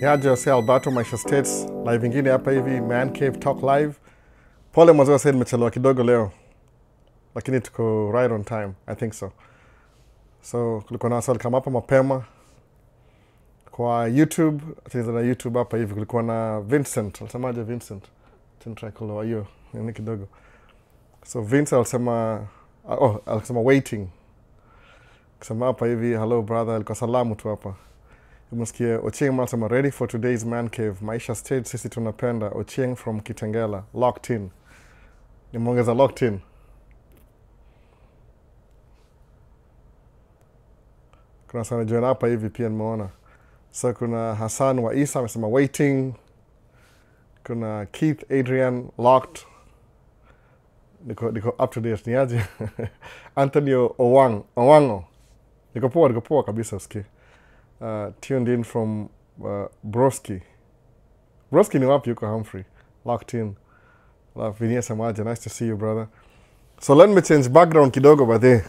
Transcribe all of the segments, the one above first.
Yaje wase Alberto Maisha States live ingine hapa hivi Man Cave Talk Live. Pole mwanzo sasa nimechelewa kidogo leo. Lakini tuko right on time, I think so. So kulikuwa na swali kama hapa mapema kwa YouTube, atiza na YouTube hapa hivi kulikuwa na Vincent, alisemaje Vincent? Try call hiyo ni kidogo. So Vincent alisema waiting. Kusema hapa hivi hello brother, alikuwa salamu tu hapa. Umesikia Ochieng anasema ready for today's Man Cave. Maisha State sisi tunapenda. Ochieng from Kitengela, locked in. Nimeongeza locked in. Kuna sana join hapa hivi pia nimeona. So kuna Hassan wa Isa amesema waiting. Kuna Keith Adrian locked. Niko up to date ni aje. Antonio Owango. Niko poa kabisa usikie. Tuned in from Broski. Broski ni wapi yuko Humphrey? Locked in. Vinia Samaja, nice to see you brother. So let me change background kidogo by the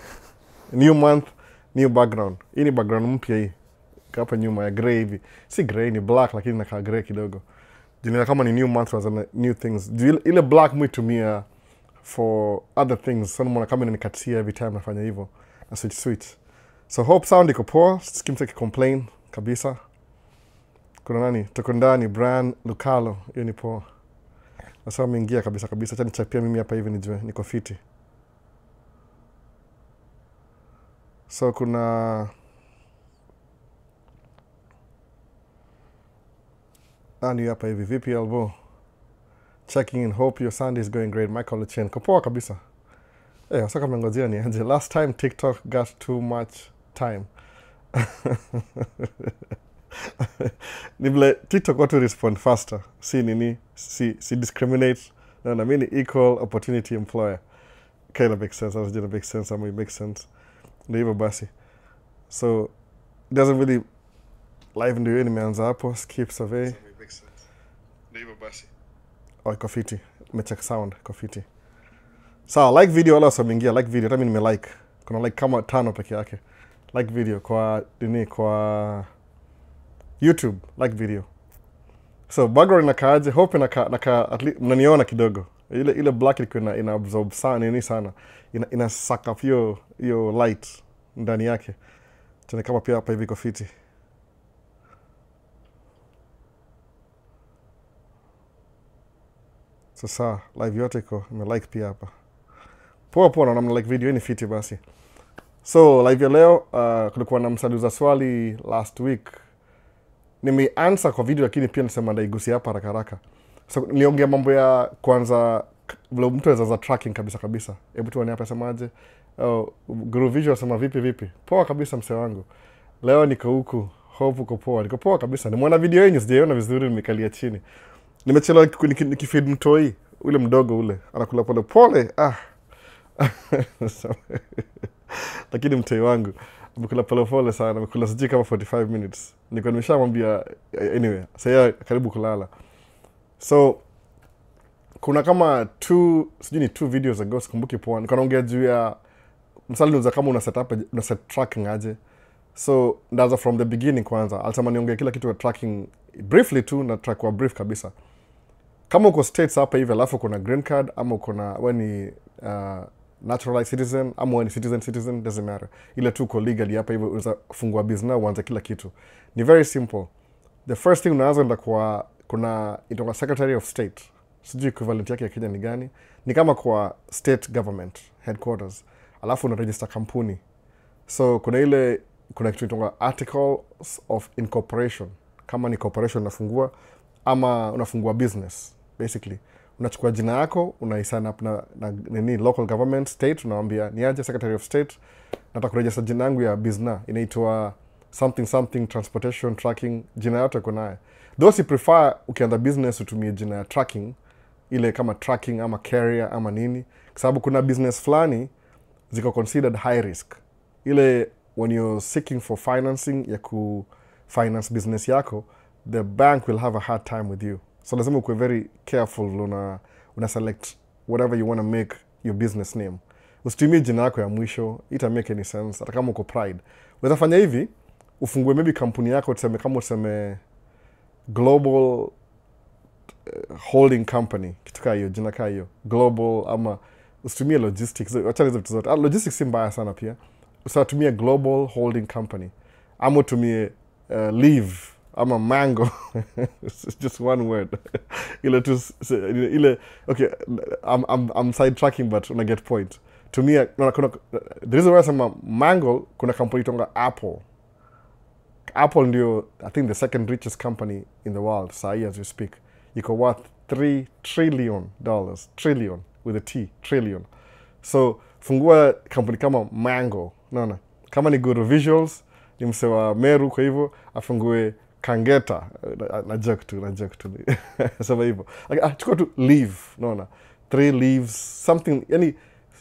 new month, new background. Hii ni background mpya hii. Hapa nyuma ya grey hivi. Si grey ni black lakini inakaa grey kidogo. Jina kama ni new month was new things. Ile black mwitumia for other things. Sana mwana kama nikatia every time nafanya hivyo. Na switch. So hope sound iko poa, sikimtaki complain kabisa. Kuna nani? Tuko ndani Brian Lucalo, hiyo ni poa. Sasa ameingia kabisa. Acha nichapia mimi hapa hivi nijue niko fiti. So kuna nani hapa hivi vipi Albo? Checking in, hope your Sunday is going great. Michael Ochen, poa kabisa. Sasa kama ngojea ni aje. Last time TikTok got too much time. Nible TikTok got to respond faster. See discriminate. No, I mean equal opportunity employer. Kind of makes sense. That doesn't make sense. I mean, it makes sense. Neighbor basi. So it doesn't really live into any man's hapo. Skip survey. It makes sense. Neighbor basi. Iko fiti. Mecheck sound iko fiti. So like video wala usamengia like video. Hata mimi nime-like. Kuna like kama 5 peke yake. Like video kwa YouTube, like video. So background inakaaje? Hope inaka at least mnaniona kidogo. Ile black ilikuwa ina absorb sana. Ina suck up hiyo light ndani yake. Tuna kama pia hapa hivi iko fiti. Sasa live yote iko like pia hapa. Poa na like video ni fiti basi. So live ya leo kulikuwa na msaliza swali last week. Nimeansa kwa video lakini pia nisema ndaigusia hapa haraka. So niliongea mambo ya kwanza vile mtu anaweza tracking kabisa. Hebu tuone hapa semaje. Guru Visual sema vipi. Poa kabisa mse wangu. Leo niko huku. Hope uko poa. Niko poa kabisa. Nimeona video yenu sijaona vizuri nimekalia chini. Nimechelewa nikifeed mtoi ule mdogo ule. Anakula pole. Lakini mtoi wangu amekula pole sana, amekula sijui kama 45 minutes. Niko nimeshamwambia anyway, sasa karibu kulala. So kuna kama 2 videos ago sikumbuki poa. Niko naongea juu ya msali unaweza kama una set tracking aje. So ndaanza from the beginning kwanza. Alisema niongee kila kitu ya tracking briefly tu na track wa brief kabisa. Kama uko states hapa hivi alafu kuna green card ama uko na wewe naturalized citizen ama ni citizen doesn't matter. Ile tu uko legally hapa hivyo unaweza fungua business uanze kila kitu. Ni very simple. The first thing unaanza ndio kuna itakuwa Secretary of State. Sijui equivalent yake ya Kenya ni gani. Ni kama kwa state government headquarters. Alafu una register kampuni. So kuna kitu inaitwa articles of incorporation. Kama ni corporation unafungua ama unafungua business basically. Unachukua jina yako, una-sign up na local government, state, unawaambia ni aje Secretary of State, nataka kuregister jina yangu ya business, inaitwa something transportation tracking, jina yote uko nayo. Those you prefer ukianza business utumie jina ya tracking, ile kama tracking ama carrier ama nini, kwa sababu kuna business fulani ziko considered high risk. Ile when you're seeking for financing ya finance business yako, the bank will have a hard time with you. So lazima uwe very careful una select whatever you want to make your business name. Usitumie jina yako ya mwisho, ita make any sense. Hata kama uko pride. Unaweza fanya hivi, ufungue maybe kampuni yako tuseme global holding company, kitu kaa hiyo, jina kaa hiyo, global, ama usitumie logistics, wachana hizo vitu zote. Logistics si mbaya sana pia. Usitumie global holding company, ama utumie leave, ama mango. It's just one word. Okay, I'm sidetracking, but una get point. Tumia, the reason why I say mango, kuna kampuni tonga Apple. Apple ndio, I think, the second richest company in the world, sahi as we speak. Iko worth $3 trillion. Trillion, with a T, trillion. So, fungua kampuni kama Mango. Naona. Kama ni good visuals, ni msewa Meru kwa hivyo, afungue Kangeta. Na joke tu. Sema hivyo. Chukua tu leave. Naona. 3 leaves.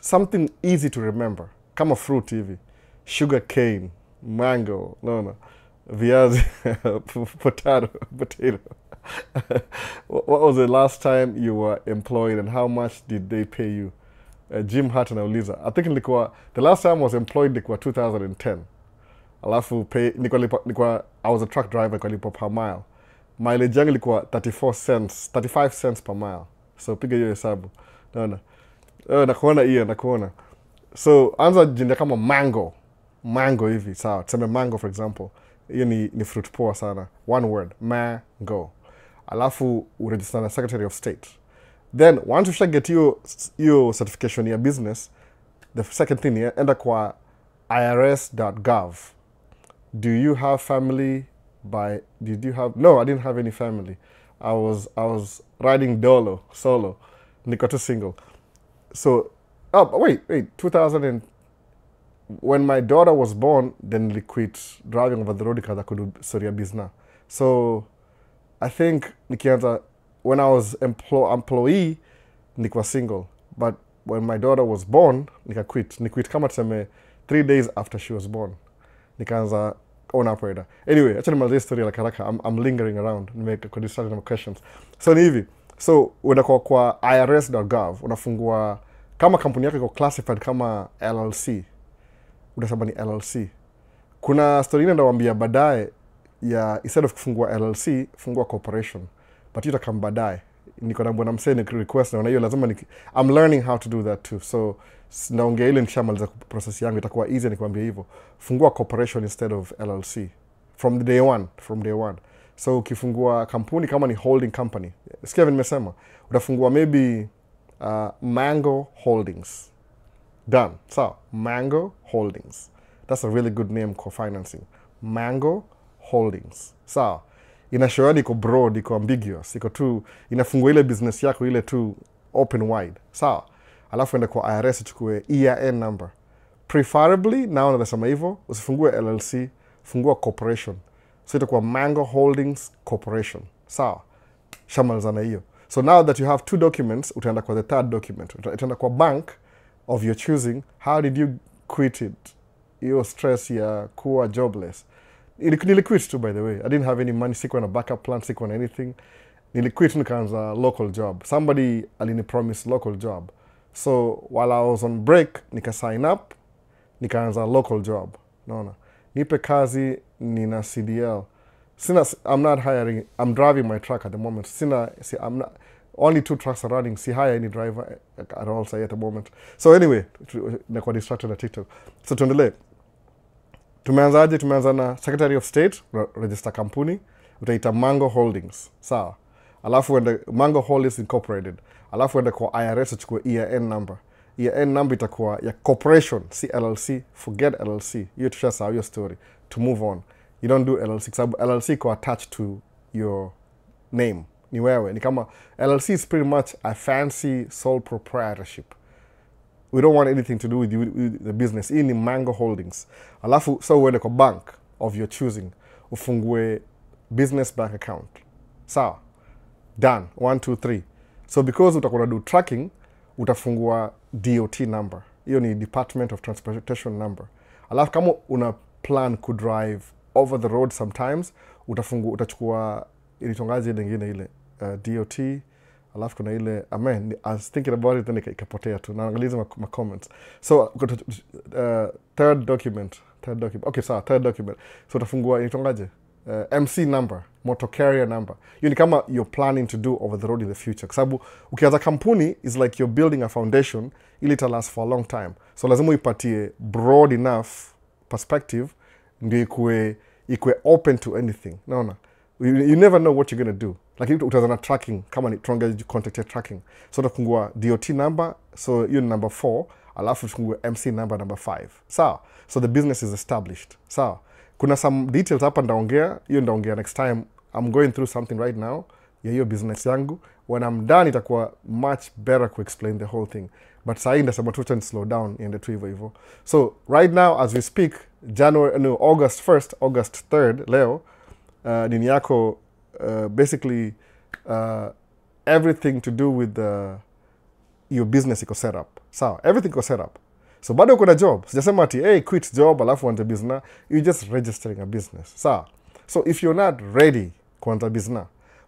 Something easy to remember. Kama fruit hivi. Sugar cane. Mango. Naona. Viazi. Potato. What was the last time you were employed and how much did they pay you? Jim Hart anauliza. I think the last time I was employed ilikuwa 2010. Alafu I was a truck driver kwa lipo per mile. Mileage yangu ilikuwa 35 cents per mile. So piga hiyo hesabu. Naona. Nakuona. So anza jina kama mango. Mango hivi, sawa. Tuseme mango for example. Hiyo ni fruit poa sana. One word, mango. Alafu uregister na Secretary of State. Then once you get your certification ya business, the second thing, enda kwa irs.gov. Do you have family? No, I didn't have any family. I was riding solo. Niko tu single. So, wait, 2000 when my daughter was born, then I quit driving over the road because I could do Surya business. So, I think when I was employee, nikuwa single. But when my daughter was born, nika quit. Niquit kama tuseme 3 days after she was born. Nikaanza own operator. Anyway, actually my story like haraka. I'm lingering around. Nimeka distracted my questions. So ni hivi. So unakuwa kwa irs.gov, unafungua kama kampuni yako iko classified kama LLC. Unasema ni LLC. Kuna story ile ndawaambia baadaye ya instead of kufungua LLC, fungua corporation. But yuta kama baadaye. Niko na bwana msee ni request na hiyo lazima I'm learning how to do that too. So naongea ile nishamaliza process yangu itakuwa easy nikwambia hivyo. Fungua corporation instead of LLC from day one. So ukifungua kampuni kama ni holding company. Sikia nimesema utafungua maybe Mango Holdings. Done. So, Mango Holdings. That's a really good name for financing. Mango Holdings. So, inashow iko broad, iko ambiguous, iko tu inafungua ile business yako ile tu open wide. So, alafu enda kwa IRS chukue EIN number. Preferably, now nasema hivyo, usifungue LLC, fungua corporation. So itakuwa Mango Holdings Corporation. So, shamalizana hiyo. So now that you have 2 documents, utaenda kwa the 3rd document. Utaenda kwa bank of your choosing. How did you quit it? Your stress ya kuwa jobless. Niliquit too, by the way. I didn't have any money, sikuwa na backup plan, sikuwa na anything. Niliquit nikaanza local job. Somebody alini promise local job. So while I was on break, nika sign up, nikaanza local job. Naona. Nipe kazi, nina CDL. I'm not hiring, I'm driving my truck at the moment. I'm not, only 2 trucks are running. See, hire any driver at all say at the moment. So anyway, nakuwa distracted na TikTok. So tuendelee. Tumeanza na Secretary of State, register kampuni, utaita Mango Holdings. Sawa. Alafu ende Mango Holdings Incorporated. Alafu ende kwa IRS uchukue EIN number. EIN number itakuwa ya corporation, si LLC. Forget LLC. Hiyo tushasahau hiyo story. To move on. You don't do LLC. Sababu LLC iko attached to your name. Ni wewe. Ni kama LLC is pretty much a fancy sole proprietorship. We don't want anything to do with the business. Hii ni Mango Holdings. Alafu, so uende kwa bank of your choosing. Ufungue business bank account. Sawa. Done. 1, 2, 3. So because utakuwa do tracking, utafungua DOT number. Hiyo ni Department of Transportation number. Alafu kama una plan ku drive over the road sometimes, utachukua ilitongaji nyingine ile DOT. Alafu kuna ile I was thinking about it then ikapotea tu. Naangaliza ma comments. So third document. Okay, so third document. So utafungua ilitongaje? MC number, motor carrier number. Hiyo ni kama you're planning to do over the road in the future. Kwa sababu ukianza kampuni is like you're building a foundation ili ita last for a long time. So lazima uipatie broad enough perspective ndio ikue open to anything. Naona? You never know what you're going to do. Lakini utaanza na tracking kama ni tunaongea contact ya tracking. So utafungua DOT number, so hiyo ni number 4, alafu tufungue MC number 5. Sawa? So the business is established. Sawa? Kuna some details hapa ndaongea, hiyo ndaongea next time. I'm going through something right now ya hiyo business yangu. When I'm done itakuwa much better to explain the whole thing. But saa hii ndasema tucha slow down iende tu hivyo. So right now as we speak, August 1st, August 3rd, leo, nini yako basically everything to do with your business iko set up. Sawa, everything iko set up. So bado uko na job. Sijasema ati, hey, quit job alafu uanze business. You're just registering a business. Sawa. So if you're not ready kuanza business,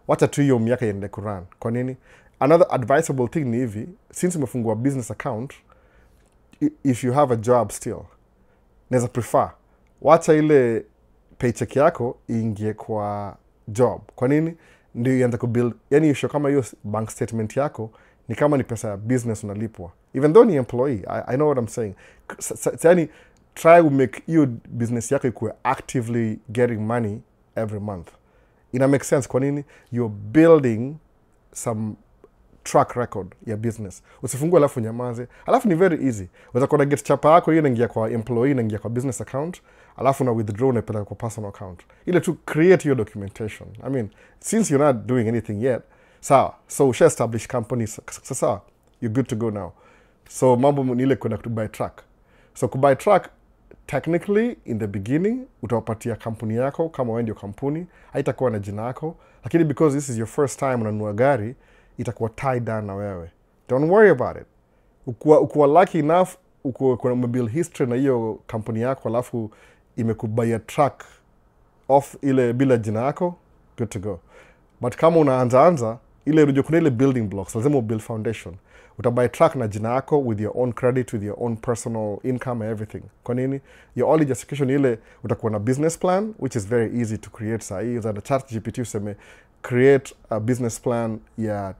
wacha tu hiyo miaka iende kurun. Kwa nini? Another advisable thing ni hivi, since umefungua business account, if you have a job still, neza prefer, wacha ile paycheck yako iingie kwa job. Kwa nini? Ndio ianze kubuild, yani isho kama hiyo bank statement yako, ni kama ni pesa ya business unalipwa. Even though ni employee, I know what I'm saying. Yani, try to make your business yako ikuwe actively getting money every month. Ina make sense kwa nini? You're building some track record ya business. Usifungue alafu nyamaze. Alafu ni very easy. Unaweza kuona get chapa yako hiyo inaingia kwa employee, inaingia kwa business account, alafu na withdraw na peleka kwa personal account. Ile tu create your documentation. I mean, since you're not doing anything yet, sawa. So usha establish companies. Sasa you're good to go now. So mambo ni ile kwenda to buy truck. So kubuy truck, technically in the beginning utawapatia kampuni yako kama wewe ndio kampuni, haitakuwa na jina yako, lakini because this is your first time unanunua gari, itakuwa tied down na wewe. Don't worry about it. Ukuwa lucky enough ukuwa mobile history na hiyo kampuni yako, alafu imekubaya truck off ile bila jina yako, good to go. But kama unaanza ile unajua kuna ile building blocks, lazima build foundation. Utabuy truck na jina yako with your own credit, with your own personal income and everything. Kwa nini? Your only justification ile utakuwa na business plan, which is very easy to create. Saa hii za ChatGPT useme create a business plan ya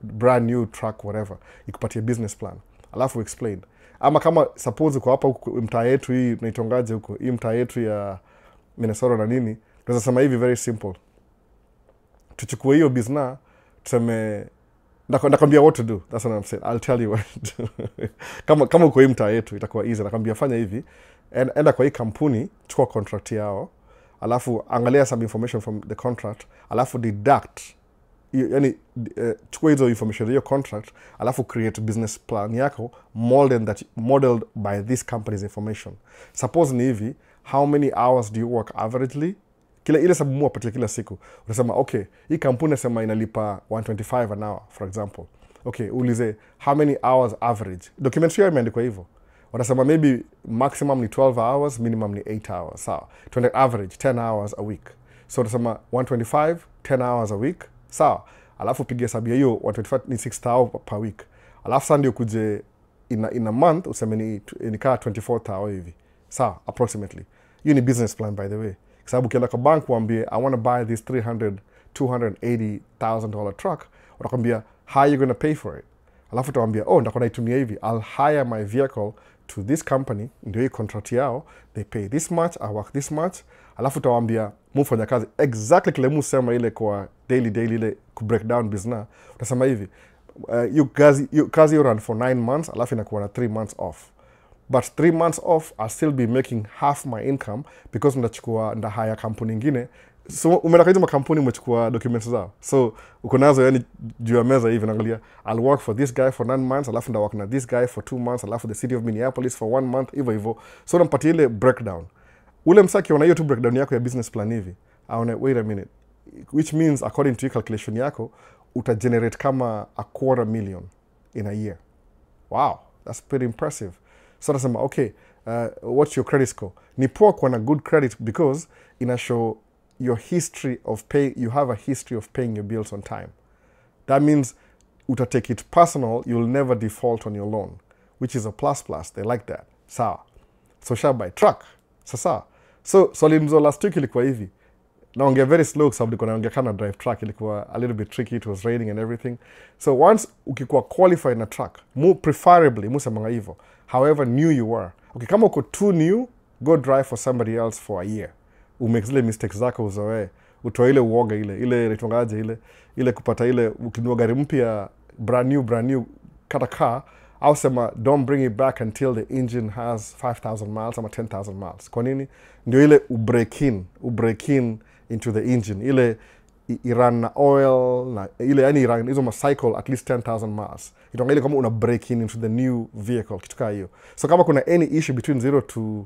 brand new truck whatever. Ikupatie business plan. Alafu explain. Ama kama suppose uko hapa mtaa yetu hii unaitongaje huko? Hii mtaa yetu ya Minnesota na nini? Tunaweza sema hivi very simple. Tuchukue hiyo business, tuseme nakwambia what to do. That's what I'm saying. I'll tell you what to do. kama uko hii mtaa yetu itakuwa easy. Nakwambia fanya hivi. Enda kwa hii kampuni, chukua contract yao. Alafu angalia some information from the contract. Alafu deduct. Yani chukua hizo information hiyo contract. Alafu create business plan yako modeled by this company's information. Suppose ni hivi. How many hours do you work averagely? Kila ile sababu muapatia kila siku. Unasema, okay, hii kampuni nasema inalipa 125 an hour, for example. Okay, ulize, how many hours average? Documentary yao imeandikwa hivyo. Wanasema maybe maximum ni 12 hours, minimum ni 8 hours. Sawa. Tuende average 10 hours a week. So unasema 125, 10 hours a week. Sawa. Alafu pigia hesabu ya hiyo 125 ni 6 hours per week. Alafu sasa ndio kuje in a month useme ni kaa 24 hours hivi. Sawa, approximately. Hiyo ni business plan by the way. Kwa sababu ukienda kwa bank uambie I want to buy this $280,000 truck, watakwambia how are you going to pay for it? Alafu utawaambia ndakuwa naitumia hivi, I'll hire my vehicle to this company, ndio hii contract yao, they pay this much, I work this much. Alafu utawaambia mufanya kazi exactly kile musema ile kwa daily ile ku break down business. Utasema hivi, you kazi you run for 9 months, alafu inakuwa na 3 months off. But 3 months off, I'll still be making half my income because nda hire kampuni ingine. So umeenda hizo makampuni umechukua documents zao. So uko nazo yani juu ya meza hivi naangalia, I'll work for this guy for 9 months, alafu nda work na this guy for 2 months, alafu the city of Minneapolis for 1 month, hivyo. So unampatia ile breakdown. Ule msaki una hiyo tu breakdown yako ya business plan hivi. Aone, wait a minute. Which means according to your calculation yako, uta-generate kama $250,000 in a year. Wow, that's pretty impressive. So nasema, okay, what's your credit score? Ni poa kuwa na good credit because ina show your history of pay. You have a history of paying your bills on time. That means uta take it personal, you'll never default on your loan, which is a plus. They like that. Sawa. So shall buy truck. Sasa. So swali mzo last week ilikuwa hivi. naongea very slow kwa sababu nilikuwa naongea kana drive track, ilikuwa a little bit tricky, it was raining and everything. So once ukikuwa qualified na track, preferably musemanga hivyo, however new you are. Okay, kama uko too new, go drive for somebody else for a year. Umake zile mistakes zako uzoee, utoe ile uoga ile itongaje ile kupata ile ukinunua gari mpya brand new kata car, au sema don't bring it back until the engine has 5,000 miles ama 10,000 miles. Kwa nini? Ndio ile ubreak in into the engine, ile iran na oil na ile yani iran hizo cycle at least 10,000 miles. Itonga ile kama una break in into the new vehicle, kitu kama hiyo. So kama kuna any issue between 0 to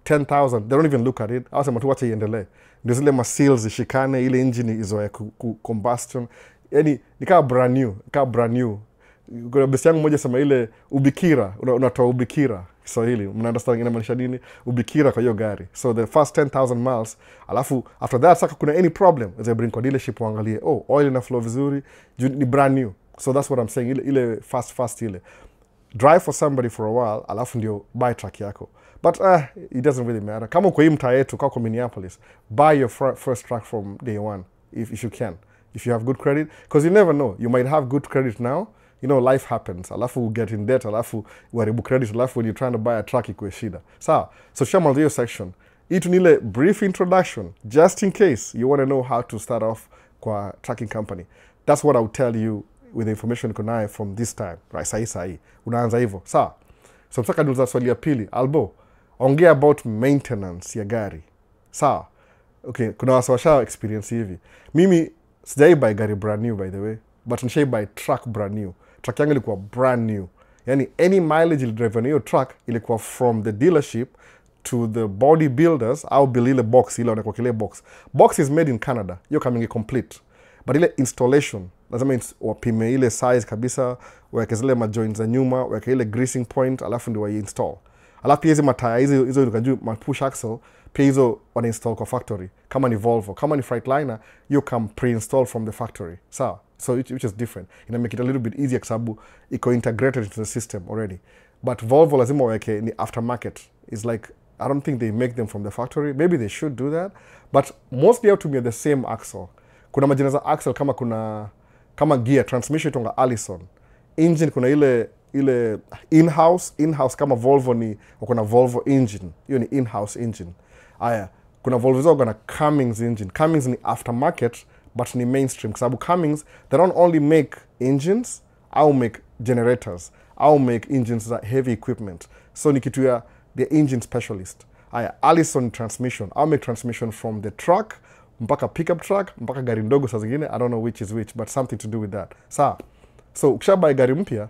10,000, they don't even look at it. Au sema tu wacha iendelee. Ndio zile seals zishikane, ile engine izoe combustion. Yani ni kama brand new. Kuna besi yangu moja sema ile ubikira, unatoa ubikira Kiswahili, mnaunderstand inamaanisha nini ubikira kwa hiyo gari. So the first 10,000 miles, alafu after that saka kuna any problem, they bring kwa dealership waangalie, oh oil ina flow vizuri, ni brand new. So that's what I'm saying, ile fast ile drive for somebody for a while, alafu ndio buy truck yako. But it doesn't really matter. Kama uko hii mtaa yetu kwa Minneapolis, buy your first truck from day one if you can, if you have good credit, because you never know, you might have good credit now, you know, life happens, alafu get in debt, alafu uharibu credit, alafu when you're trying to buy a truck ikuwe shida. So shamal hiyo section, itu nile brief introduction just in case you want to know how to start off kwa trucking company. That's what I would tell you with the information niko nayo from this time, right? Sahi unaanza hivyo. So msaka niuliza swali ya pili, Albo, ongea about maintenance ya gari. Okay, kuna wasawasha experience hivi. Mimi sijai buy gari brand new by the way, but nishai buy truck brand new. Truck yangu ilikuwa brand new. Yani any mileage ili drive na hiyo truck ilikuwa from the dealership to the bodybuilders au bill ile box ile wanakuwa kile box. Box is made in Canada. Hiyo coming complete. But ile installation lazima wapime ile size kabisa, waweke zile majoints za nyuma, waweke ile greasing point, alafu ndio install. Alafu pia hizo mataya hizo ukajua push axle pia hizo wana install kwa factory. Kama ni Volvo, kama ni Freightliner, you can pre-install from the factory. So which is different. Ina make it a little bit easier kwa sababu iko integrated into the system already. But Volvo lazima waweke ni aftermarket. It's like I don't think they make them from the factory. Maybe they should do that, but mostly out to me the same axle. Kuna majina za axle kama gear, transmission itonga Allison. Engine kuna ile in-house kama Volvo ni kuna Volvo engine. Hiyo ni in-house engine. Aya, kuna Volvo zoga na Cummins engine. Cummins ni aftermarket but ni mainstream kwa sababu Cummins they don't only make engines, au make generators, au make engines za heavy equipment. So ni kitu ya the engine specialist. Aya, Allison transmission. I'll make transmission from the truck mpaka pickup truck mpaka gari ndogo saa zingine, I don't know which is which, but something to do with that. So ukishabuy gari mpya,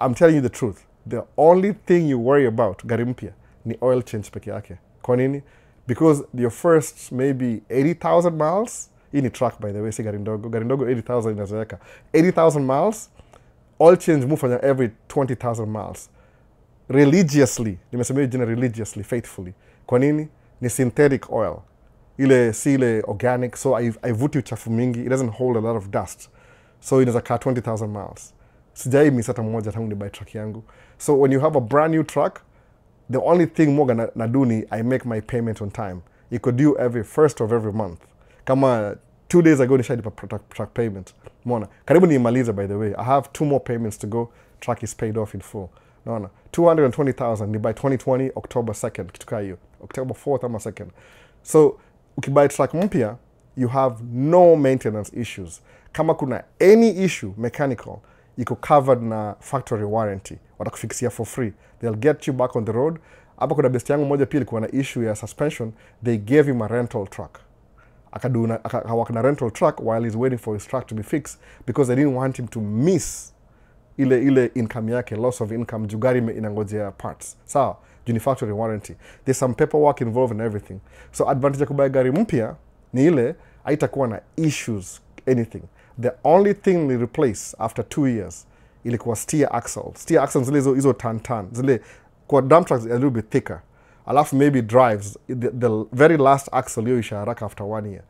I'm telling you the truth, the only thing you worry about gari mpya ni oil change peke yake. Kwa nini? Because your first maybe 80,000 miles, hii ni truck by the way, si gari ndogo 80,000 inazoeka 80,000 miles, oil change mufanya every 20,000 miles religiously. Nimesema jina religiously, faithfully. Kwa nini? Ni synthetic oil, ile si ile organic, so haivuti uchafu mingi, it doesn't hold a lot of dust, so inaweza kaa 20,000 miles. Sijai miss hata moja tangu ni buy truck yangu. So when you have a brand new truck, the only thing moga na do ni I make my payment on time. You could do every first of every month. Kama 2 days ago nishalipa truck payment. Mona, karibu niimalize by the way. I have 2 more payments to go. Truck is paid off in full. Naona, 220,000 ni by 2020 October 2nd, kitu kaa hiyo. October 4th ama 2nd. So ukibuy truck mpya, you have no maintenance issues. Kama kuna any issue mechanical, iko covered na factory warranty. Watakufikisia for free. They'll get you back on the road. Hapa kuna best yangu moja pia ilikuwa na issue ya suspension. They gave him a rental truck. Akawaka na rental truck while he's waiting for his truck to be fixed because they didn't want him to miss ile income yake, loss of income, juu gari inangojea parts. Sawa, juu ni factory warranty. There's some paperwork involved in everything. So advantage ya kubuy gari mpya ni ile haitakuwa na issues anything. The only thing we replace after 2 years ilikuwa steer axle. Steer axle zile hizo tan. Zile kwa dump trucks a little bit thicker. Alafu maybe drives, the very last axle hiyo isha haraka after 1 year.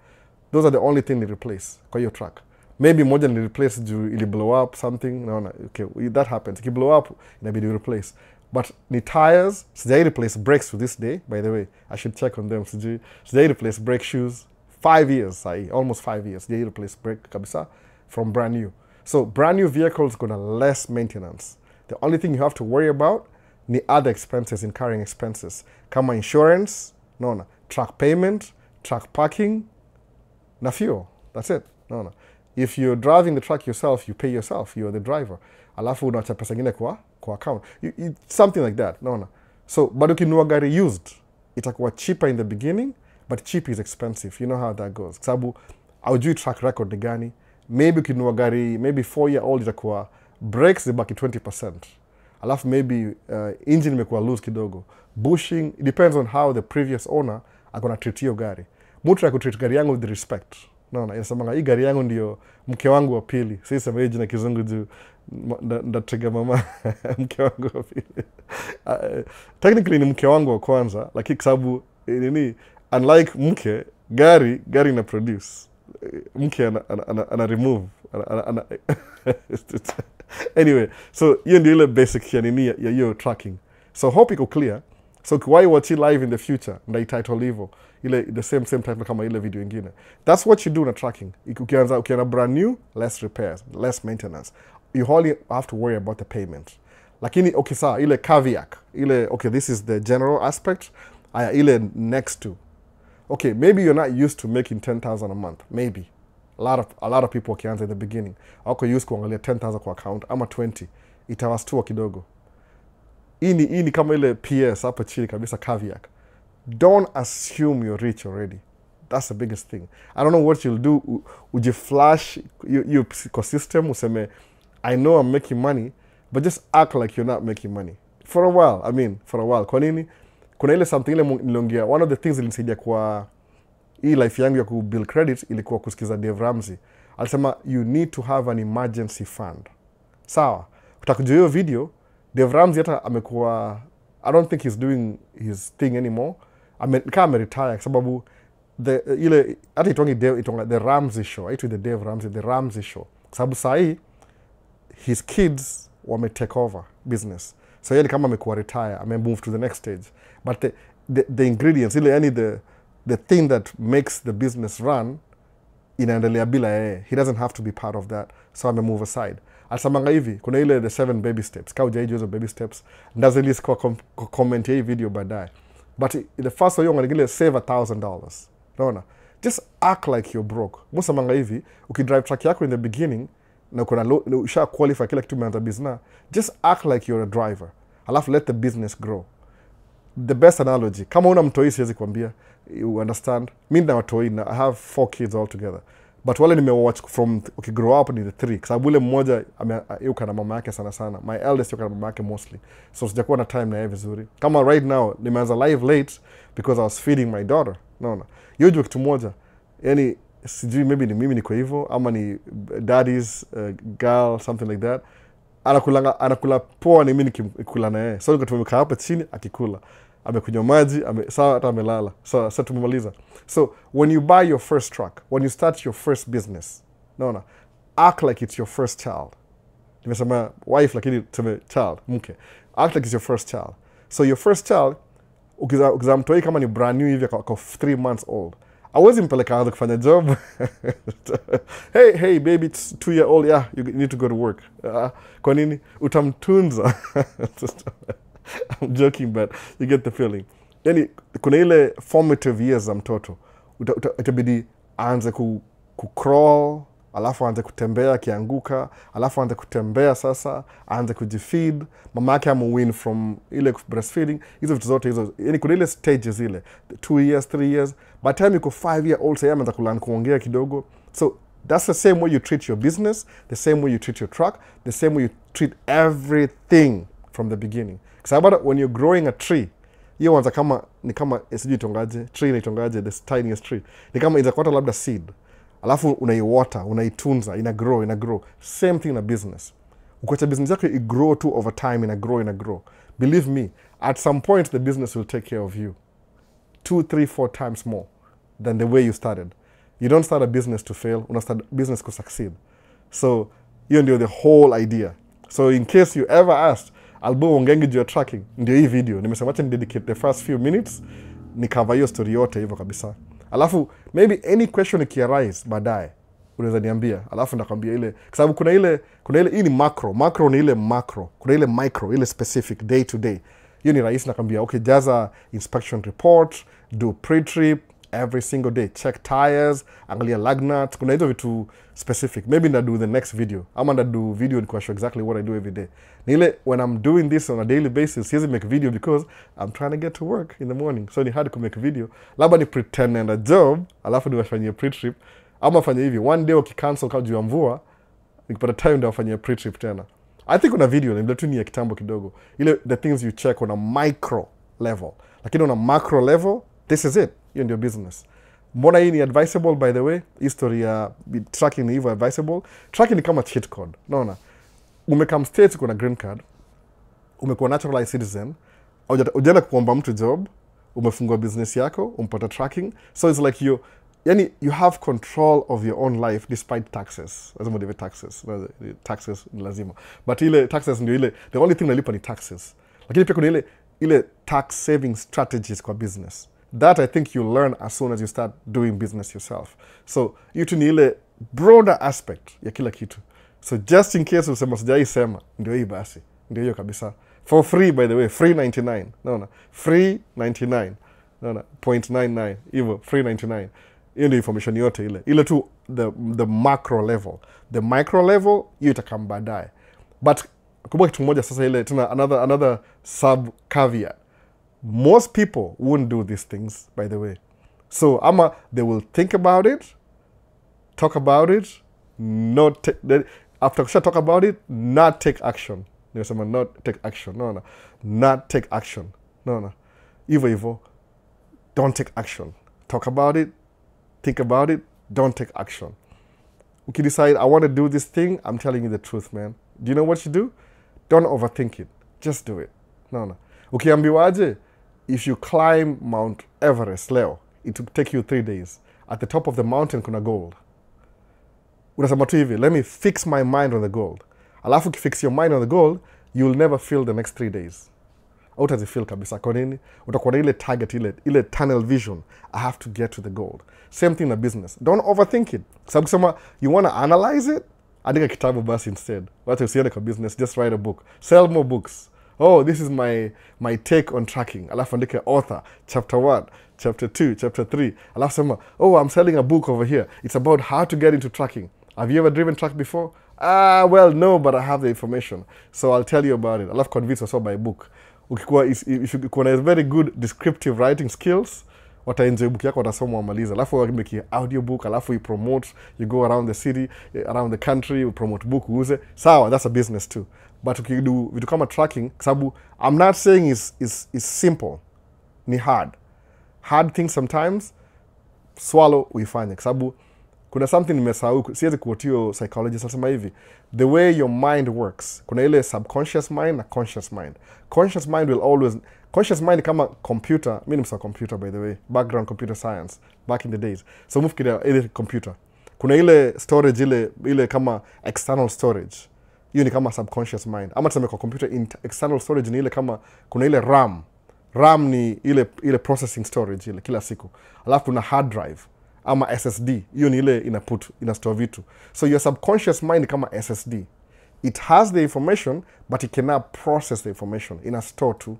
Those are the only thing we replace kwa hiyo truck. Maybe moja ni replace juu ili blow up something. Naona, okay, that happens. Iki blow up, inabidi replace. But ni tires, sijai replace brakes to this day, by the way. I should check on them. Sijai replace brake shoes, 5 years, almost 5 years. They replace brake kabisa from brand new. So brand new vehicles gonna less maintenance. The only thing you have to worry about ni other expenses, incurring expenses. Kama insurance, no. Truck payment, truck parking, na fuel. That's it. No. If you're driving the truck yourself, you pay yourself. You're the driver. Alafu unacha pesa ingine kwa account. Something like that. No. So, but ukinunua gari used, itakuwa cheaper in the beginning, but cheap is expensive. You know how that goes. Sababu, aujui track record ni gani. Maybe ukinunua gari, maybe 4-year-old itakuwa brakes zibaki 20%. Alafu maybe engine imekuwa loose kidogo. Bushing, it depends on how the previous owner akona treat hiyo gari. Mtu akutreat gari yangu with respect. No, inasemanga hii gari yangu ndio mke wangu wa pili. Sisi sema hiyo jina kizungu juu ndatrigger mama mke wangu wa pili. Technically ni mke wangu wa kwanza, lakini kwa sababu nini, unlike mke, gari ina produce. Mke ana remove. Anyway, so hiyo ndio ile basic ya nini ya hiyo tracking. So hope iko clear. So why watch it live in the future? Ndio title hivyo. Ile the same title kama ile video ingine. That's what you do na tracking. Ukianza brand new, less repairs, less maintenance. You only have to worry about the payment. Lakini okay sawa, ile caveat, ile okay, this is the general aspect. Ile next to. Okay, maybe you're not used to making 10,000 a month. Maybe. A lot of people wakianza in the beginning. Wako used kuangalia 10,000 kwa account ama 20. Itawastua kidogo. Hii ni kama ile PS hapa chini kabisa caveat. Don't assume you're rich already. That's the biggest thing. I don't know what you'll do. Would you flash your ecosystem? Useme, I know I'm making money, but just act like you're not making money. For a while. Kwa nini? Kuna ile something ile niliongea. One of the things ilinisaidia kwa hii life yangu ya kubuild credit ilikuwa kusikiza Dave Ramsey. Alisema, you need to have an emergency fund. Sawa. Utakujua hiyo video, Dave Ramsey hata amekuwa, I don't think he's doing his thing anymore. Kama retire sababu ile hata itonga the Ramsey show, it with the Dave Ramsey, the Ramsey show. Sababu sahi his kids wame take over business. So yeye kama amekuwa retire, move to the next stage. But the ingredients, ile yani the thing that makes the business run inaendelea bila yeye. He doesn't have to be part of that. So move aside. Alisamanga hivi, kuna ile the 7 baby steps. Kau jaiji hizo baby steps. Ndazo list kwa comment ya hii video baadaye. But the first one, you're going to save $1,000. No. Just act like you're broke. Musa manga hivi, ukidrive truck yako in the beginning, na usha qualify kila kitu umeanza business, just act like you're a driver. Alafu let the business grow. The best analogy, kama una mtoi siwezi kuambia, you understand? Mimi na watoi, I have 4 kids all together. But wale nimewatch from grow up ni the 3. Kwa sababu ule mmoja yuko na mama yake sana. My eldest yuko na mama yake mostly. So sijakuwa na time na yeye vizuri. Kama right now nimeanza live late because I was feeding my daughter. No. Hiyo ndio kitu moja. Yani sijui maybe ni mimi niko hivyo ama ni daddy's girl something like that. Anakula poa ni mimi nikikula na yeye. So niko tumekaa hapa chini akikula. Amekunywa maji, sawa hata amelala. Sasa tumemaliza. So when you buy your first truck, when you start your first business, act like it's your first child. Nimesema wife lakini tuseme child, mke. Act like it's your first child. So your first child, ukizamtoi kama ni brand new hivi kwa 3 months old. Hawezi mpeleka hapo kufanya job. Hey baby, it's 2-year-old, yeah, you need to go to work. Kwa nini? Utamtunza. I'm joking, but you get the feeling. Yani, kuna ile formative years za mtoto. Itabidi aanze ku-crawl, alafu aanze kutembea akianguka, alafu aanze kutembea sasa, aanze kujifeed, mama yake win from ile breastfeeding, hizo vitu zote hizo. Yani kuna ile stages ile, 2 years, 3 years. By the time yuko 5-year-old, say aanza kulearn kuongea kidogo. So, that's the same way you treat your business, the same way you treat your truck, the same way you treat everything from the beginning. Because when you're growing a tree, hiyo wanza kama ni kama sijui itongaje, tree inaitongaje, the tiniest tree. Ni kama inakwata labda seed. Alafu unaiwater, unaitunza, ina grow. Same thing in a business. Ukiacha business yako grow too over time, ina grow. Believe me, at some point the business will take care of you. 2, 3, 4 times more than the way you started. You don't start a business to fail, una start a business to succeed. So, hiyo ndio the whole idea. So in case you ever asked, albo ongengi juu ya tracking, ndio hii video. Nimesema acha ni dedicate the first few minutes, ni cover hiyo story yote hivyo kabisa. Alafu maybe any question ikiarise baadaye unaweza niambia, alafu ndakwambia ile, kwa sababu kuna ile hii ni macro ni ile macro, kuna ile micro, ile specific day to day. Hiyo ni rahisi, nakwambia okay, jaza inspection report, do pre-trip every single day, check tires, angalia lug nut. Kuna hizo vitu specific, maybe na do the next video, ama na do video and show exactly what I do every day. Ni ile when I'm doing this on a daily basis, siwezi make video because I'm trying to get to work in the morning, so ni hard to make video. Labda ni pretend and a job, alafu niwafanyie pre-trip, ama fanya hivi one day ukicancel kama juu ya mvua, nikipata time ndio afanyie pre-trip tena. I think una video ni tu ni ya kitambo kidogo, ile the things you check on a micro level, lakini on a macro level this is it, hiyo ndio business. Mbona hii ni advisable, by the way? History ya tracking ni hivyo advisable. Tracking ni kama cheat code, naona umekam states, kuna green card, umekuwa naturalized citizen, ujaenda kuomba mtu job, umefungua business yako, umpata tracking, so it's like you have control of your own life despite taxes. Lazima ulipe taxes. Taxes ni lazima. But ile taxes ndio ile, the only thing unalipa ni taxes. Lakini pia kuna ile tax saving strategies kwa business. That I think you learn as soon as you start doing business yourself. So hiyo tu ni ile broader aspect ya kila kitu. So just in case usema sijai sema, ndio hii basi. Ndio hiyo kabisa. For free, by the way, free 99. Naona, free 99. Naona, 0.99. Hivyo, free 99. Hiyo ndio information yote ile tu the macro level. The micro level hiyo itakam baadaye. But kumbuka kitu moja sasa, ile tuna another sub caveat. Most people won't do these things, by the way. So ama they will think about it, talk about it, after kusha talk about it, not take action. Nimesema not take action. No. Not take action. No. Hivyo. Don't take action. Talk about it, think about it, don't take action. You decide, I want to do this thing, I'm telling you the truth, man. Do you know what you do? Don't overthink it. Just do it. No. Ukiambiwaje, if you climb Mount Everest leo, it will take you 3 days. At the top of the mountain kuna gold. Unasema tu hivi, let me fix my mind on the gold. Alafu ukifix your mind on the gold, you'll never feel the next 3 days. Utazifeel kabisa. Kwa nini? Utakuwa na ile target, ile tunnel vision. I have to get to the gold. Same thing in business. Don't overthink it. Sababu kusema you want to analyze it, andika kitabu basi instead. Wacha usiende kwa business, just write a book. Sell more books. Oh, this is my take on tracking. Alafu andika author, chapter 1, chapter 2, chapter 3. Alafu sema, oh, I'm selling a book over here. It's about how to get into tracking. Have you ever driven track before? Well, no, but I have the information. So I'll tell you about it. Alafu convince yourself by book. Ukikuwa na very good descriptive writing skills, wataenjoy book yako, watasoma wamaliza. Alafu wameki audio book, alafu you promote, you go around the city, around the country, you promote book, uuze. Sawa, that's a business too. But ukidu vitu kama tracking, sababu I'm not saying is simple. Ni hard. Hard things sometimes, swallow uifanye. Sababu kuna something nimesahau, siwezi kuotio psychologist nasema hivi, the way your mind works, kuna ile subconscious mind na conscious mind. Conscious mind will always, conscious mind kama computer, mimi nimesoma computer by the way, background computer science back in the days. So move ile computer, kuna ile storage, ile kama external storage, hiyo ni kama subconscious mind. Ama tuseme kwa computer external storage ni ile kama kuna ile RAM ni ile processing storage ile kila siku. Alafu kuna hard drive ama SSD, hiyo ni ile inastore vitu. So your subconscious mind kama SSD, it has the information but it cannot process the information, store too.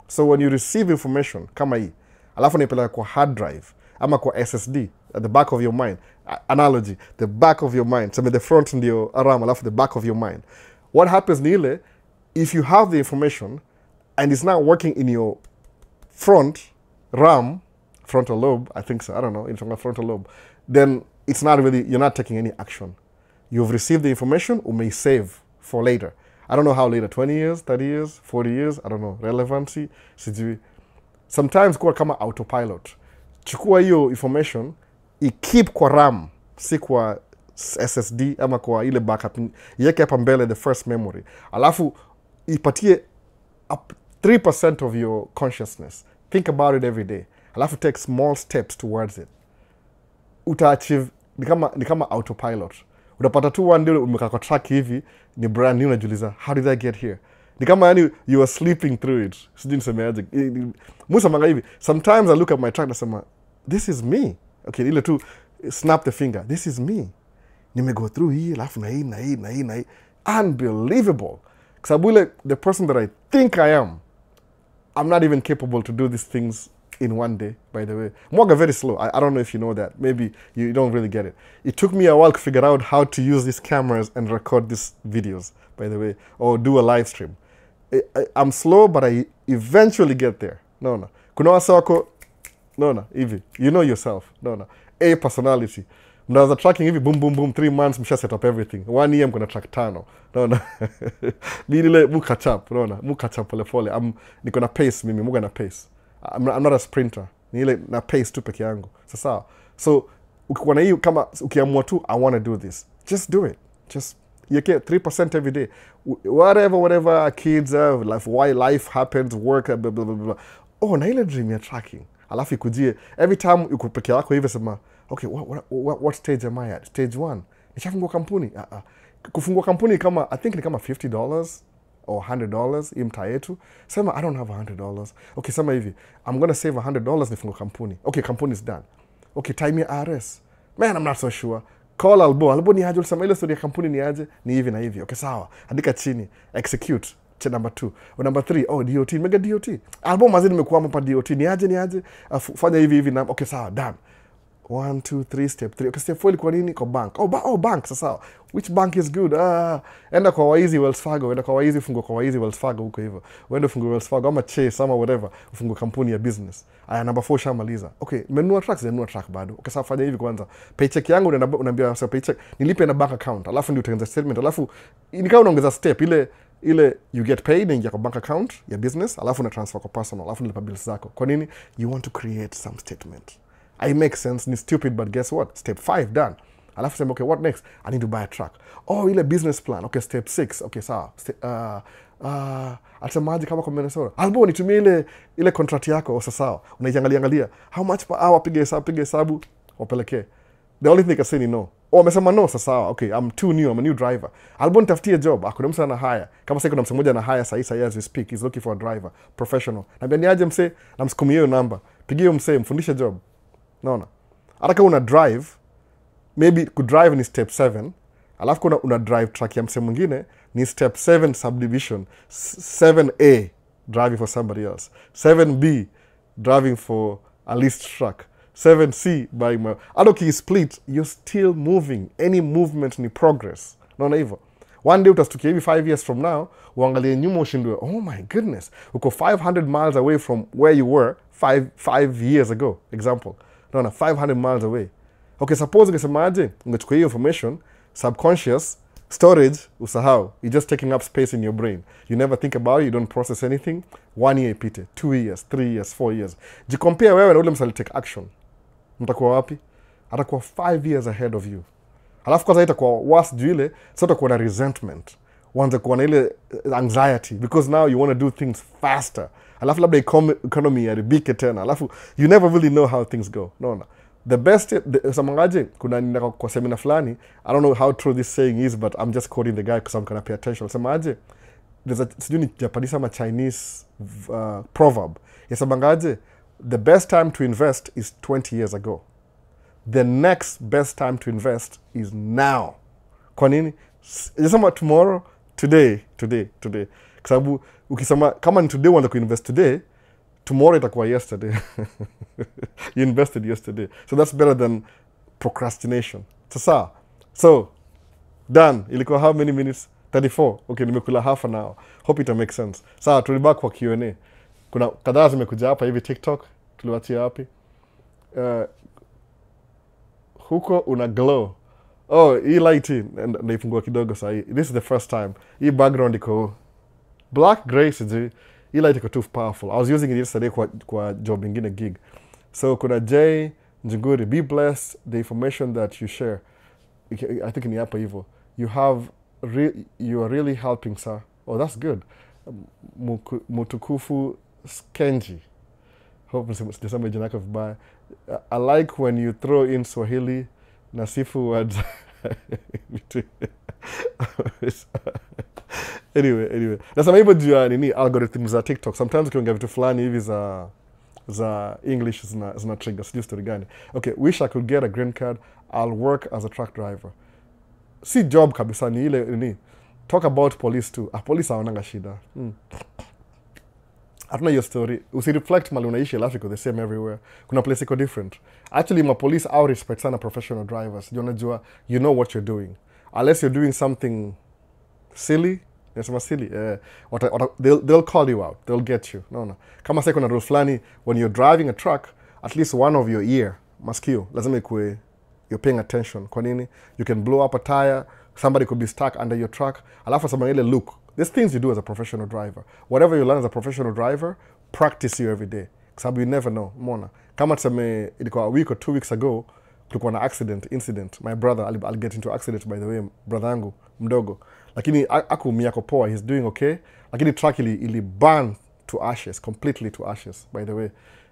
So when you receive information kama hii, alafu unaipeleka kwa hard drive ama kwa SSD at the back of your mind, analogy, the back of your mind, so the front ndio RAM, alafu the back of your mind, what happens ni ile, if you have the information and it's not working in your front RAM, frontal lobe, I think so, I don't know, it's on a frontal lobe, then it's not really, you're not taking any action. You've received the information, you may save for later. I don't know how later, 20 years, 30 years, 40 years, I don't know, relevancy, sijui. Sometimes kuwa kama autopilot. Chukua hiyo information, keep kwa RAM, si kwa SSD, ama kwa ile backup, yeke hapa mbele the first memory. Alafu, ipatie 3% of your consciousness. Think about it every day. Alafu take small steps towards it. Uta-achieve, ni kama autopilot. Utapata tu one day umekaa kwa track hivi, ni brand new, unajiuliza, how did I get here? Ni kama yani you are sleeping through it. Sijui nisemeaje. Musa manga hivi. Sometimes I look at my track nasema, this is me. Okay, ile tu snap the finger. This is me. Nimego through hii, alafu na hii. Unbelievable. Kwa sababu ile, the person that I think I am, I'm not even capable to do these things in one day, by the way. Mwaga very slow. I don't know if you know that. Maybe you don't really get it. It took me a while to figure out how to use these cameras and record these videos, by the way, or do a live stream. I'm slow, but I eventually get there. No. Kuna wasa wako, no, hivi. You know yourself. No. A personality. Mnaanza tracking hivi, boom, 3 months, msha set up everything. 1 year mkona track 5. No. Nile mu catch up, no. Mu catch up pole. Niko na pace mimi, muga na pace. I'm not a sprinter. Nile na pace tu peke yangu. Sasa. So, ukikuwa na hiyo kama ukiamua tu, I want to do this. Just do it. Just you get 3% every day. Whatever kids have, why life happens, work, blah, blah, blah, blah. Oh, na ile dream ya tracking. Alafu ikujie, every time uko peke yako hivi sema, okay, what stage am I at? Stage 1. Nishafungua kampuni. Kufungua kampuni kama, I think ni kama $50 or $100 hii mtaa yetu. Sema, I don't have $100. Okay, sema hivi, I'm gonna save $100 nifungue kampuni. Okay, kampuni is done. Okay, time ya RS. Man, I'm not so sure. Call Albo ni aje, ulisema ile story ya kampuni ni aje, ni hivi na hivi. Okay, sawa. Andika chini, execute. Number 2. Or number 3, DOT, mega DOT. Albo mazini nimekuwa hapa DOT, ni aje. Fanya hivi na, okay, sawa, done. 1, 2, 3, step 3. Okay, step 4 ilikuwa nini? Kwa bank. Bank, sasa. Which bank is good? Enda kwa Waizi Wells Fargo. Enda kwa Waizi, fungo kwa Waizi Wells Fargo huko hivyo. Uende fungo Wells Fargo, ama Chase, ama whatever. Ufungo kampuni ya business. Number 4 shamaliza. Okay, menunua track bado. Okay, sasa fanya hivi kwanza. Paycheck yangu unaambia sasa paycheck nilipe na bank account. Alafu ndio utengeneza statement. Alafu nikawa unaongeza step ile you get paid in your bank account ya business, alafu na transfer kwa personal, alafu nilipa bills zako. Kwa nini? You want to create some statement. I make sense, ni stupid, but guess what? Step 5 done. Alafu sema, okay, what next? I need to buy a truck. Ile business plan. Okay, step 6. Okay, sawa. Atamaji kama kwa Minnesota. Albo nitumie ile contract yako, sawa. Unaiangalia. How much per hour? Piga hesabu, wapelekee. The only thing I can say ni no. Amesema no, sawa. Okay, I'm too new, I'm a new driver. Albo nitafutie job. Kuna msa na hire. Kama sasa kuna msa mmoja na hire sahi as we speak. He's looking for a driver, professional. Naambia ni aje mse, namsukumie hiyo namba. Pigie hiyo mse, mfundishe job. Naona. Hata kama una drive, maybe kudrive ni step 7. Alafu kuna una drive track ya mse mwingine ni step 7 subdivision. 7A, driving for somebody else. 7B, driving for a leased truck. 7C, buying my... Adoki split, you're still moving. Any movement ni progress. Naona hivyo. One day utastukia hivi 5 years from now, uangalie nyuma ushindwe, oh my goodness, uko 500 miles away from where you were 5 years ago, example. Naona, 500 miles away. Okay, suppose ungesema aje, ungechukua hiyo information, subconscious, storage, usahau. You're just taking up space in your brain. You never think about it, you don't process anything. 1 year ipite, 2 years, 3 years, 4 years. Jikompare wewe na ule msali take action. Mtakuwa wapi? Atakuwa 5 years ahead of you. Alafu kwanza itakuwa worse juu ile, sasa utakuwa na resentment. Uanze kuwa na ile anxiety because now you want to do things faster. Alafu labda economy yaribike tena. Alafu you never really know how things go. No. The best, samangaje, kuna nina kwa seminar fulani, I don't know how true this saying is, but I'm just quoting the guy because I'm gonna pay attention. Samangaje, there's a sijui ni Japanese ama Chinese proverb. Yasamangaje, the best time to invest is 20 years ago. The next best time to invest is now. Kwa nini? Yasama tomorrow, today. Kwa sababu ukisema kama ni today uanza kuinvest today, tomorrow itakuwa yesterday. You invested yesterday. So that's better than procrastination. Sasa. So, done. Ilikuwa how many minutes? 34. Okay, nimekula half an hour. Hope it makes sense. Sawa, tulibaki kwa Q&A. Kuna kadhaa zimekuja hapa hivi TikTok. Tuliwatia wapi? Huko una glow. Hii light naifungua kidogo saa hii. This is the first time. Hii background iko black gray sijui. Hii light iko too powerful. I was using it yesterday kwa job ingine gig. So kuna J Njuguri, be blessed the information that you share. I think ni hapa hivyo. You are really helping, sir. Oh, that's good. Mutukufu Skenji. Hope nisema jina lako vibaya. I like when you throw in Swahili na sifu words. Anyway. Nasema hivyo juu ya nini algorithms za TikTok. Sometimes ukiongea vitu fulani hivi za za English zina trigger sijui story gani. Okay, wish I could get a green card. I'll work as a truck driver. Si job kabisa ni ile ni. Talk about police too. Police hawananga shida. Hatuna hiyo story. Usireflect mali unaishi alafu iko the same everywhere. Kuna place iko different. Actually, ma police au respect sana professional drivers. Unajua, you know what you're doing. Unless you're doing something silly, silly, they'll call you out. They'll get you. No. Kama sasa kuna rule flani, when you're driving a truck, at least one of your ear, masikio, lazima ikuwe, you're paying attention. Kwa nini? You can blow up a tire, somebody could be stuck under your truck. Alafu sama ile look. There's things you do as a professional driver. Whatever you learn as a professional driver, practice you every day. Because you never know. Mona. Kama tuseme ilikuwa a week or 2 weeks ago, kulikuwa na incident. My brother, I'll get into accident by the way, brother yangu, mdogo. Lakini akuumia kwa poa, he's doing okay. Lakini truck ili burn to ashes, completely to ashes, by the way.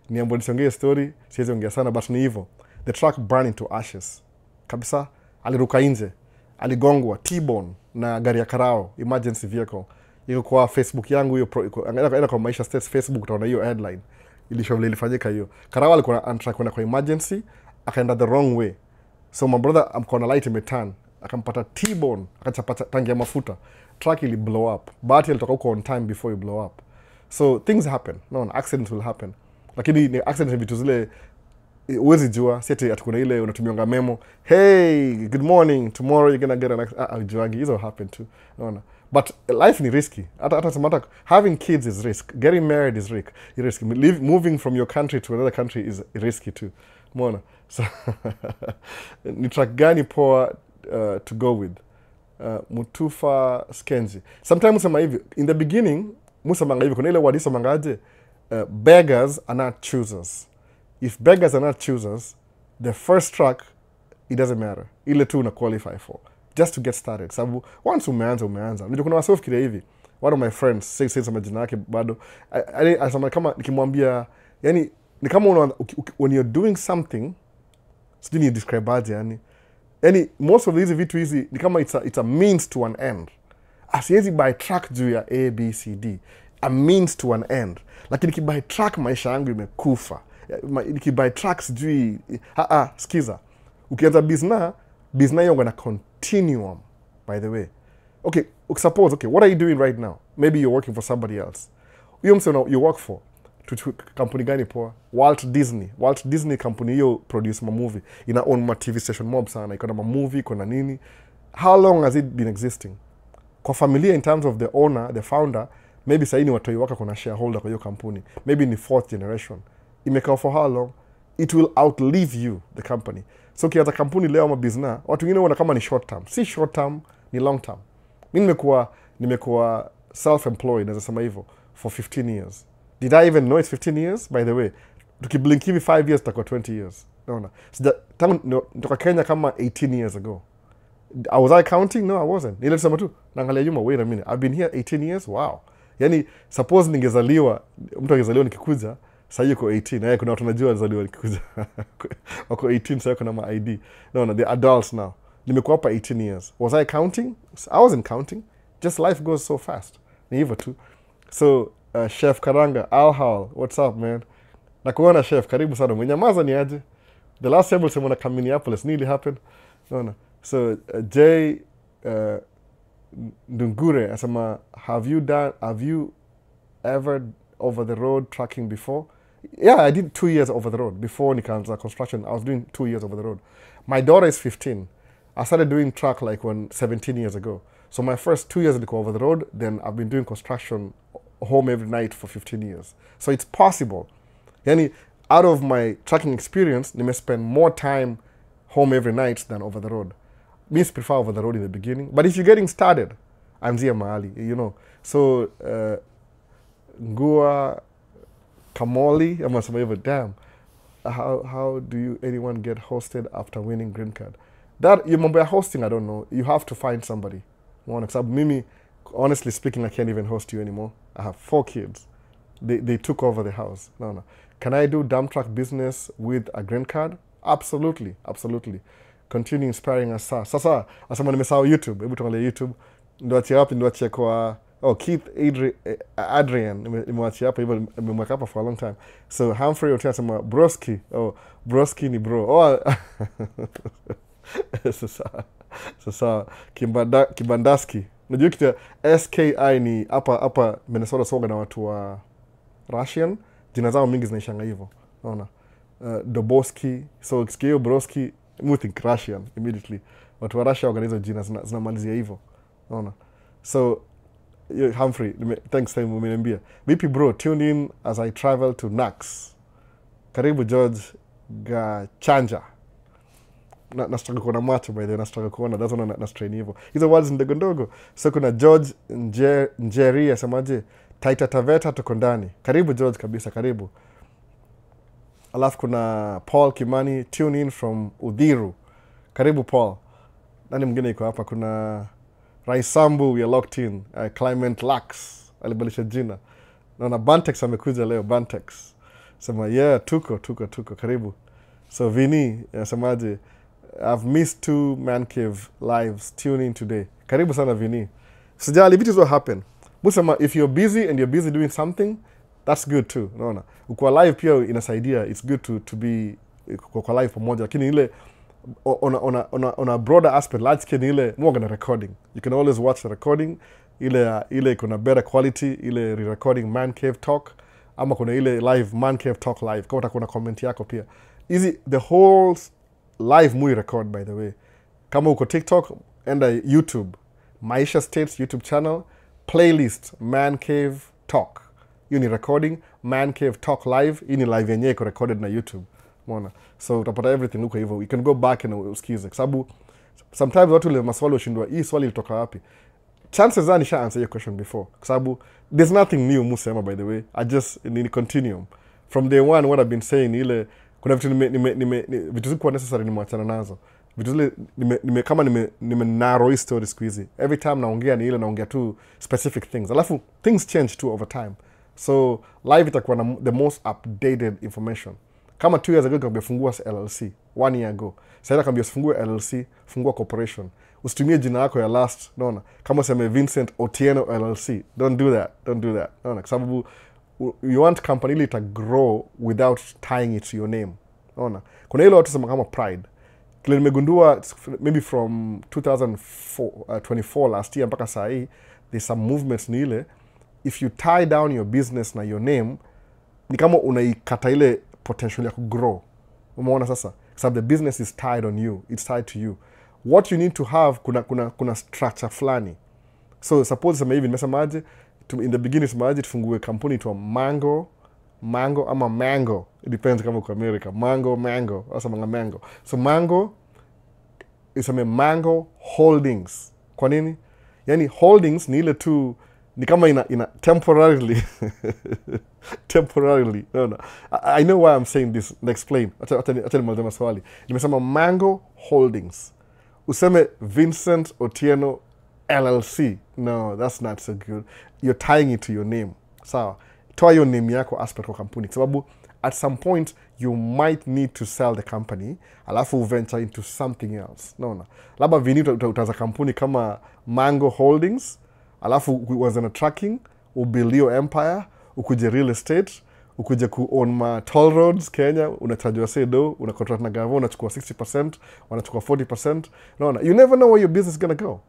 Niambo nisongee story, siwezi ongea sana, but ni hivyo. The truck burned into ashes. Kabisa, aliruka nje. Aligongwa, T-bone, na gari ya karao, emergency vehicle. Iko kwa Facebook yangu hiyo, enda kwa Maisha States Facebook, utaona hiyo headline. Ilishovile ilifanyika hiyo. Karao alikuwa anataka kwenda kwa emergency, akaenda the wrong way. So my brother amkona light imeturn, akampata T-bone, akachapa tangi ya mafuta. Truck ili blow up. Bahati alitoka huko on time before you blow up. So things happen. No, accidents will happen. Lakini ni accidents vitu zile uwezi jua, si ati kuna ile unatumianga memo, hey, good morning, tomorrow you're gonna get an accident. Hizo happen too. No. But life ni risky. Hata having kids is risk. Getting married is risky. Moving from your country to another country is risky too. Mona. So ni truck gani poa to go with? Mutufa Skenji. Sometimes usema hivi, in the beginning, musamanga hivi, kuna ile wadi samangaje, beggars are not choosers. If beggars are not choosers, the first truck, it doesn't matter. Ile tu una qualify for. Just to get started. Sababu, once umeanza. Ndio kuna wasofu kile hivi. One of my friends, say majina yake bado. Alisema kama nikimwambia, yani, ni kama when you're doing something, sijui ni describe aje yani. Yani, most of these vitu hizi, ni kama it's a means to an end. Asiezi buy truck juu ya A, B, C, D. A means to an end. Lakini nikibuy truck maisha yangu imekufa. Nikibuy trucks juu skiza. Ukianza business you're gonna continuum, by the way. Okay, suppose, what are you doing right now? Maybe you're working for somebody else. You work for company gani poa? Walt Disney company hiyo produce ma movie. Ina own ma TV station mob sana. Iko na ma movie, iko na nini. How long has it been existing? Kwa familia in terms of the owner, the founder, maybe saini watoi waka kuna shareholder kwa hiyo kampuni. Maybe ni 4th generation. Imekaa for how long? It will outlive you, the company. So kianza kampuni leo ama business, watu wengine wana kama ni short term. Si short term, ni long term. Mimi nimekuwa self-employed, naweza sema hivyo, for 15 years. Did I even know it's 15 years? By the way, tukiblink hivi 5 years, tutakuwa 20 years. No. Tangu nitoka Kenya kama 18 years ago. Was I counting? No, I wasn't. Nilisema tu, naangalia nyuma, wait a minute. I've been here 18 years? Wow. Yani, suppose mtu angezaliwa nikikuja, sasa yuko 18. Kuna watu najua walizaliwa nikikuja. Wako 18, sasa kuna ma ID. No, they're adults now. Nimekuwa hapa 18 years. Was I counting? I wasn't counting. Just life goes so fast. Ni hivyo tu. So, Chef Karanga, Al, what's up, man? Nakuona Chef, karibu sana. Mwenyamaza ni aje? The last time we were in Minneapolis, nearly happened. No. So, Jay Ndungure, asema, have you ever over the road trucking before? Yeah, I did 2 years over the road. Before nikaanza construction, I was doing 2 years over the road. My daughter is 15. I started doing truck like 17 years ago. So my first 2 years I over the road, then I've been doing construction home every night for 15 years. So it's possible. Yani, out of my trucking experience, I may spend more time home every night than over the road. Me prefer over the road in the beginning. But if you're getting started, I'm Zia Mahali, you know. So, Ngua Kamoli, I'm going to say, damn, how do anyone get hosted after winning green card? That, you remember hosting, I don't know. You have to find somebody. Except Mimi, honestly speaking, I can't even host you anymore. I have 4 kids. They took over the house. No. Can I do dump truck business with a green card? Absolutely. Continue inspiring us. Sasa, asema nimesahau YouTube. Hebu tuangalie YouTube. Ndio achie wapi, ndio achie kwa Oh, Keith Adrian nimewachia hapa hivyo, nimemweka hapa for a long time. So Humphrey utasema broski. Oh, broski ni bro. Oh. Sasa Kibandaski. Unajua kitu SKI ni hapa Minnesota soga na watu wa Russian. Jina zao mingi zinaishanga hivyo. Unaona? Doboski. So Skio Broski, you think Russian immediately. Watu wa Russia organize jina zinamalizia hivyo. Unaona? So Humphrey, thanks time umeniambia. Vipi bro, tune in as I travel to Nax. Karibu George Gachanja. Nastruggle kuona macho by the way, nastruggle kuona, that's one na strain hivyo. Hizo words ndogo ndogo. So kuna George Njeri asemaje? Taita Taveta tuko ndani. Karibu George kabisa, karibu. Alafu kuna Paul Kimani, tune in from Udhiru. Karibu Paul. Nani mwingine yuko hapa? Kuna Raisambu, we are locked in. Clement Lax, alibadilisha jina. Naona Bantex amekuja leo, Bantex. Sema yeah, tuko, karibu. So Vini, semaje? I've missed 2 Man Cave lives, tune in today. Karibu sana Vini. Sijali, vitu will happen. Musema, if you're busy and you're busy doing something, that's good too. Naona. Ukua live pia inasaidia, it's good to be kwa live pamoja. Lakini ile on a broader aspect, large scale ile more than a recording. You can always watch the recording. Ile kuna better quality, ile re-recording Man Cave Talk. Ama kuna ile live Man Cave Talk live. Kwa kuna comment yako pia. Easy, the whole live mui record by the way. Kama uko TikTok, enda YouTube. Maisha States YouTube channel. Playlist Man Cave Talk. Hiyo ni recording. Man Cave Talk live. Hii ni live yenyewe iko recorded na YouTube. Mwana. So utapata everything huko hivyo. You can go back and usikize. Kwa sababu sometimes watu ile maswali ushindwa, hii swali ilitoka wapi? Chances are nisha answer your question before. Kwa sababu there's nothing new musema by the way. I just in continuum. From day one what I've been saying ile kuna vitu vitu zikuwa necessary nimewachana nazo. Vitu zile kama narrow story siku hizi. Every time naongea ni ile naongea tu specific things. Alafu things change too over time. So live itakuwa na the most updated information. Kama 2 years ago kambia fungua LLC, 1 year ago. Sasa kambia fungua LLC, fungua corporation. Usitumie jina lako ya last, naona. Kama useme Vincent Otieno LLC, don't do that. Naona, kwa sababu you want company ili ita grow without tying it to your name. Naona. Kuna ile watu sema kama pride. Kile nimegundua maybe from 2024 last year mpaka saa hii, there's some movements ni ile if you tie down your business na your name, ni kama unaikata ile potential ya kugrow. Umeona sasa? So the business is tied on you. It's tied to you. What you need to have, kuna structure flani. So suppose sema hivi, nimesemaje? In the beginning semaje tufungue kampuni tu Mango ama Mango. It depends kama uko America. Mango. Asa Mango. So Mango, iseme Mango Holdings. Kwa nini? Yani holdings ni ile tu, ni kama ina temporarily no. I know why I'm saying this. Explain. Acha nimalize swali. Nimesema Mango Holdings. Useme Vincent Otieno LLC. No, that's not so good. You're tying it to your name. Sawa. Toa your name yako aspect kwa kampuni. Sababu at some point you might need to sell the company, alafu venture into something else. No. Labda vini utaanza kampuni kama Mango Holdings, alafu uanze na tracking, ubuild your empire, ukuje real estate, ukuje ku-own ma toll roads Kenya, unachajwa sedo, unacontract na gavo, unachukua 60%, wanachukua 40%. No. You never know where your business is gonna go.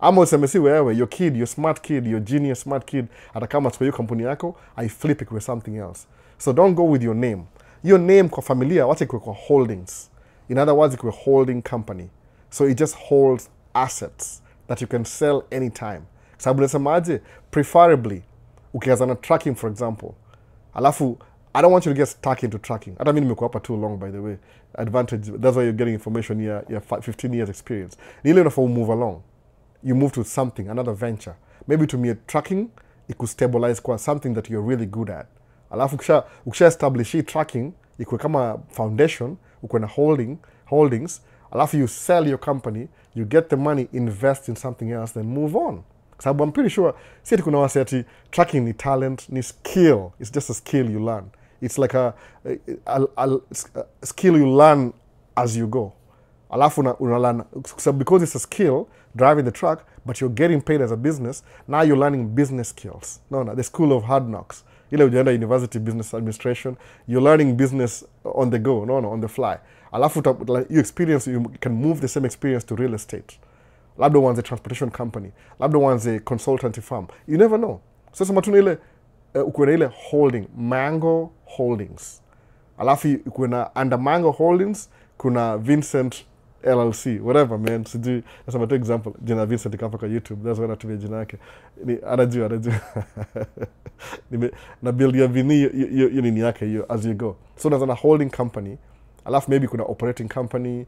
Ama useme si wewe, your kid, your smart kid, your genius smart kid, hata kama chukua hiyo kampuni yako, I flip it with something else. So don't go with your name. Your name kwa familia, wacha ikuwe kwa holdings. In other words, ikuwe holding company. So it just holds assets that you can sell anytime. Sababu nasemaje, preferably, ukianza na tracking for example. Alafu, I don't want you to get stuck into tracking. Hata mimi nimekuwa hapa too long by the way. Advantage, that's why you're getting information here, 15 years experience. Ni ile unafaa move along. You move to something, another venture. Maybe to me tracking, iku stabilize kwa something that you're really good at. Alafu ukisha establish hii tracking, ikuwe kama foundation, ukuwe na holdings, alafu you sell your company, you get the money, invest in something else, then move on. Sababu I'm pretty sure, si ati kuna wase ati tracking ni talent, ni skill. It's just a skill you learn. It's like a skill you learn as you go. alafu unalana, so because it's a skill driving the truck, but you're getting paid as a business. Now you're learning business skills. The school of hard knocks. Ile ujaenda university business administration, you're learning business on the go, on the fly. Alafu you can move the same experience to real estate. Labda one's a transportation company, labda one's a consultancy firm. You never know. So sema tuna ile ukuwe na ile holding, Mango Holdings. Alafu ukuwe na under Mango Holdings kuna Vincent LLC, whatever, man. Sijui, nasema tu example, jina Vincent ikafa kwa YouTube. That's why natumia jina yake. Anajua. Na build ya vini hiyo nini yake hiyo as you go. So there's a holding company. Alafu maybe kuna operating company,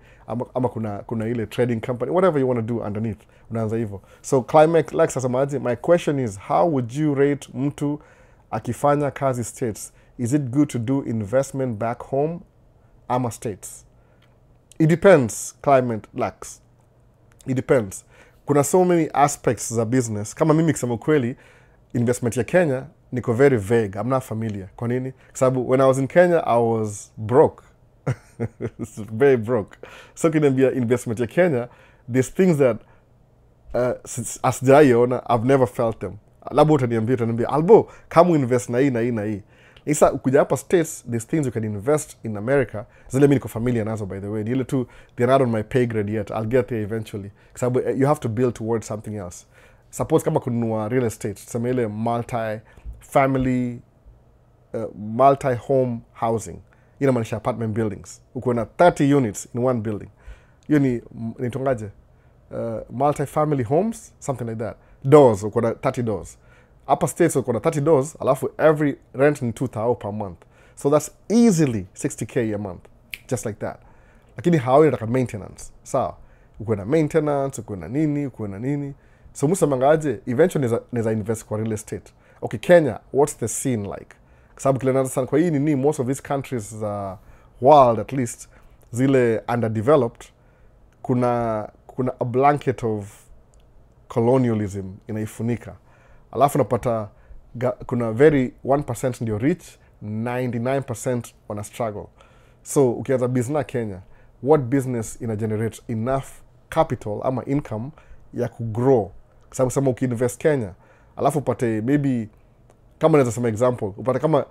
ama kuna ile trading company, whatever you want to do underneath. Unaanza hivyo. So Climax, like sasa maji, my question is, how would you rate mtu akifanya kazi States? Is it good to do investment back home ama States? It depends, Climate Lux. It depends. Kuna so many aspects za business. Kama mimi kusema ukweli, investment ya Kenya niko very vague. I'm not familiar. Kwa nini? Sababu when I was in Kenya, I was broke. Very broke. So kiniambia investment ya Kenya, there's things that asijaiona, I've never felt them. Labda utaniambia, Albo, kama invest na hii. Isa ukuja hapa States, there's things you can invest in America. Zile mimi niko familiar nazo, by the way. Nile tu, they're not on my pay grade yet. I'll get there eventually. Sababu you have to build towards something else. Suppose kama kununua real estate, tuseme ile multi-family, multi-home housing. Inamaanisha apartment buildings. Uko na 30 units in one building. Hiyo ni tongaje? Multi-family homes, something like that. Doors, uko na 30 doors. Upper States uko na 30 doors, alafu every rent ni $2,000 per month. So that's easily $60K a month. Just like that. Lakini hawa inataka maintenance. Sawa. Uko na maintenance, uko na nini. So musa mangaje, eventually neza invest kwa real estate. Okay, Kenya, what's the scene like? Sababu kile understand kwa hii nini, most of these countries world at least, zile underdeveloped, kuna a blanket of colonialism inaifunika. Alafu napata kuna very 1% ndio rich, 99% wana struggle. So ukianza business Kenya, what business ina generate enough capital ama income ya kugrow? Sababu sema ukiinvest Kenya, alafu upate maybe, kama naweza sema example, upate kama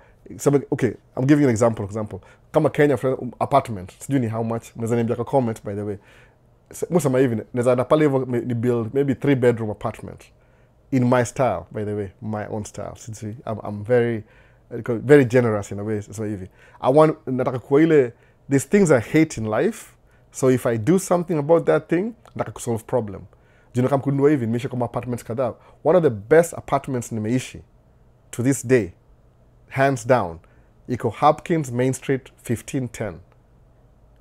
okay, I'm giving you an example. Kama Kenya apartment, sijui ni how much, naweza niambia kwa comment, by the way. Musema hivi, naweza na pale hivyo ni build maybe 3-bedroom apartment in my style, by the way, my own style. Since I'm very generous in a way, so hivi. Nataka kuwa ile, these things I hate in life, so if I do something about that thing, nataka kusolve problem. Jina kama kundua hivi, nimeishi kama apartments kadhaa. One of the best apartments nimeishi to this day, hands down, iko Hopkins Main Street 1510.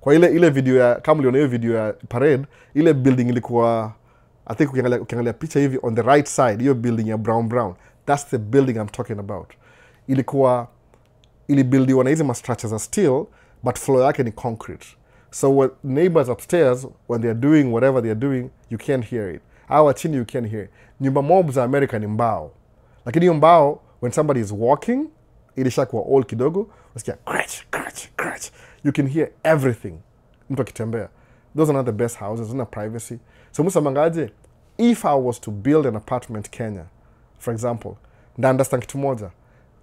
Kwa ile video ya, kama uliona hiyo video ya parade, ile building ilikuwa, I think ukiangalia picha hivi on the right side, hiyo building ya brown, that's the building I'm talking about. Ilibuildiwa na hizi structures are steel, but floor yake ni concrete. So what neighbors upstairs, when they're doing whatever they're doing, you can't hear it. Awa chini you can't hear it. Nyumba mob za America ni mbao. Lakini hiyo mbao, when somebody is walking, ilishakuwa old kidogo, unasikia crunch. You can hear everything. Mtu akitembea. Those are not the best houses, zina privacy. So musa mangaje, if I was to build an apartment Kenya, for example, nda understand kitu moja,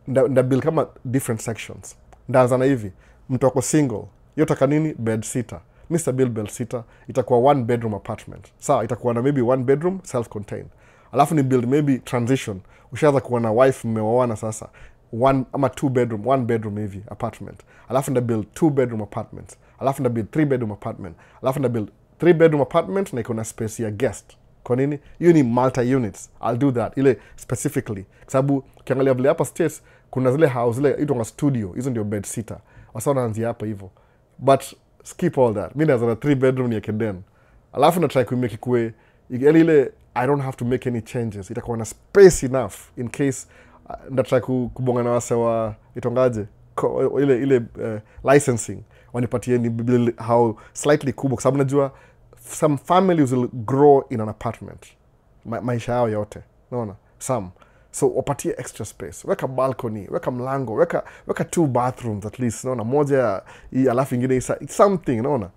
nda build kama different sections. Ndaanza na hivi, mtu wako single, yotaka nini? Bed sitter. Mr. Build bed sitter, itakuwa 1-bedroom apartment. Sawa, itakuwa na maybe 1 bedroom, self-contained. Alafu ni build maybe transition. Ushaanza kuwa na wife mmeoana sasa. 1 ama 2-bedroom, 1-bedroom hivi apartment. Alafu nda build 2-bedroom apartments. Alafu nda build 3-bedroom apartment. Alafu nda build 3-bedroom apartment na iko na space ya guest. Kwa nini? Hiyo ni multi-units. I'll do that. Ile specifically. Kwa sababu ukiangalia vile hapa States, kuna zile house, zile itwa studio. Hizo ndio bed sitter. Wasa wanaanzia hapa hivyo. But skip all that. Mimi naanza na 3-bedroom ni Kenden. Alafu na try kumake ikue ile I don't have to make any changes. Itakuwa na space enough in case ndatry kubonga na wase wa itongaje ile licensing wanipatie ni how slightly kubwa, kwa sababu najua some families will grow in an apartment maisha yao yote, unaona, some, so wapatie extra space, weka balcony, weka mlango, weka 2 bathrooms at least, unaona, moja hii alafu ingine something, unaona,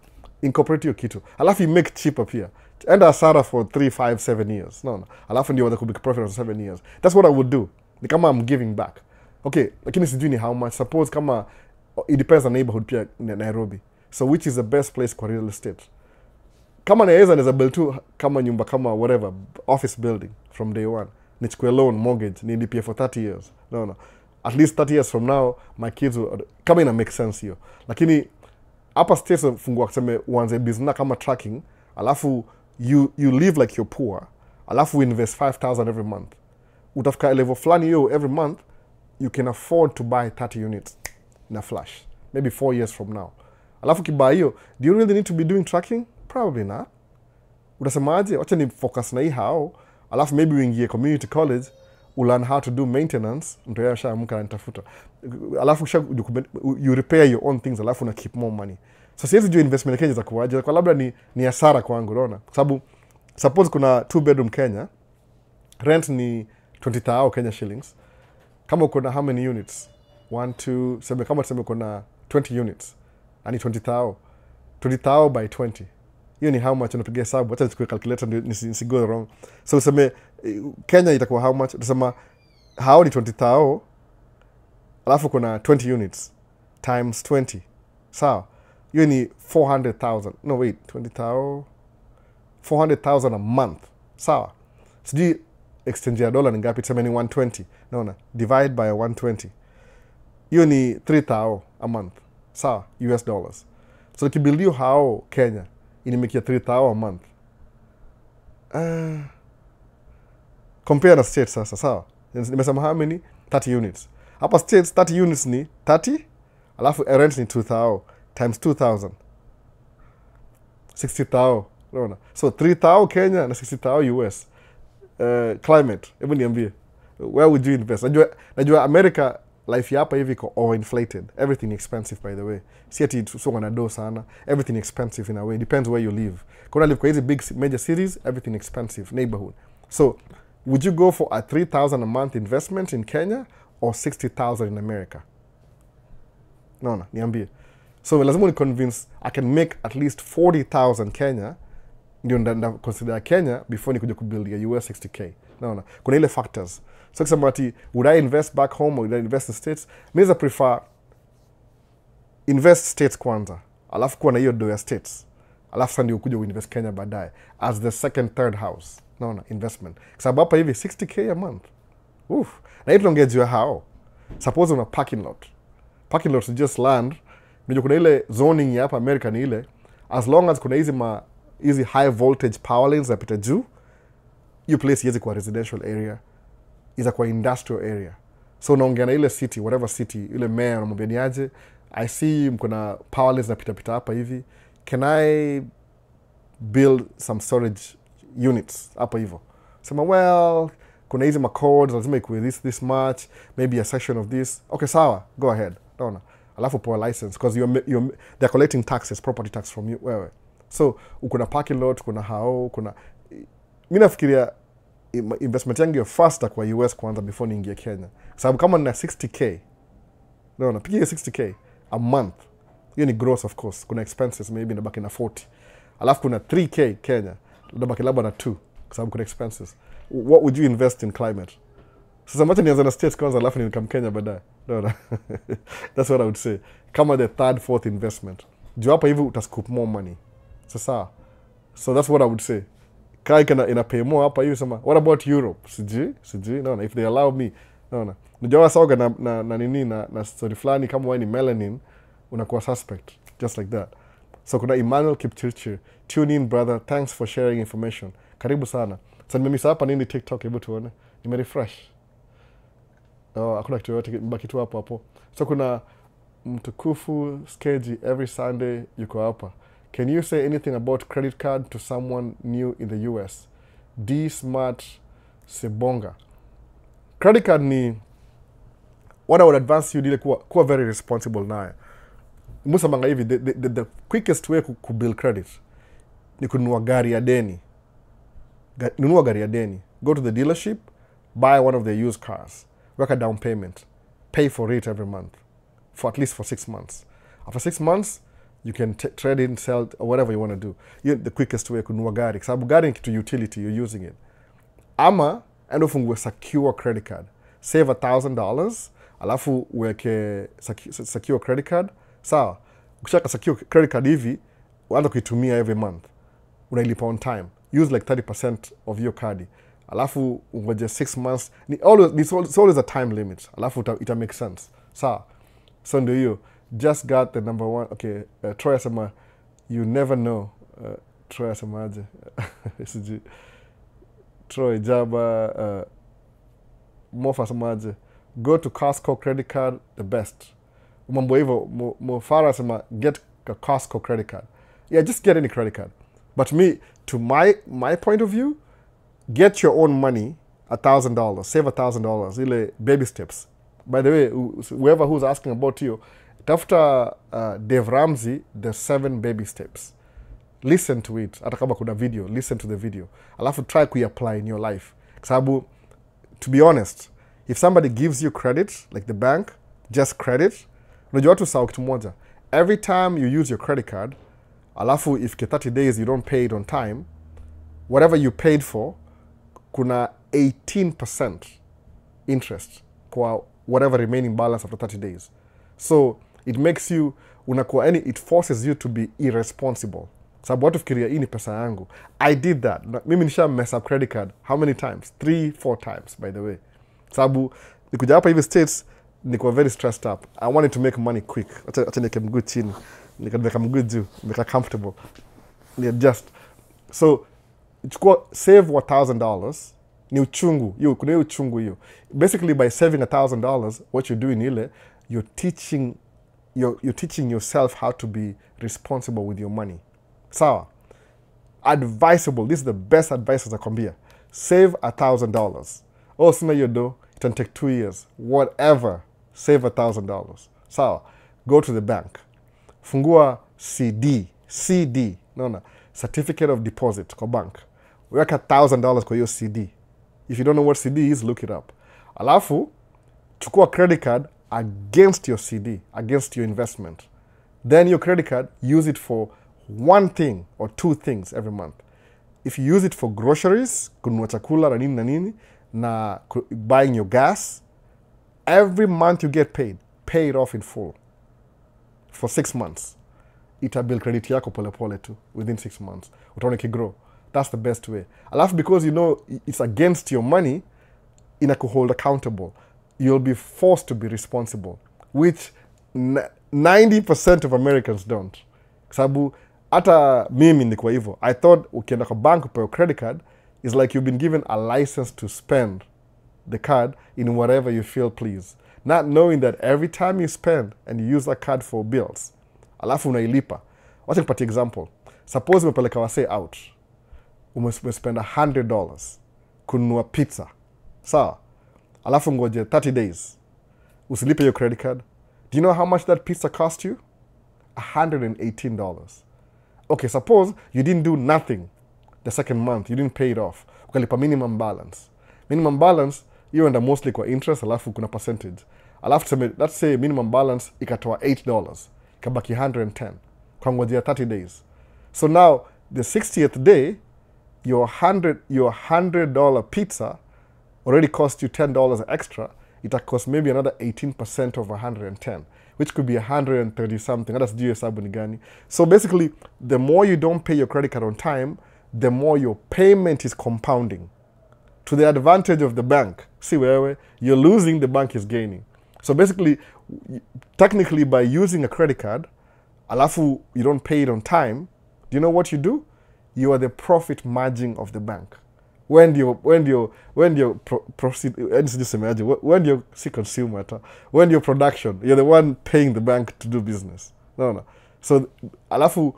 incorporate hiyo kitu. Alafu you make cheaper pia. Enda hasara for 3, 5, 7 years. No. Alafu ndio waza kubik profit for 7 years. That's what I would do. Ni kama I'm giving back. Okay, lakini sijui ni how much. Suppose kama, it depends on neighborhood pia Nairobi. So which is the best place for real estate? Kama naweza build tu kama nyumba kama whatever, office building from day one. Nichukue loan, mortgage, nilipie for 30 years. No. At least 30 years from now, my kids will, kama ina make sense hiyo. Lakini, hapa states fungua kuseme uanze business kama tracking, alafu you live like you're poor, alafu invest 5,000 every month. Utafika level fulani hiyo every month, you can afford to buy 30 units in a flash. Maybe 4 years from now. Alafu kibuy hiyo, do you really need to be doing tracking? Probably not. Utasema aje, wacha ni focus na hii hao, alafu maybe uingie community college, learn how to do maintenance, mtu yeye ashaamka anatafuta. Alafu you repair your own things, alafu na keep more money. So siwezi jua investment Kenya za kuwaje, kwa labda ni hasara kwangu, unaona? Kwa sababu suppose kuna 2 bedroom Kenya, rent ni 20,000 Kenya shillings. Kama uko na how many units? 1 2 sema kama tuseme uko na 20 units. Ani 20,000. 20,000 by 20. Hiyo ni how much unapiga hesabu. Acha nichukue calculator nisi go wrong. So useme Kenya itakuwa how much? Utasema hao ni 20,000. Alafu kuna 20 units times 20. Sawa. Hiyo ni 400,000. No wait, 20,000. 400,000 a month. Sawa. Sijui exchange ya dola ni ngapi? Tuseme ni 120. Naona. Divide by 120. Hiyo ni 3,000 a month. Sawa. US dollars. So kibilio hao Kenya inimekia 3,000 a month. Compare na states sasa, sawa? Nimesema how many? 30 units. Hapa states 30 units ni 30, alafu rent ni 2,000 times 2,000. 60,000. Unaona? So 3,000 Kenya na 60,000 US. Climate, hebu niambie. Where would you invest? Najua America life ya hapa hivi iko overinflated. Everything expensive by the way. Si ati tusonga na do sana. Everything expensive in a way. Depends where you live. Kuna live kwa hizi big major cities, everything expensive. Neighborhood. So, would you go for a 3,000 a month investment in Kenya or 60,000 in America? No, niambie. So, lazima ni convince I can make at least 40,000 Kenya ndio nda consider Kenya before nikuja kubuild ya US 60K. No. Kuna ile factors. So kusema ati, would I invest back home or would I invest in states? Mimi I prefer invest states kwanza. Alafu kuwa na hiyo do ya states. Alafu sasa ndio kuja uinvest Kenya baadaye as the second, third house. No, investment. Kwa sababu hapa hivi 60K a month. Oof. Na hii tunaongea hao. Suppose una parking lot. Parking lot is just land. Ndio kuna ile zoning ya hapa America ni ile, as long as kuna hizi high voltage power lines zapita juu, you place hizi kwa residential area, iza kwa industrial area. So unaongea na ile city, whatever city, ile mayor unamwambia ni aje, I see kuna power lines zapita hapa hivi, can I build some storage units hapa hivyo? Sema well, kuna hizi codes lazima ikuwe this much, maybe a section of this. Okay, sawa, go ahead. Naona. Alafu poa license because they're collecting taxes, property tax from you wewe. So ukuna parking lot, kuna hao, kuna mimi nafikiria investment yangu ya faster kwa US kwanza before niingie Kenya. Sababu kama nina 60K. Naona pigia 60K a month. Hiyo ni gross of course. Kuna expenses maybe nabaki na 40. Alafu kuna 3K Kenya. Nabaki labda na 2 kwa sababu kuna expenses. What would you invest in climate? Sasa macha nianza na states kwanza alafu nikam Kenya baadaye. No. That's what I would say. Kama the third, fourth investment. Juu hapa hivi utascoop more money. Sasa. So that's what I would say. Kai kana ina pay more hapa hivi sema. What about Europe? Sijui. No. If they allow me. No. Nijua soga na nini na story fulani kama wewe ni melanin unakuwa suspect. Just like that. So kuna Emmanuel Kipchirchir. Tune in brother. Thanks for sharing information. Karibu sana. Sasa nimemisa hapa nini TikTok hebu tuone. Nimerefresh. Hakuna kitu yote mbaki tu hapo. So kuna mtukufu Skeji every Sunday yuko hapa. Can you say anything about credit card to someone new in the US? D Smart Sebonga. Credit card ni what I would advance you dile kuwa very responsible nayo. Musa manga hivi the quickest way ku build credit ni kununua gari ya deni. Nunua gari ya deni. Go to the dealership, buy one of their used cars. Work a down payment. Pay for it every month. For at least for 6 months. After 6 months, you can trade in, sell, or whatever you want to do. The quickest way kununua gari, kwa sababu gari ni kitu utility, you're using it. Ama endo fungue secure credit card, save $1,000, alafu uweke secure credit card. Sawa, ukishaka secure credit card hivi uanza kuitumia every month, unailipa on time, use like 30% of your card, alafu ungoje 6 months. It's always a time limit, alafu ita make sense. Sawa, so ndio hiyo. Just got the number one. Okay, Troy asema you never know. Troy asema aje? Troy Jaba Mofa asema aje? Go to Costco credit card, the best. Mambo hivyo Mofara asema get a Costco credit card. Yeah, just get any credit card. But me, to my point of view, get your own money, $1,000, save $1,000, ile baby steps. By the way, whoever who's asking about you, tafuta Dave Ramsey, the 7 baby steps. Listen to it. Hata kama kuna video, listen to the video. Alafu try kuiapply in your life. Sababu, to be honest, if somebody gives you credit, like the bank, just credit, unajua watu sawa kitu moja. Every time you use your credit card, alafu if 30 days you don't pay it on time, whatever you paid for, kuna 18% interest kwa whatever remaining balance after 30 days. So it makes you, it forces you to be irresponsible. Sababu watu fikiria hii ni pesa yangu. I did that. Mimi nisha mess up credit card. How many times? 3-4 times, by the way. Sababu nikuja hapa hivi States, niko very stressed up. I wanted to make money quick. Acha nike mguu chini. Nikaweka mguu juu. Nika comfortable. Just. So, save $1,000. Ni uchungu. Kuna uchungu hiyo. Basically, by saving $1,000, what you're doing ile, you're teaching yourself how to be responsible with your money. Sawa. Advisable. This is the best advice nakwambia. Save $1,000. Oh, sina hiyo do. It can take 2 years. Whatever. Save $1,000. Sawa. Go to the bank. Fungua CD. No. Certificate of deposit kwa bank. Weka $1,000 kwa hiyo CD. If you don't know what CD is, look it up. Alafu, chukua credit card against your CD, against your investment. Then your credit card, use it for one thing or 2 things every month. If you use it for groceries, kununua chakula na nini, na buying your gas, every month you get paid, pay it off in full for 6 months. Itabuild credit yako pole pole tu within 6 months. Utaona kigrow. That's the best way. Alafu, because you know it's against your money, inakuhold accountable. You'll be forced to be responsible, which 90% of Americans don't. Sababu hata mimi niko hivyo. I thought ukienda kwa bank upewe credit card is like you've been given a license to spend the card in whatever you feel please. Not knowing that every time you spend and you use that card for bills, alafu unailipa. Wacha nikupatie example. Suppose umepeleka wase out. Umespend $100 kununua pizza. Sawa. Alafu ngoje 30 days. Usilipe your credit card. Do you know how much that pizza cost you? $118. Okay, suppose you didn't do nothing the second month. You didn't pay it off. Ukalipa minimum balance. Minimum balance, you enda mostly kwa interest, alafu kuna percentage. Alafu let's say minimum balance ikatoa $8. Ikabaki 110. Kwa ngojea 30 days. So now, the 60th day, your $100 pizza already cost you $10 extra. It cost maybe another 18% of 110, which could be 130 something. That's hesabu ni gani. So basically, the more you don't pay your credit card on time, the more your payment is compounding to the advantage of the bank. See where you're losing, the bank is gaining. So basically, technically, by using a credit card, alafu you don't pay it on time, do you know what you do? You are the profit margin of the bank. When you production, you're the one paying the bank to do business. No. So alafu,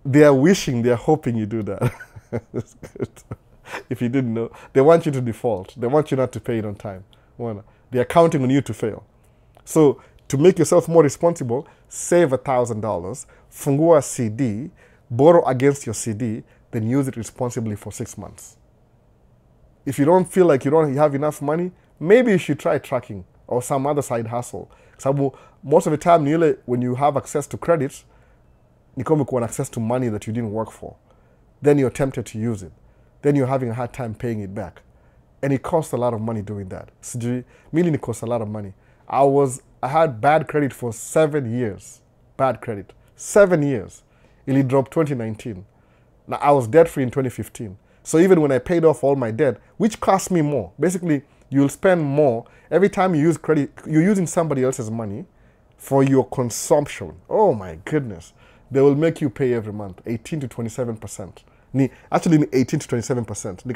they are wishing, they are hoping you do that. That's good. If you didn't know, they want you to default. They want you not to pay it on time. They are counting on you to fail. So to make yourself more responsible, save $1,000, fungua CD, borrow against your CD, then use it responsibly for 6 months. If you don't feel like you have enough money, maybe you should try tracking or some other side hustle. So most of the time, when you have access to credit, ni kama umekuwa na access to money that you didn't work for, then you're tempted to use it, then you're having a hard time paying it back, and it costs a lot of money doing that. Sijui mimi it costs a lot of money. I had bad credit for 7 years. Bad credit. 7 years. It dropped 2019. Now I was debt free in 2015. So even when I paid off all my debt, which cost me more, basically you'll spend more every time you use credit. You're using somebody else's money for your consumption. Oh my goodness. They will make you pay every month 18 to 27%. Actually 18 to 27%.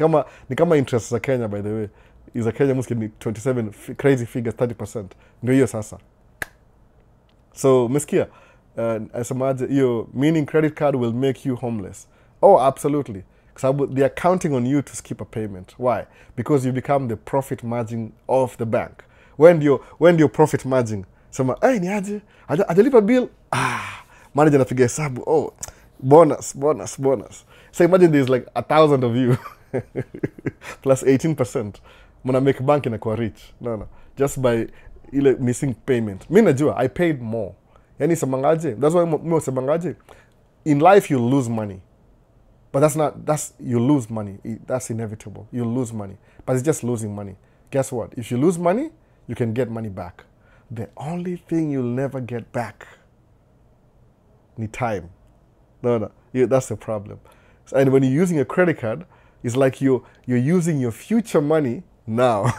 Ni kama interest za Kenya, by the way. Is a Kenya must get 27 crazy figures, 30%. Ndio hiyo sasa. So mesikia, asemaje hiyo, meaning credit card will make you homeless. Oh, absolutely. Because they are counting on you to skip a payment. Why? Because you become the profit margin of the bank. When your profit margin, sema, hey, ni aje? Ajalipa bill? Manager anapiga hesabu. Oh, bonus. So imagine there's like 1,000 of you. Plus 18%. Muna make bank inakuwa rich. No. Just by missing payment. Mi najua, I paid more. Yani semangaje. That's why mi semangaje. In life, you'll lose money. But you lose money. That's inevitable. You'll lose money. But it's just losing money. Guess what? If you lose money, you can get money back. The only thing you'll never get back is time. No. That's the problem. And when you're using a credit card, it's like you're using your future money now.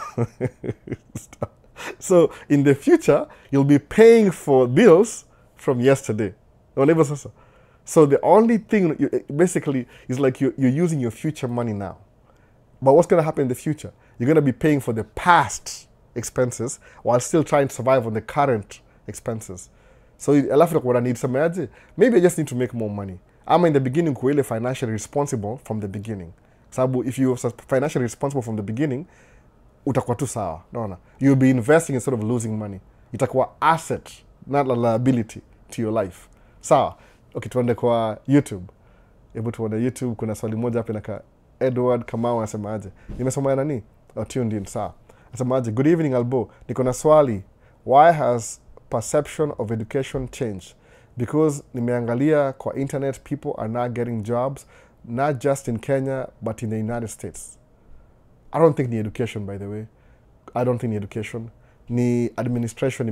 So in the future, you'll be paying for bills from yesterday. So the only thing basically is like you're using your future money now. But what's going to happen in the future? You're going to be paying for the past expenses while still trying to survive on the current expenses. So what I need some maybe I just need to make more money. I'm in the beginning really financially responsible from the beginning. So if you're financially responsible from the beginning, utakuwa tu sawa. No. You'll be investing instead of losing money. Itakuwa asset, not a liability to your life. Sawa. Okay, tuende kwa YouTube. Hebu tuone YouTube, kuna swali moja hapa naka Edward Kamau anasemaje. Nimesoma ya nani? Tuned in, sawa. Anasemaje, good evening Albo. Niko na swali. Why has perception of education changed? Because nimeangalia kwa internet, people are now getting jobs, not just in Kenya, but in the United States. I don't think ni education, by the way. I don't think ni education. Ni administration.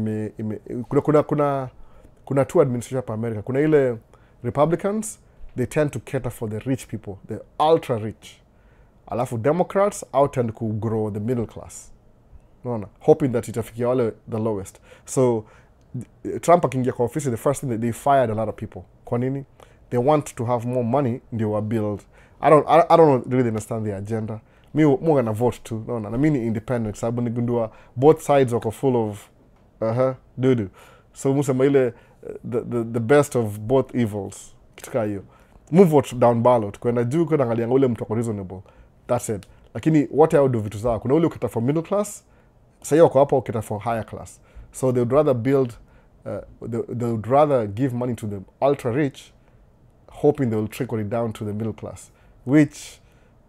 Kuna two administration hapa America. Kuna ile Republicans, they tend to cater for the rich people, the ultra rich. Alafu Democrats out tend to grow the middle class. No. Hoping that itafikia wale the lowest. So Trump akiingia kwa office, the first thing that they fired a lot of people. Kwa nini? They want to have more money ndio wa build. I don't really understand the agenda. Mi mo gonna vote too. No. Na mimi independent sababu nigundua both sides wako full of dudu. So musema ile the best of both evils. Kitika hiyo. Move vote down ballot. Kwenda juu kwenda angalia ule mtu ako reasonable. That's it. Lakini wote hao ndio vitu zao. Kuna ule ukita for middle class, sasa wako hapa ukita for higher class. So they would rather they would rather give money to the ultra rich, hoping they will trickle it down to the middle class, which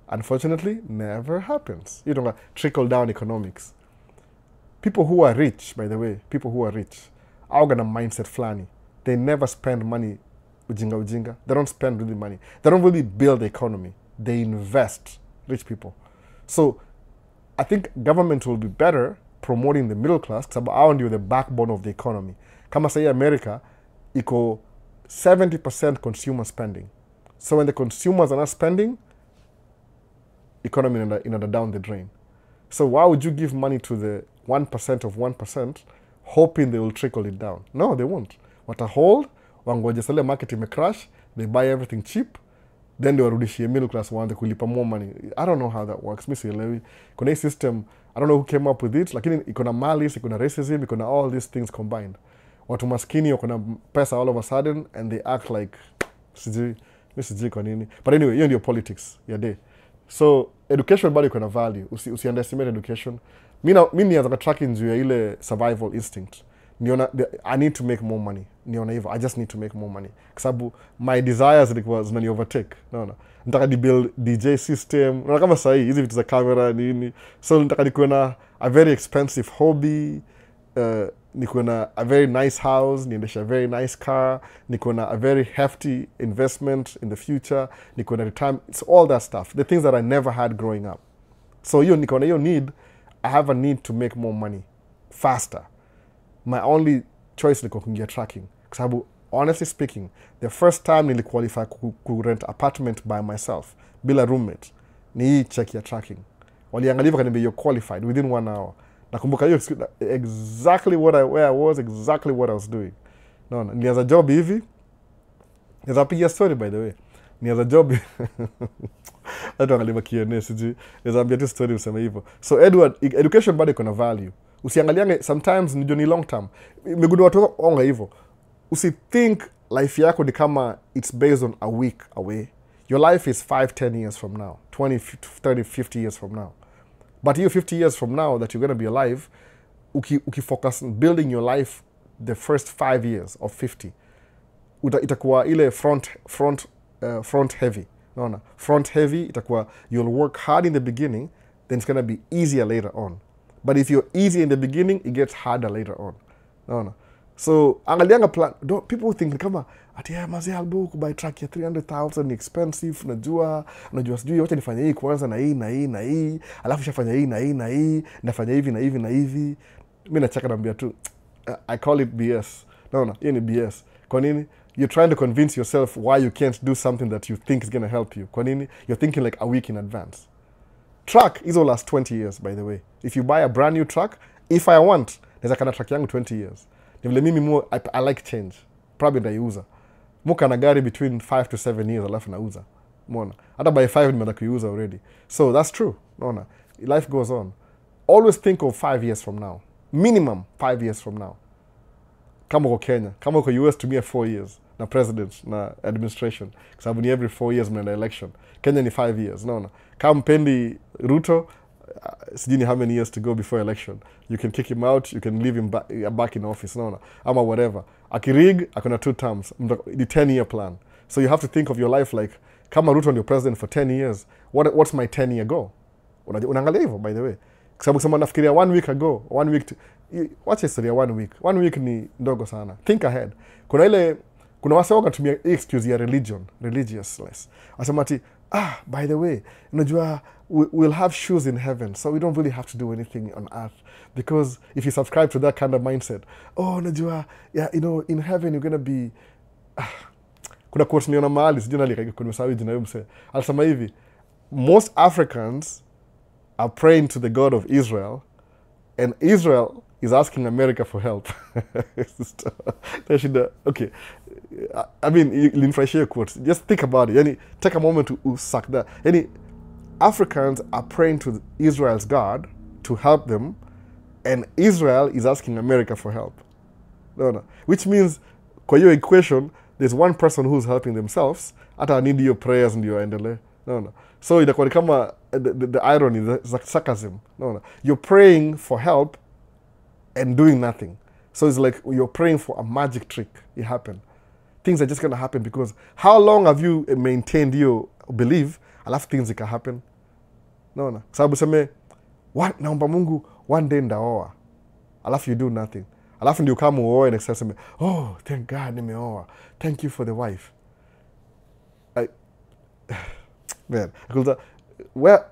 unfortunately never happens. You don't trickle down economics. People who are rich, by the way, are gonna mindset flani. They never spend money ujinga. They don't spend really money. They don't really build the economy. They invest, rich people. So I think government will be better promoting the middle class because hao ndio the backbone of the economy. Kama say America, iko 70% consumer spending. So when the consumers are not spending, economy in down the drain. So why would you give money to the 1% of 1% hoping they will trickle it down? No, they won't. What a hold, wangoje sale market ime crash, they buy everything cheap, then they warudishie middle class waanze kulipa more money. I don't know how that works. Mi sielewi. Kuna hii system, I don't know who came up with it, lakini iko na malice, iko na racism, iko na all these things combined. Watu maskini wako na pesa all of a sudden and they act like sijui kwa nini. But anyway, hiyo ndio politics ya day. So education bado iko na value. Usi underestimate education. Mimi nianza tracking juu ya ile survival instinct. Niona I need to make more money. Niona hivyo, I just need to make more money. Kwa sababu my desires zilikuwa zinani overtake. Naona. Nataka di build DJ system. Unaona kama sasa hizi vitu za camera nini. So nataka nikuwe na a very expensive hobby. niko na a very nice house, niendesha a very nice car, niko na a very hefty investment in the future, niko na retirement. It's all that stuff, the things that I never had growing up. So niko na hiyo need, I have a need to make more money faster. My only choice ni kuingia tracking. Kwa sababu honestly speaking, the first time niliqualify ku rent apartment by myself bila roommate ni hii check ya tracking. Waliangalia wakaniambia you're qualified within 1 hour. Nakumbuka hiyo exactly where I was, exactly what I was doing. No, nilianza job hivi. Niza pigia story by the way. Nianza job hata angalia Q&A siji. Niza ambia tu story useme hivyo. So education bado iko na value. Usiangaliange sometimes ni long term. Nimegundua watu onga hivyo. Think life yako ni kama it's based on a week away. Your life is 5-10 years from now, 20, 30, 50 years from now. But you 50 years from now that you're going to be alive, focus on building your life the first 5 years of 50. Itakuwa ile front heavy. No. Front heavy, itakuwa you'll work hard in the beginning, then it's going to be easier later on. But if you're easy in the beginning, it gets harder later on. No. So, angalianga plan, people think kama ati mazi albu kubuy track ya 300,000 expensive, najua sijui wacha nifanye hii kwanza na hii, alafu shafanya hii na hii, nafanya hivi na hivi na hivi. Mimi nachaka naambia tu I call it BS. No, hiyo ni BS. Kwa nini? You're trying to convince yourself why you can't do something that you think is going to help you. Kwa nini? You're thinking like a week in advance. Truck is all last 20 years by the way. If you buy a brand new truck, if I want, naweza kana truck yangu 20 years. Nivile mimi I like change. Probably ndaiuza. Muka na gari between 5 to 7 years alafu nauza. Mona. Hata by 5 nimeanza kuiuza already. So that's true. Mona. Life goes on. Always think of 5 years from now. Minimum 5 years from now. Kama uko Kenya. Kama uko US tumia 4 years. Na president, na administration. Kwa sababu ni every 4 years mnaenda election. Kenya ni 5 years. Naona. Kama mpendi Ruto, sijini how many years to go before election. You can kick him out, you can leave him back in office, no. Ama whatever. Akirig, akona 2 terms. The 10-year plan. So you have to think of your life like, kama Ruto ndio president for 10 years, what's my 10-year goal? Unaangalia hivyo, by the way. Kwa sababu kama nafikiria 1 week ago, 1 week to, watch historia 1 week. 1 week ni ndogo sana. Think ahead. Kuna wase wakatumia excuse ya religiousness. Wasema ati, by the way, unajua we'll have shoes in heaven, so we don't really have to do anything on earth. Because if you subscribe to that kind of mindset, unajua, yeah, in heaven you're gonna be... Kuna quote niona mahali, sijui nalika kuna msawi jina yumse. Alisema hivi, most Africans are praying to the God of Israel, and Israel is asking America for help. Okay. I mean, linfreshia quotes. Just think about it. Yani, take a moment to suck that. Yani, Africans are praying to Israel's God to help them, and Israel is asking America for help. No. Which means, kwa hiyo equation, there's one person who's helping themselves. Ata need your prayers and your endele. No. So inakuwa kama the irony, the sarcasm. No. You're praying for help and doing nothing. So it's like you're praying for a magic trick. It happened. Things are just going to happen because how long have you maintained your belief? Alafu things can happen. No. Sababu seme, naomba Mungu, one day ndaoa. Alafu you do nothing. Alafu ndio kama uoe next time seme, oh, thank God nimeoa. Thank you for the wife. Man, where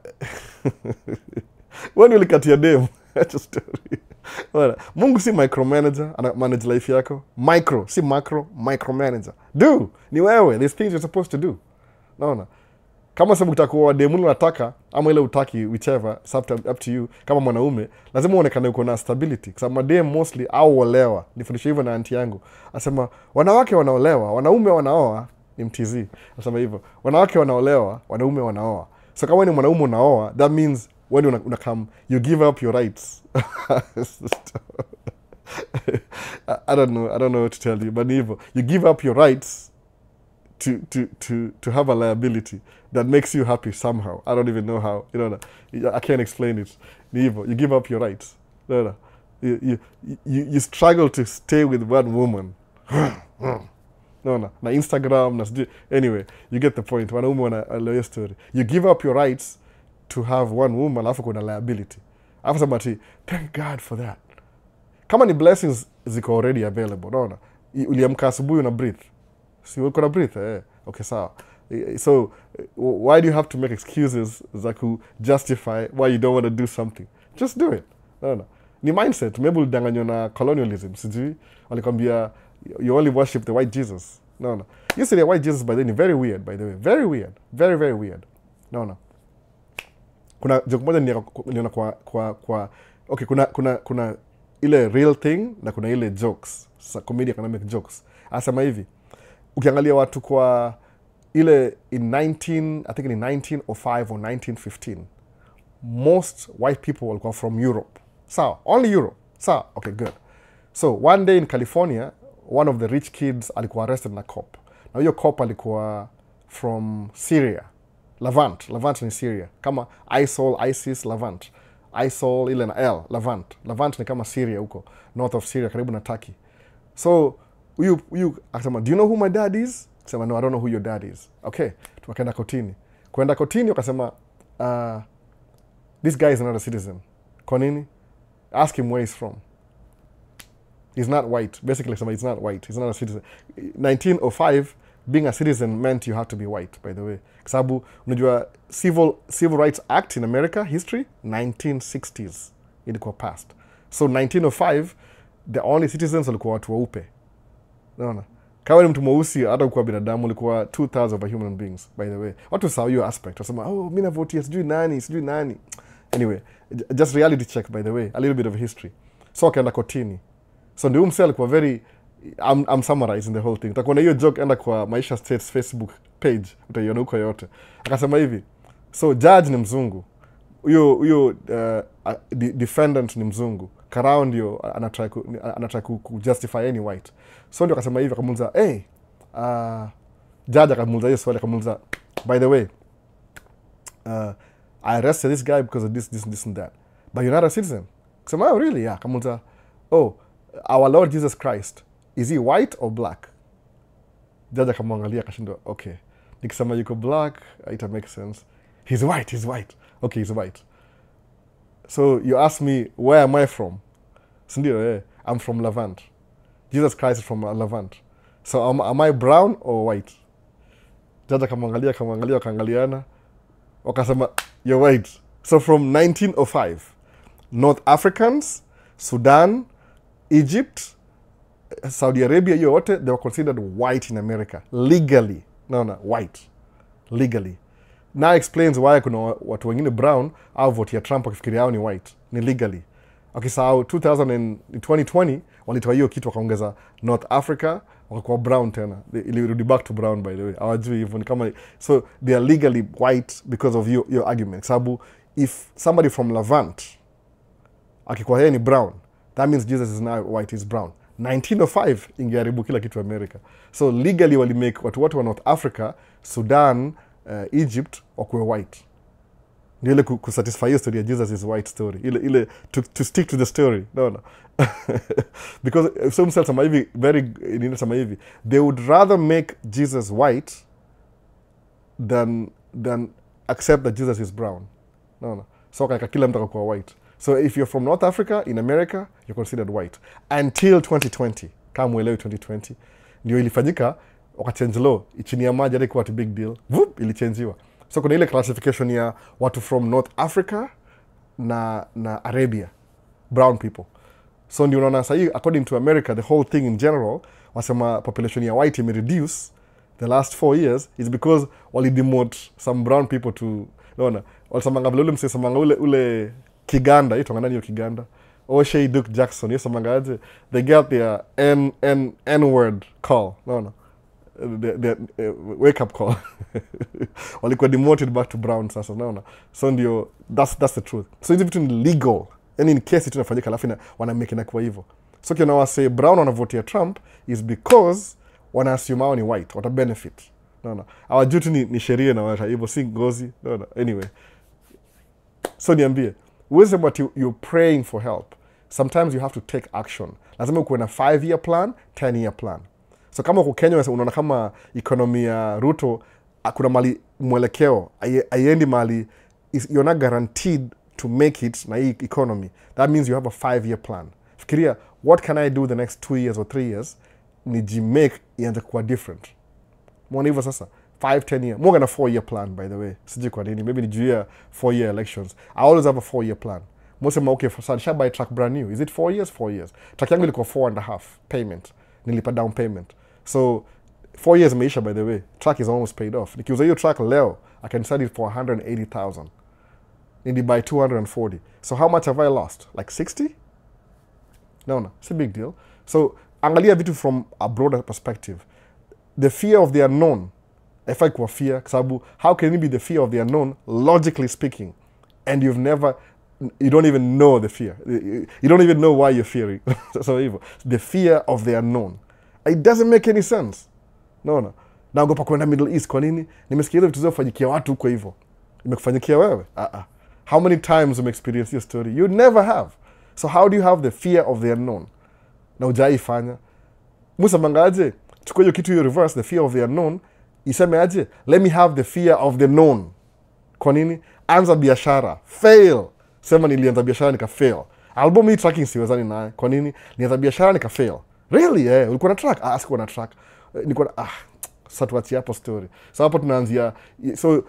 when you look at your name, that's a story. Mungu si micromanager, ana manage life yako. Micro, si macro, micromanager. Do, ni wewe, there's things you're supposed to do. Naona. Kama sababu utakuwa demu unataka ama ile utaki, whichever, up to you. Kama mwanaume, lazima uonekane uko na stability. Kwa sababu madem mostly au olewa. Nifundisha hivyo na aunti yangu. Anasema wanawake wanaolewa, wanaume wanaoa, ni MTZ. Anasema hivyo. Wanawake wanaolewa, wanaume wanaoa. So kama ni mwanaume unaoa, that means when you come, you give up your rights. I don't know what to tell you, but you give up your rights to have a liability that makes you happy somehow. I don't even know how. I can't explain it. You give up your rights. You struggle to stay with one woman. Na Instagram, anyway, you get the point. One woman, a lawyer story. You give up your rights to have one woman, alafu kuna liability. Alafu somebody, thank God for that. kama ni blessings ziko already available, unaona. Uliamka asubuhi una breathe, si uko na breathe, okay, sawa. So why do you have to make excuses za ku justify why you don't want to do something? Just do it, unaona. Ni mindset. Maybe ulidanganywa na colonialism, sijui walikwambia you only worship the white Jesus, unaona. You say the white Jesus by the way, very weird, by the way, very weird, very very weird, unaona. Kuna joke moja niona kwa okay, kuna ile real thing na kuna ile jokes, comedian can make jokes. Asema hivi, ukiangalia watu kwa ile in I think in 1905 or 1915, most white people walikuwa from Europe. So only Europe. So okay, good. So one day in California, one of the rich kids alikuwa arrested na cop. Na hiyo cop alikuwa from Syria. Levant ni Syria. Kama ISIL, ISIS, Levant. ISIL ile na L, Levant ni kama Syria huko, north of Syria, karibu na Turkey. So huyu akasema, do you know who my dad is? Akasema, no, I don't know who your dad is. Okay, tukaenda kotini. Kwenda kotini wakasema, this guy is not a citizen. Kwa nini? Ask him where he's from. He's not white. Basically, he's not white. He's not a citizen. 1905, being a citizen meant you have to be white, by the way. Kwa sababu, unajua, Civil Rights Act in America, history, 1960s. Ilikuwa passed. So 1905, the only citizens walikuwa watu weupe. Unaona? Kama ni mtu mweusi, hata kuwa binadamu, walikuwa 2,000 of human beings, by the way. Watu saw your aspect. Wasema, oh, mimi navotia, sijui nani. Anyway, just reality check, by the way. A little bit of history. So akaenda kotini. So ndio msee alikuwa very, I'm summarizing the whole thing. Utakuwa na hiyo joke, enda kwa Maisha States Facebook page, utaiona huko yote. Akasema hivi, so judge ni mzungu, huyo defendant ni mzungu, Karao ndio anatry ku justify any white. So ndio akasema hivi, akamuuliza, hey, judge akamuuliza hiyo swali, akamuuliza, by the way, I arrested this guy because of this and that, but you're not a citizen. Akasema, oh really? Yeah. Akamuuliza, oh, our Lord Jesus Christ, is he white or black? Judge akamwangalia akashindwa, okay, nikisema yuko black, it makes sense. He's white. Okay, he's white. So you ask me, where am I from? Sindio, I'm from Levant. Jesus Christ is from Levant. So am I brown or white? Judge akamwangalia, wakaangaliana. Wakasema, you're white. So from 1905, North Africans, Sudan, Egypt, Saudi Arabia, yote, they were considered white in America. Legally. No, white. Legally. Now explains why kuna watu wengine brown au vote ya Trump wakifikiria hao ni white. Ni legally. Okay, so 2020 walitoa hiyo kitu wakaongeza North Africa wakakuwa brown tena. Ilirudi back to brown, by the way. Hawajui hivyo ni kama, so they are legally white because of your argument. Sababu if somebody from Levant akikuwa yeye ni brown, that means Jesus is now white, is brown. 1905 ingeharibu kila kitu America. So legally wali make watu wa North Africa, Sudan, Egypt wakuwe white. Ndio ile kusatisfy hiyo story ya Jesus is white story. Ile to stick to the story. No. Because some cells are maybe very they would rather make Jesus white than accept that Jesus is brown. No. So kila mtu akakuwa white. So if you're from North Africa, in America, you're considered white. Until 2020. Kama mwelewi 2020. Ndio ilifanyika, wakachange law. Chini ya maji ilikuwa big deal. Vup, ilichangiwa. So kuna ile classification ya watu from North Africa na Arabia. Brown people. So ndio unaona sasa, according to America, the whole thing in general, wasema population ya white reduce the last 4 years is because wali demote some brown people to, unaona, walisamanga vile msesamanga ule Kiganda, ito ngana niyo Kiganda. O'Shea Duke Jackson, yes, amanga aje. They got their N-word call. No. The wake up call. Walikuwa demoted back to brown sasa, no. So ndio, that's the truth. So it's between legal, and in case it inafanyika alafu wana make na kwa hivyo. So kina wase brown wanavotia Trump is because wana assume hao ni white, wata benefit. No. Our duty ni sheria na wata hivyo, si ngozi. No. Anyway. So niambie, wisdom what you're praying for help. Sometimes you have to take action. Lazima ukuwe na 5-year plan, 10-year plan. So kama uko Kenya unaona kama economy ya Ruto kuna mali mwelekeo, aiendi mali, you're not guaranteed to make it na hii economy. That means you have a 5-year plan. Fikiria, what can I do the next 2 years or 3 years? Nijimake ianze kuwa different. Mwona hivyo sasa. 5-10 year. More than a 4-year plan, by the way. Sijui kwa nini. Maybe nijua 4-year elections. I always have a 4-year plan. Mwosema, okay, for shall buy truck brand new. Is it 4 years? 4 years. Truck yangu ilikuwa 4.5 payment. Nilipa down payment. So 4 years Maisha, by the way. Truck is almost paid off. Nikiuza hiyo truck leo, I can sell it for 180,000. Nili buy 240. So how much have I lost? Like 60? No. It's a big deal. So angalia vitu from a broader perspective. The fear of the unknown. If I kwa fear, sababu, how can it be the fear of the unknown, logically speaking, and you don't even know the fear. You don't even know why you're fearing. So evil. The fear of the unknown. It doesn't make any sense. No. Naogopa kwenda Middle East. Kwa nini? Nimesikia vitu zinafanyikia watu huko hivyo. Imekufanyikia wewe? How many times you experience your story? You never have. So how do you have the fear of the unknown? Na hujaifanya. Musa mangaje, chukua hiyo kitu hiyo reverse, the fear of the unknown, iseme aje, let me have the fear of the known. Kwa nini? Anza biashara. Fail. Sema nilianza biashara nika fail. Album hii tracking siwezani naye. Kwa nini? Nilianza biashara nika fail. Really? Ulikuwa na track? Sikuwa na track. Nilikuwa na sasa tuachie hapo story. So hapo tunaanzia, so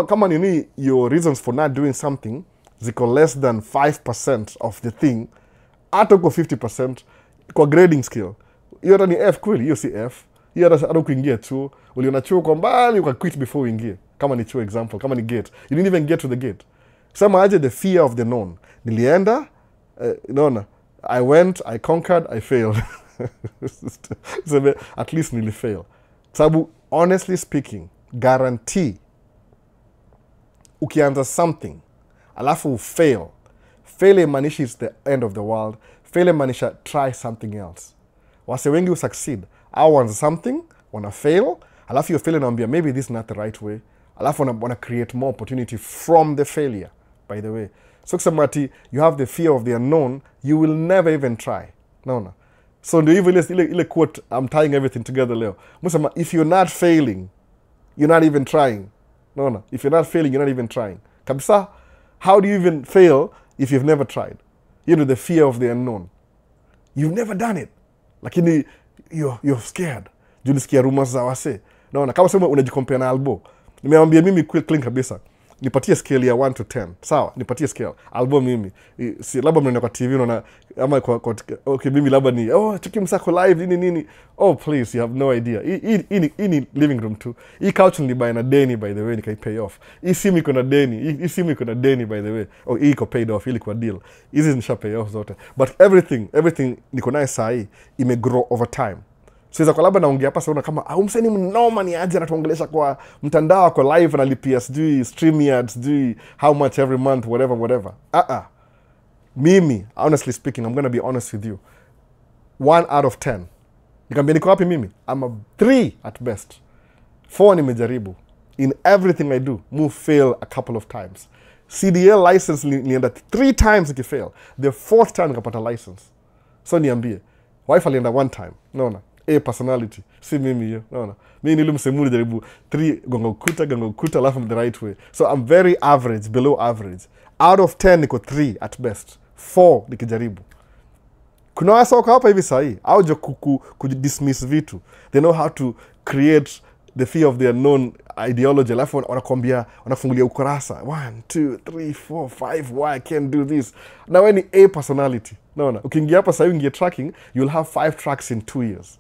kama nini your reasons for not doing something ziko less than 5% of the thing, hata uko 50% kwa grading skill. Hiyo hata ni F kweli, hiyo si F. Hiyo hata kuingia chuo, uliona chuo kwa mbali uka quit before uingie. Kama ni chuo example, kama ni gate, you didn't even get to the gate. Sema aje the fear of the known. Nilienda, I went, I conquered, I failed. So at least nili fail. Sababu, honestly speaking, guarantee ukianza something, alafu fail. Fail imanishi is the end of the world. Fail imanisha try something else. Wase wengi who succeed, au wanza something, wana fail, alafu you fail and ambia, maybe this is not the right way. Alafu wana create more opportunity from the failure, by the way. So kusema you have the fear of the unknown, you will never even try. No. So ndio hivyo ile quote, I'm tying everything together leo. Musema, if you're not failing, you're not even trying. No. If you're not failing, you're not even trying. Kabisa, how do you even fail if you've never tried? The fear of the unknown. You've never done it. Lakini you're scared. Junisikia rumors za wase. Naona kama sema unajikompea na Albo. Nimeambia mimi clean kabisa. Nipatie scale ya 1 to 10. Sawa, nipatie scale. Albo mimi. Si labda mnaona kwa TV unaona ama okay mimi labda ni cheki msako live nini. Oh please, you have no idea. Hii living room too. Hii couch nilibuy na deni by the way nikai pay off. Hii simu iko na deni. Hii simu iko na deni by the way. Hii iko paid off, ili kwa deal. Hizi nisha pay off zote. But everything niko nayo saa hii ime grow over time. Siweza kwa labda naongea hapa sauna kama mseni mnoma ni aje anatuongelesha kwa mtandao kwa live na lipia sijui StreamYard sijui how much every month whatever. Mimi, honestly speaking, I'm gonna be honest with you. 1 out of 10. Nikamwambia niko wapi mimi? I'm a 3 at best. 4 nimejaribu. In everything I do, fail a couple of times. CDL license nienda 3 times nikifail. The 4th time nikapata license. So niambie, wife alienda 1 time. No. Personality. Si mimi hiyo. No. Mimi nilimsemuli jaribu 3 gonga ukuta alafu the right way. So I'm very average, below average. Out of 10 niko 3 at best. 4 nikijaribu. Kuna wasa wako hapa hivi sahi. Hawajua kudismiss vitu. They know how to create the fear of the unknown ideology. Alafu wanakwambia, wanafungulia ukurasa. 1, 2, 3, 4, 5. Why I can't do this? Na wewe ni A personality. No. Ukiingia hapa sahi uingie tracking, you'll have 5 tracks in 2 years.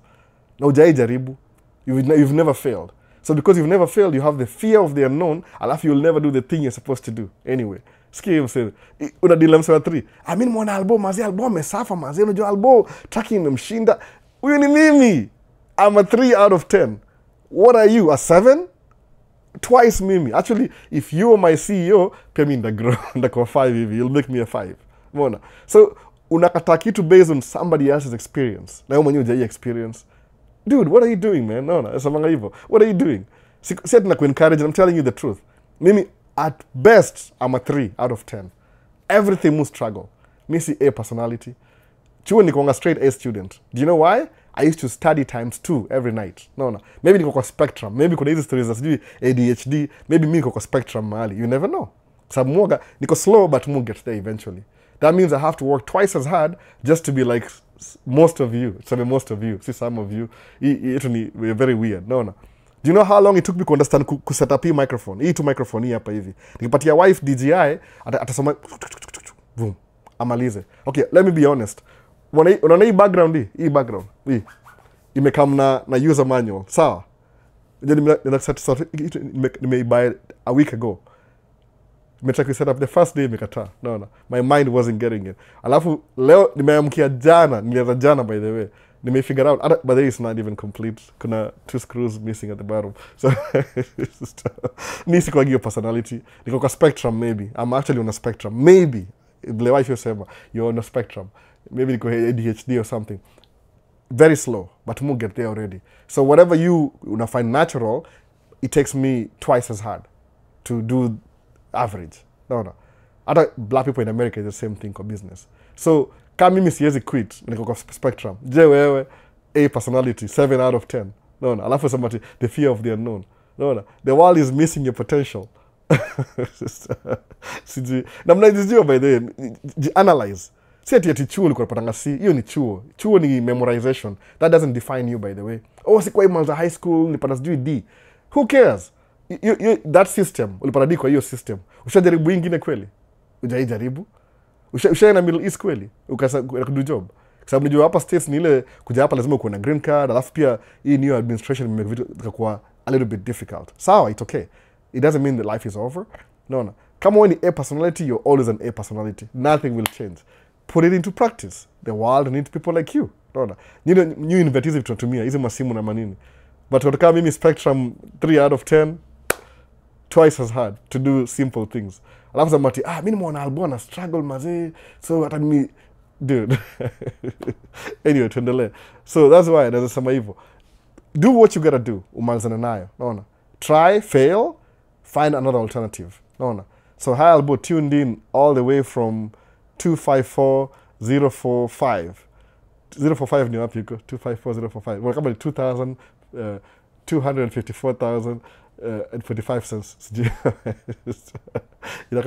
Na hujai jaribu. You've never failed. So because you've never failed, you have the fear of the unknown, alafu you'll never do the thing you're supposed to do. Anyway, sikia hiyo mseme. Unadila msema 3. Mwana Albo, Albo amesafa, unajua Albo, tracking imemshinda. Huyo ni mimi. I'm a 3 out of 10. What are you, a 7? Twice mimi. Actually, if you are my CEO, pia mimi ndako 5 hivi. You'll make me a 5. Mwana. So, unakata kitu based on somebody else's experience. Na wewe mwenyewe hujai experience. Dude, what are you doing, man? No. What are you doing? Si ati encourage, I'm telling you the truth. Mimi, at best, I'm a 3 out of 10. Everything must struggle. Me see A personality. Chuo niko straight A student. Do you know why? I used to study ×2 every night. No. Maybe niko kwa spectrum. Maybe kuna hizi stories za ADHD. Maybe mimi niko kwa spectrum mahali. You never know. Sababu niko slow but get there eventually. That means I have to work twice as hard just to be like most of you. Most of you, see some of you. We're very weird. No. Do you know how long it took me to understand ku set up hii microphone? Hii tu microphone hii hapa hivi. Nikipatia wife DJI, atasoma boom, amalize. Okay, let me be honest. Unaona hii background hii? Hii background. Hii. Imekam na user manual. Sawa? Nimebuy a week ago. Nimetaka ku set up the first day imekataa. No. My mind wasn't getting it. Alafu leo nimeamkia jana, nilianza jana by the way. Figure out, but there is not even complete. Kuna 2 screws missing at the bottom. So, nisi kwa hiyo personality. Niko kwa spectrum maybe. I'm actually on a spectrum. Maybe. The wife yosema, you're on a spectrum. Maybe niko ADHD or something. Very slow, but we'll get there already. So whatever you find natural, it takes me twice as hard to do average. No. Other black people in America is the same thing for business. So, kama mimi siwezi quit, niko kwa spectrum. Je wewe, A personality, 7 out of 10. No. Alafu somebody, the fear of the unknown. No. The world is missing your potential. Na mnajijua by the way, analyze. Si ati chuo ulikuwa unapatanga C, hiyo ni chuo. Chuo ni memorization. That doesn't define you by the way. Oh, sikuwa imeanza high school, nilipata sijui D. Who cares? That system, ulipata D kwa hiyo system. Ushajaribu ingine kweli? Hujaijaribu? Ushaenda Middle East kweli? Ukadu job? Kwa sababu nijua hapa States ni ile kuja hapa lazima uwe na green card, alafu pia hii new administration imeka vitu ikakuwa a little bit difficult. Sawa, it's okay. It doesn't mean that life is over. No. Kama wewe ni A personality, you're always an A personality. Nothing will change. Put it into practice. The world needs people like you. No. New innovative tunatumia hizi masimu na manini. But kama mimi spectrum 3 out of 10, twice as hard to do simple things. Alafu zamati, mimi mwana albona struggle mazee. So hata mimi dude. Anyway, tuendelee. So that's why nasema hivyo. Do what you gotta do. Umalizane nayo. No. Try, fail, find another alternative. No. So hi Albo tuned in all the way from 254045. 045 ni wapi yuko? 254045. Well, kama 254,045 cents.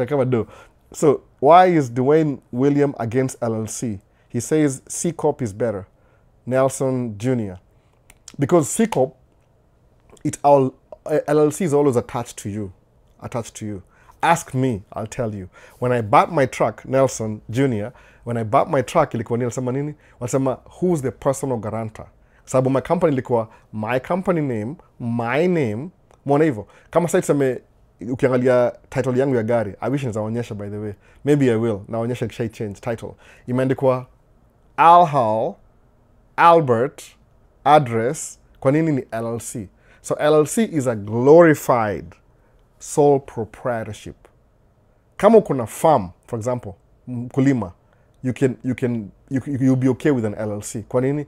Kama do. So, why is Dwayne William against LLC? He says C Corp is better. Nelson Jr. Because C Corp, LLC is always attached to you. Ask me, I'll tell you. When I bought my truck, Nelson Jr., when I bought my truck, ilikuwa nilisema nini? Walisema, who's the personal guarantor? Sababu my company ilikuwa my company name, my name, mwona hivyo. Kama sasa tuseme, ukiangalia title yangu ya gari, I wish nizaonyesha by the way. Maybe I will. Naonyesha kisha change title. Imeandikwa Al Albert, address, kwa nini ni LLC? So LLC is a glorified sole proprietorship. Kama kuna farm, for example, mkulima, you'll be okay with an LLC. Kwa nini?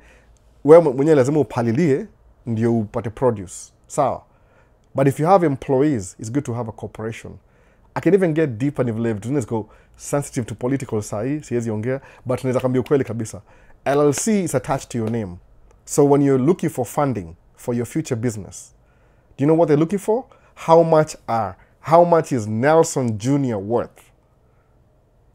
Wewe mwenyewe lazima upalilie ndio upate produce. Sawa. But if you have employees, it's good to have a corporation. I can even get deeper and live. Let's go sensitive to political sahi, siwezi ongea, but naweza kwambia ukweli kabisa. LLC is attached to your name. So when you're looking for funding for your future business, do you know what they're looking for? How much is Nelson Jr. worth?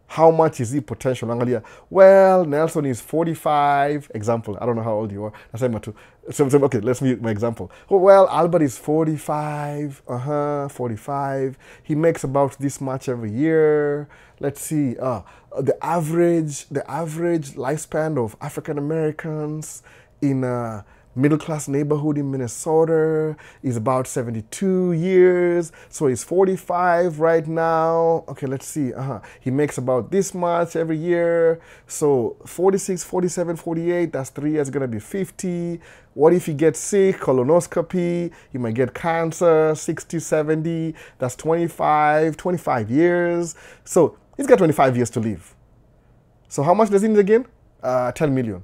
How much is he potential? Angalia, well, Nelson is 45. Example, I don't know how old you are. Okay, let's meet my example. Oh, well, Albert is 45. 45. He makes about this much every year. Let's see. The average lifespan of African Americans in a middle-class neighborhood in Minnesota is about 72 years. So he's 45 right now. Okay, let's see. He makes about this much every year. So 46, 47, 48, that's 3 years, gonna be 50. What if he gets sick, colonoscopy, he might get cancer, 60, 70, that's 25 years. So he's got 25 years to live. So how much does he need again? 10 million.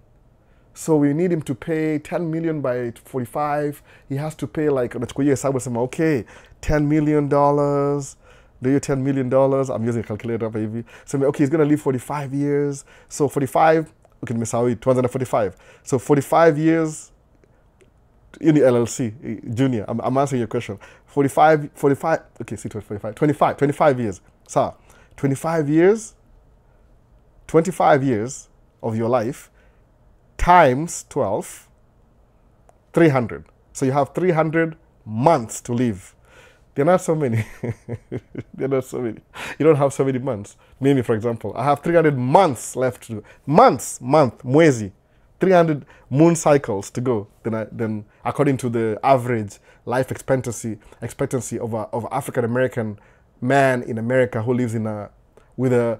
So we need him to pay 10 million by 45. He has to pay like, okay, $10 million. Do you $10 million? I'm using a calculator, baby. So, okay, he's going to live 45 years. So 45, okay, 245. So 45 years, in the LLC, Junior, I'm answering your question. 45, okay, see, 25 years. So, 25 years, 25 years of your life times 12, 300. So you have 300 months to live. They're not so many. They're not so many. You don't have so many months. Maybe, for example, I have 300 months left to do. Mwezi. 300 moon cycles to go. Then according to the average life expectancy of an African American man in America who lives in with a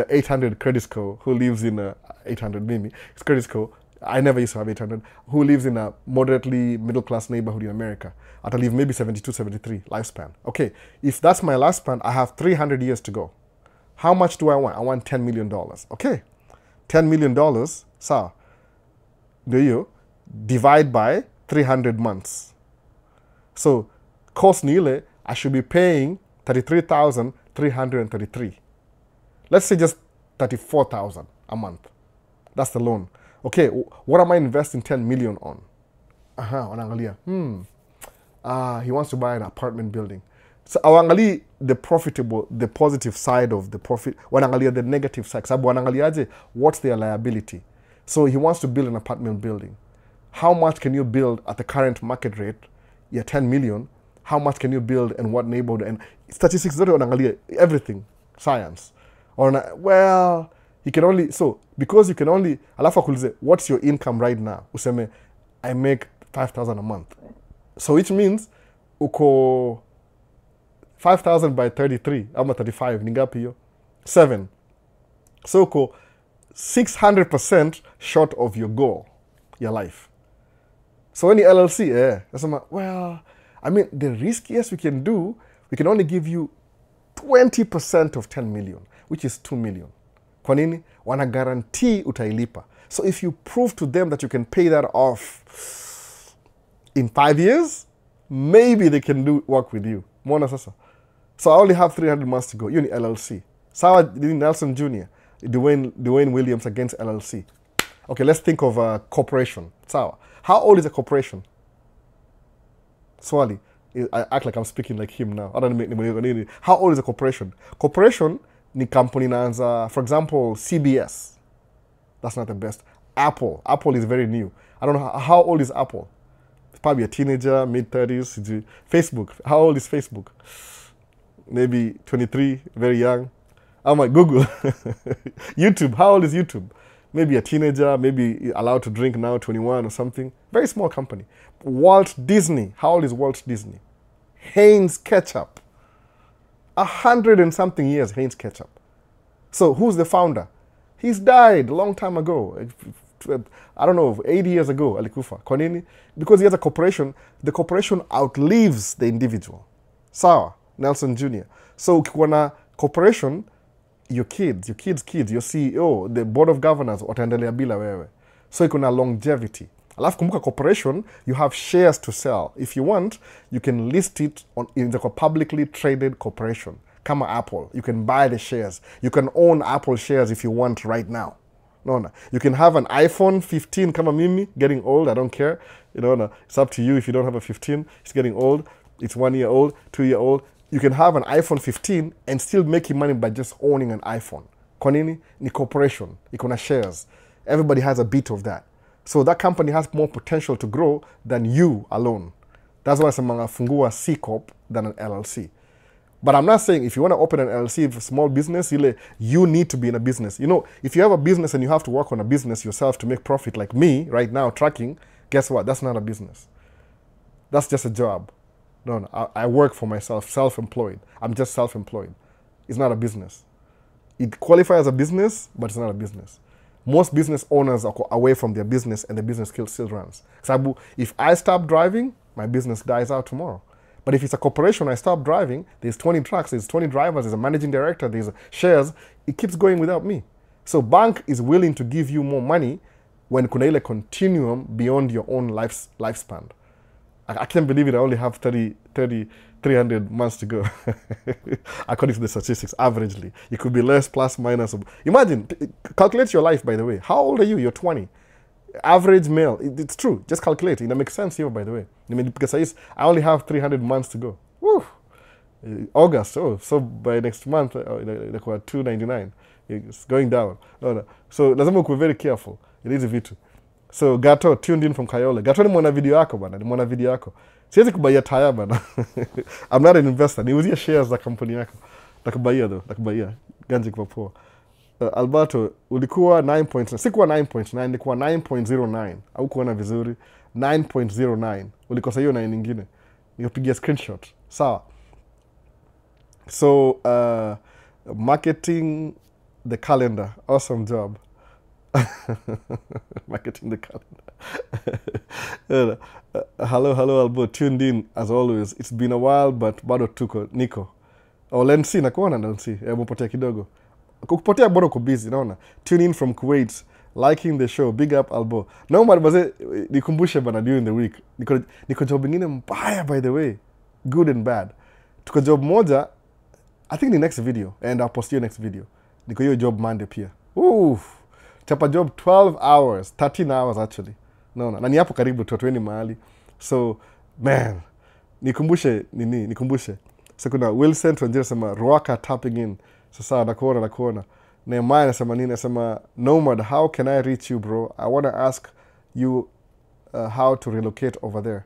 800 credit score, who lives in a 800 maybe credit score. I never used to have 800. Who lives in a moderately middle class neighborhood in America? I'll live maybe 72, 73 lifespan. Okay, if that's my lifespan, I have 300 years to go. How much do I want? I want $10 million. Okay, $10 million. So, do you divide by 300 months? So, cost nile, I should be paying 33,333. Let's say just 34,000 a month. That's the loan. Okay, what am I investing 10 million on? Wanangalia. He wants to buy an apartment building. So wanangalia the profitable, the positive side of the profit. Wanangalia the negative side. Sababu wanangaliaje, what's their liability? So he wants to build an apartment building. How much can you build at the current market rate? Yeah, 10 million. How much can you build and what neighborhood? And statistics, wanangalia everything, science. Or well, you can only, so because you can only, alafu akulize, what's your income right now? Useme, I make 5,000 a month. So which means, uko 5,000 by 33, ama 35, ningapi yo? 7. So uko 600% short of your goal, your life. So any LLC, well, I mean, the riskiest we can do, we can only give you 20% of 10 million, which is 2 million. Kwa nini? Wana guarantee utailipa. So if you prove to them that you can pay that off in 5 years, maybe they can work with you. Mwana sasa. So I only have 300 months to go. You need LLC. Sawa Nelson Jr., Dwayne Williams against LLC. Okay, let's think of a corporation. Sawa. How old is a corporation? Swali. I act like I'm speaking like him now. I don't make anybody. How old is a corporation? Corporation ni company naanza, for example, CBS. That's not the best. Apple. Apple is very new. I don't know how old is Apple. It's probably a teenager, mid-30s. Facebook. How old is Facebook? Maybe 23, very young. Oh my, Google. YouTube. How old is YouTube? Maybe a teenager, maybe allowed to drink now, 21 or something. Very small company. Walt Disney. How old is Walt Disney? Heinz Ketchup. 100 and something years, Heinz Ketchup. So who's the founder? He's died a long time ago. I don't know, 80 years ago, alikufa. Kwa nini? Because he has a corporation. The corporation outlives the individual. Sawa, Nelson Jr. So ukikuwa na corporation, your kids, your CEO, the board of governors, wataendelea bila wewe. So iko na longevity. Alafu kumbuka corporation, you have shares to sell. If you want, you can list it in the publicly traded corporation. Kama Apple, you can buy the shares. You can own Apple shares if you want right now. No. You can have an iPhone 15, kama mimi, getting old, I don't care. No. It's up to you if you don't have a 15. It's getting old. It's 1 year old, 2 year old. You can have an iPhone 15 and still making money by just owning an iPhone. Kwa nini? Ni corporation. Iko na shares. Everybody has a bit of that. So that company has more potential to grow than you alone. That's why I'm fungua C Corp than an LLC. But I'm not saying if you want to open an LLC for a small business, you need to be in a business. If you have a business and you have to work on a business yourself to make profit, like me right now, trucking, guess what? That's not a business. That's just a job. No, I work for myself, self-employed. I'm just self-employed. It's not a business. It qualifies as a business, but it's not a business. Most business owners are away from their business and the business still runs. Sabu, if I stop driving, my business dies out tomorrow. But if it's a corporation, I stop driving, there's 20 trucks, there's 20 drivers, there's a managing director, there's shares, it keeps going without me. So bank is willing to give you more money when kuna ile continuum beyond your own lifespan. I can't believe it, I only have 300 months to go. According to the statistics, averagely. It could be less, plus, minus. Imagine, calculate your life, by the way. How old are you? You're 20. Average male. It's true. Just calculate. It makes sense here, by the way. Because I only have 300 months to go. Woo! August. Oh, so by next month inakuwa 299. It's going down. No. So lazima ukuwe very careful in hizi vitu. So Gato tuned in from Kayole. Gato ni mwana video yako bana, ni mwana video yako. Siwezi kubaia taya bana. I'm not an investor. Niuzie shares za kampuni yako. Nakubaia though, nakubaia. Ganji kwa poa. Alberto, ulikuwa 9.9. Sikuwa 9.9, nilikuwa 9.09. Au kuona vizuri 9.09. Ulikosa hiyo 9 nyingine. Nikapigia screenshot. Sawa. So marketing the calendar. Awesome job. Marketing the calendar. Hello Albo, tuned in as always. It's been a while but bado tuko Nico. Oh, let's see, nakuona let's see. Mpotea kidogo. Kukupotea bado uko busy, naona. Tune in from Kuwait, liking the show. Big up Albo. Naomba baze nikumbushe bana during the week. Niko job ingine mbaya by the way. Good and bad. Tuko job moja, I think the next video, and I'll post your next video. Niko hiyo job Monday pia. Oof. Chapa job 12 hours, 13 hours actually. Naona. Na ni hapo karibu tuweni mahali. So, man, nikumbushe. So kuna Wilson tuanjira sema Ruaka tapping in. Sasa nakuona. Nehemiah nasema nini? Nasema Nomad, how can I reach you bro? I want to ask you how to relocate over there.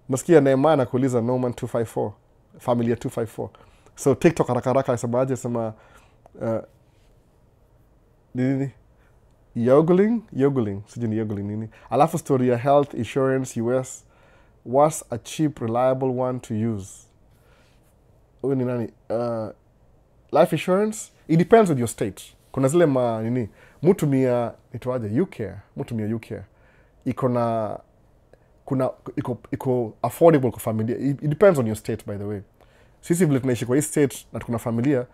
Masikia Nehemiah nakuuliza Nomad 254, familia 254. So TikTok haraka nasema aje sema nini? Yoggling, sijui ni yoggling nini. Alafu story ya health insurance US, what's a cheap reliable one to use? Huyu ni nani? Life insurance, it depends on your state. Kuna zile mutumia itoaje UCare. Iko affordable kwa familia. It depends on your state by the way. Sisi vile tunaishi kwa hii state na tukuna familia,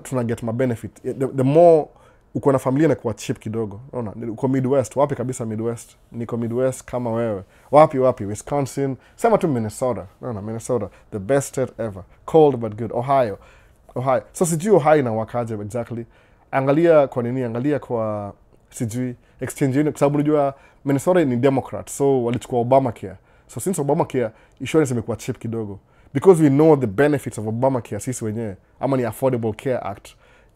tuna get my benefit. The more uko na familia na kuwa cheap kidogo. Unaona, uko Midwest, wapi kabisa Midwest? Niko Midwest kama wewe. Wapi? Wisconsin, sema tu Minnesota. Unaona, Minnesota, the best state ever. Cold but good. Ohio. So sijui Ohio na wakaje exactly. Angalia kwa sijui exchange unit kwa sababu unajua Minnesota ni Democrat. So walichukua Obamacare. So since Obamacare insurance imekuwa cheap kidogo. Because we know the benefits of Obamacare sisi wenyewe ama ni Affordable Care Act.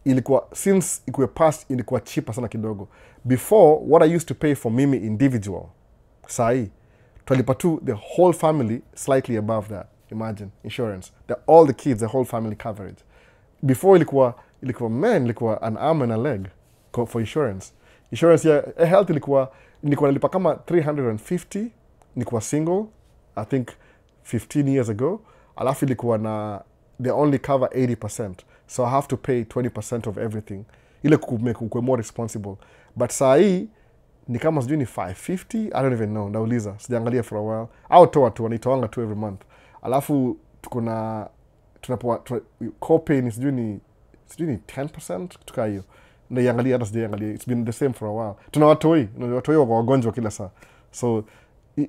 Ilikuwa since ikuwe passed ilikuwa cheaper sana kidogo. Before what I used to pay for mimi individual. Sahi twalipa tu the whole family slightly above that. Imagine insurance. All the kids, the whole family coverage. Before ilikuwa an arm and a leg for insurance. Insurance ya health ilikuwa nalipa kama 350, nilikuwa single I think 15 years ago. Alafu ilikuwa na they only cover 80%. So I have to pay 20% of everything. Ile kukue more responsible. But saa hii ni kama sijui ni 550, I don't even know. Nauliza, sijaangalia for a while. Au toa tu, wanaitoanga tu every month. Alafu tunapoa copay ni sijui ni 10% kutoka hiyo. Naiangalia hata sijaangalia. It's been the same for a while. Tuna watoi wako wagonjwa kila saa. So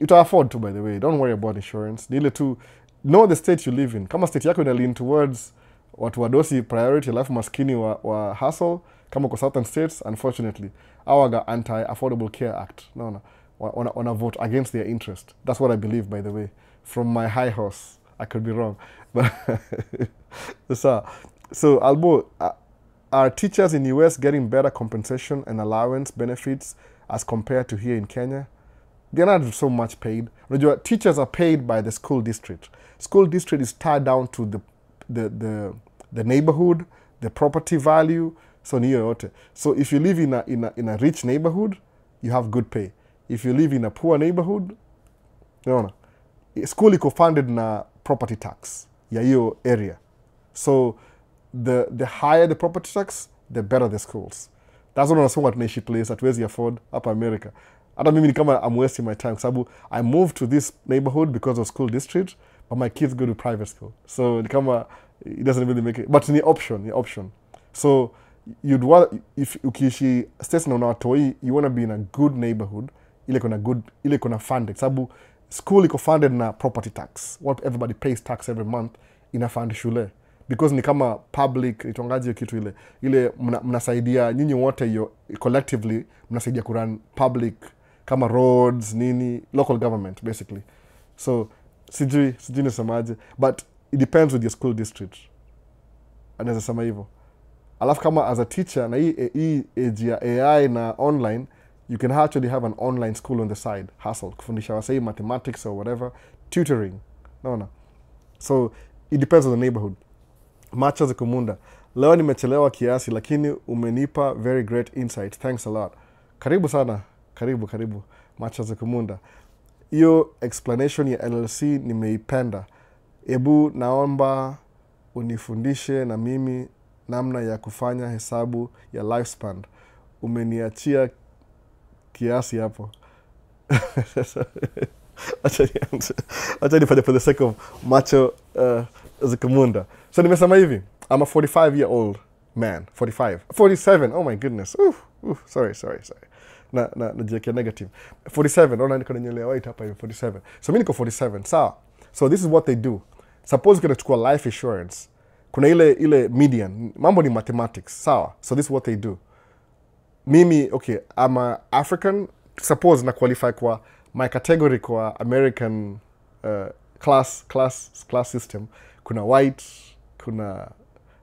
uta afford to by the way. Don't worry about insurance. Ni ile tu know the state you live in. Kama state yako ina lean towards watu wadosi priority alafu maskini wa hustle kama kwa southern states, unfortunately awaga anti-affordable care act. Naona wana vote against their interest. That's what I believe by the way. From my high horse. I could be wrong. But so Albo, are teachers in US getting better compensation and allowance benefits as compared to here in Kenya? They're not so much paid. Teachers are paid by the school district. School district is tied down to the neighborhood, the property value. So niyo yote. So if you live in a rich neighborhood, you have good pay. If you live in a poor neighborhood, no. School iko funded na property tax ya hiyo area. So the higher the property tax, the better the schools. That's what unasoma tunaishi place hatuwezi afford hapa America. Hata mimi ni kama I'm wasting my time sababu I moved to this neighborhood because of school district, but my kids go to private school. So ni kama it doesn't really make it, but ni option. So you'd want, if ukiishi states na unawatoi, you want to be in a good neighborhood ile kuna funded sababu school iko funded na property tax. What everybody pays tax every month ina fund shule. Because ni kama public, itongaji kitu ile mnasaidia nyinyi wote collectively mnasaidia kurun public kama roads nini, local government basically. So sijui nisemaje, but it depends with your school district. Anaweza sema hivyo. Alafu kama as a teacher na hii age ya AI na online, you can actually have an online school on the side, hustle, kufundisha wasei mathematics or whatever, tutoring. Naona. So it depends on the neighborhood. Macha Zikumunda. Leo nimechelewa kiasi lakini umenipa very great insight. Thanks a lot. Karibu sana. Karibu. Macha Zikumunda. Hiyo explanation ya LLC nimeipenda. Ebu naomba unifundishe na mimi namna ya kufanya hesabu ya lifespan. Umeniachia kiasi hapo. Acha nifanye for the sake of Macho Zikumunda. So nimesema hivi, I'm a 45-year-old man. 47, oh my goodness. Sorry. Najiwekea negative. 47, ona niko na nywele ya white hapa hivi, 47. So mimi niko 47, sawa. So this is what they do. Suppose ukienda kuchukua life insurance, kuna ile median, mambo ni mathematics, sawa. So this is what they do. Mimi, okay, I'm a African, suppose na qualify kwa my category kwa American class system. Kuna white, kuna,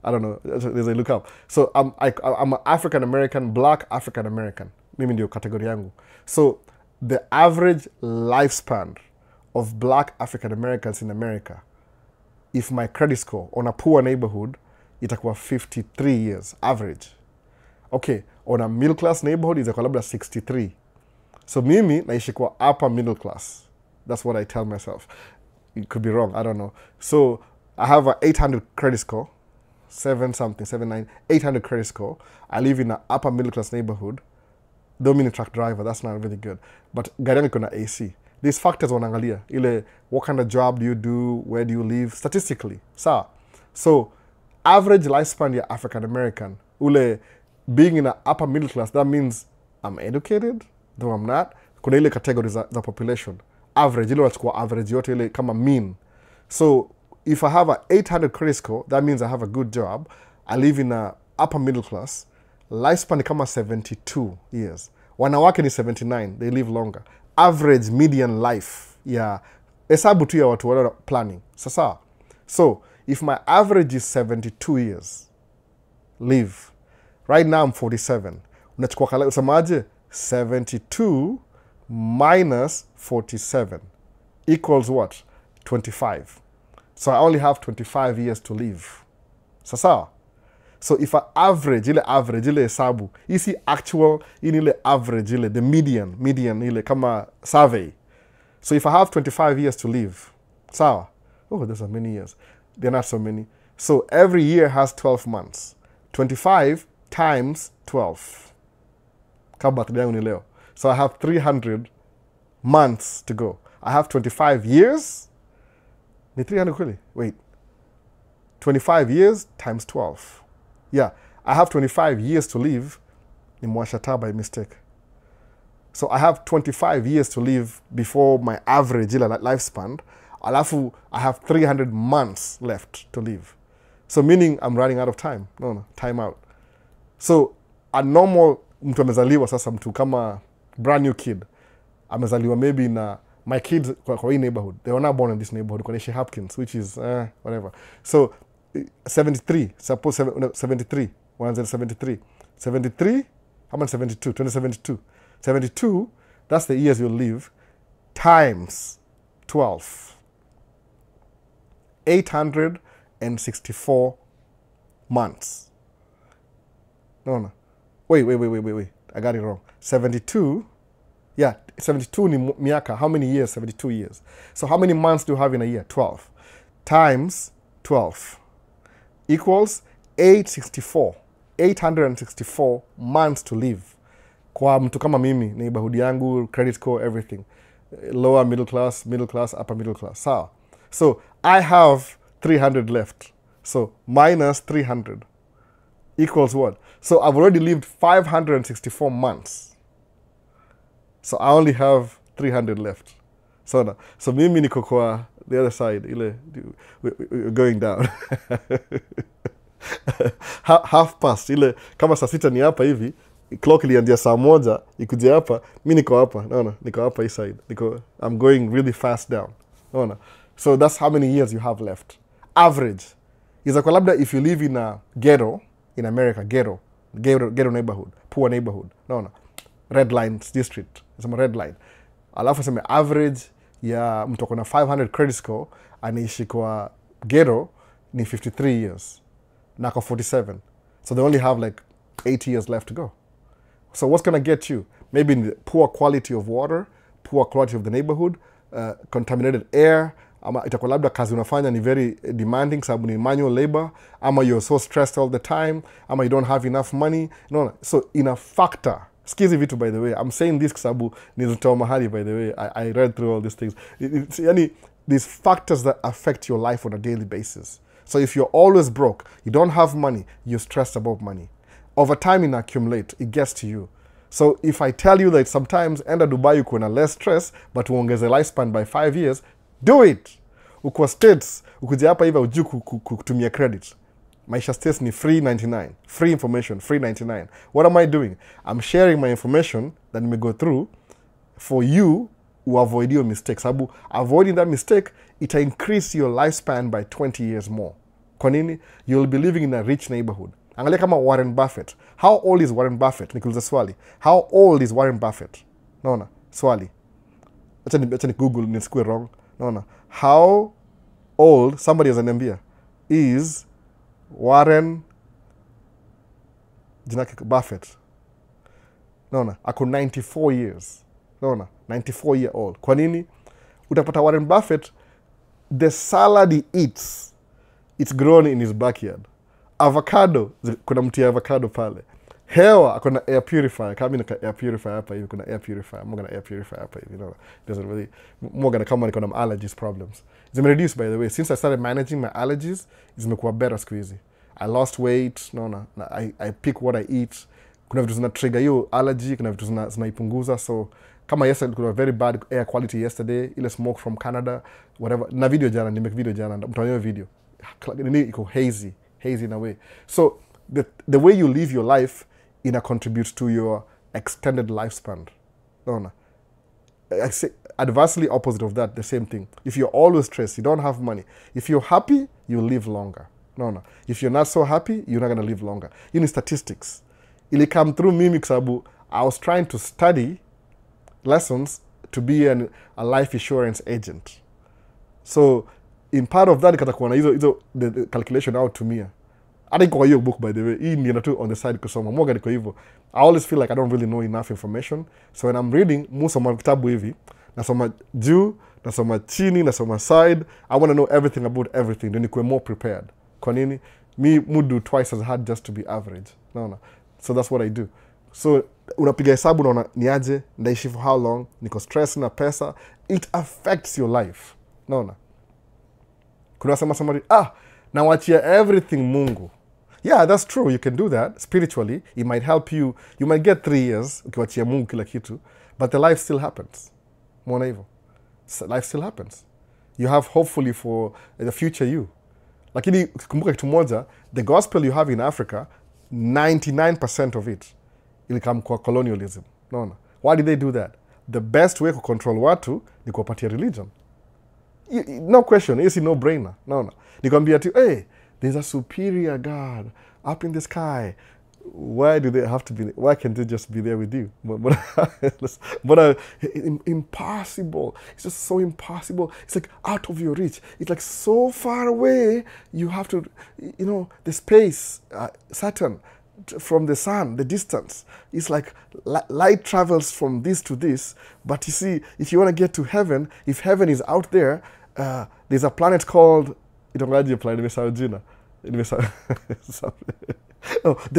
I don't know, there's a look up. So I'm an African American, black African American. Mimi ndio category yangu. So the average lifespan of black African Americans in America, if my credit score on a poor neighborhood, itakuwa 53 years average. Okay, on a middle class neighborhood itakuwa labda 63. So mimi naishi kwa upper middle class. That's what I tell myself. It could be wrong, I don't know. So I have a 800 credit score, 800 credit score. I live in an upper middle class neighborhood. Though mini truck driver, that's not really good. But gari yangu iko na AC. These factors wanaangalia. Ile, what kind of job do you do? Where do you live? Statistically. So average lifespan ya African American, ule being in an upper middle class, that means I'm educated, though I'm not. Kuna ile categories za population. Average, ile wachukua average yote ile kama mean. So if I have a 800 credit score, that means I have a good job. I live in a upper middle class. Lifespan ni kama 72 years. Wanawake ni 79, they live longer. Average median life ya hesabu tu ya watu wale planning. Sasa. So, if my average is 72 years, live. Right now I'm 47. Unachukua kala usemaje? 72 minus 47 equals what? 25. So I only have 25 years to live. Sasa. So if I average ile hesabu, isi actual, ile average ile, the median ile kama survey. So if I have 25 years to live, sawa. Oh, those are many years. They're not so many. So every year has 12 months. 25 times 12. Kama birthday yangu ni leo. So I have 300 months to go. I have 25 years. Ni 300 kweli? Wait. 25 years times 12. Yeah, I have 25 years to live. Nimwashata by mistake. So I have 25 years to live before my average lifespan. Alafu, I have 300 months left to live. So meaning I'm running out of time. No, time out. So a normal mtu amezaliwa sasa mtu kama brand new kid. Amezaliwa maybe na my kids kwa hii neighborhood. They were not born in this neighborhood. Kwa Nishi Hopkins, which is whatever. So 73, suppose 73, 173. 73, how much 72? 2072. 72, that's the years you'll live, times 12. 864 months. No. Wait. I got it wrong. 72, yeah, 72 ni miaka. How many years? 72 years. So how many months do you have in a year? 12. Times 12. Equals 864 months to live. Kwa mtu kama mimi, neighborhood yangu, credit score, everything. Lower middle class, upper middle class. So I have 300 left. So minus 300 equals what? So I've already lived 564 months. So I only have 300 left. So mimi niko kwa the other side, we're going down. Half past, kama saa 6 ni hapa hivi, clock ilianzia saa 1, ikuje hapa, mimi niko hapa, niko hapa hii side. I'm going really fast down. So that's how many years you have left. average. Is kwa labda if you live in a ghetto in America, ghetto neighborhood, poor neighborhood. No. Red line district. Sema red line. Alafu sema average ya mtu akona 500 credit score anaishi kwa ghetto ni 53 years. Na ako 47. So they only have like 8 years left to go. So what's going to get you? Maybe in the poor quality of water, poor quality of the neighborhood, contaminated air, ama itakuwa labda kazi unafanya ni very demanding sababu ni manual labor, ama you're so stressed all the time, ama you don't have enough money. No. So in a factor, skizi vitu by the way, I'm saying this sababu nilitoa mahali by the way, I read through all these things. Yani, these factors that affect your life on a daily basis. So if you're always broke, you don't have money, you're stressed about money. Over time it accumulates, it gets to you. So if I tell you that sometimes enda Dubai uko na less stress, but uongeze lifespan by 5 years, do it. Uko States, ukuja hapa hiva uju kutumia credit. Maisha States ni free 99. Free information, free 99. What am I doing? I'm sharing my information that may go through for you to avoid your mistakes. Sababu avoiding that mistake, it will increase your lifespan by 20 years more. Kwa nini? You'll be living in a rich neighborhood. Angalia kama Warren Buffett. How old is Warren Buffett? Nikuuliza swali. How old is Warren Buffett? Naona, swali. Acha ni Google nisikue wrong. Naona. How old, somebody has ananiambia, is Warren Buffett? Naona, ako 94 years. Naona, 94 year old. Kwa nini? Utapata Warren Buffett, the salad he eats, it's grown in his backyard. Avocado, kuna mti ya avocado pale. Hewa, kuna air purifier. Kama nina air purifier hapa hivi, kuna air purifier. Mga na air purifier hapa hivi, you know. Doesn't really, mga na kama niko na allergies problems. Zime reduced by the way. Since I started managing my allergies, zimekuwa better siku hizi. I lost weight, no. I pick what I eat. Kuna vitu zina trigger hiyo allergy, kuna vitu zinaipunguza. So kama yesterday kuna very bad air quality yesterday, ile smoke from Canada, whatever. Na video jana, nimeke video jana, mtaona video. Nini iko hazy in a way. So the way you live your life contributes to your extended lifespan. No. I say adversely opposite of that, the same thing. If you're always stressed, you don't have money. If you're happy, you live longer. No. If you're not so happy, you're not going to live longer. You need statistics. It come through me sababu I was trying to study lessons to be a life insurance agent. So in part of that, katakuwa na hizo the calculation out to me. I didn't go your book by the way. Hii ni tu on the side kusoma. Mwaga niko hivyo. I always feel like I don't really know enough information. So when I'm reading, musoma vitabu hivi, nasoma juu, nasoma chini, nasoma side. I want to know everything about everything. Then nikuwe more prepared. Kwa nini? Me do twice as hard just to be average. No. So that's what I do. So unapiga hesabu unaona niaje, ndaishi for how long, niko stress na pesa. It affects your life. No. Kuna sema somebody, nawachia everything Mungu. Yeah, that's true. You can do that spiritually. It might help you. You might get 3 years ukiwachia Mungu kila kitu, but the life still happens. Mwona hivyo. Life still happens. You have hopefully for the future you. Lakini kumbuka kitu moja, the gospel you have in Africa, 99% of it ilikam kwa colonialism. No. Why did they do that? The best way to control watu ni kuwapatia religion. No question, it's a no-brainer. No. Nikwambia tu, hey, there's a superior God up in the sky. Why do they have to be? Why can't they just be there with you? But impossible. It's just so impossible. It's like out of your reach. It's like so far away. You have to, the space, Saturn, from the sun, the distance. It's like light travels from this to this. But you see, if you want to get to heaven, if heaven is out there, there's a planet called, the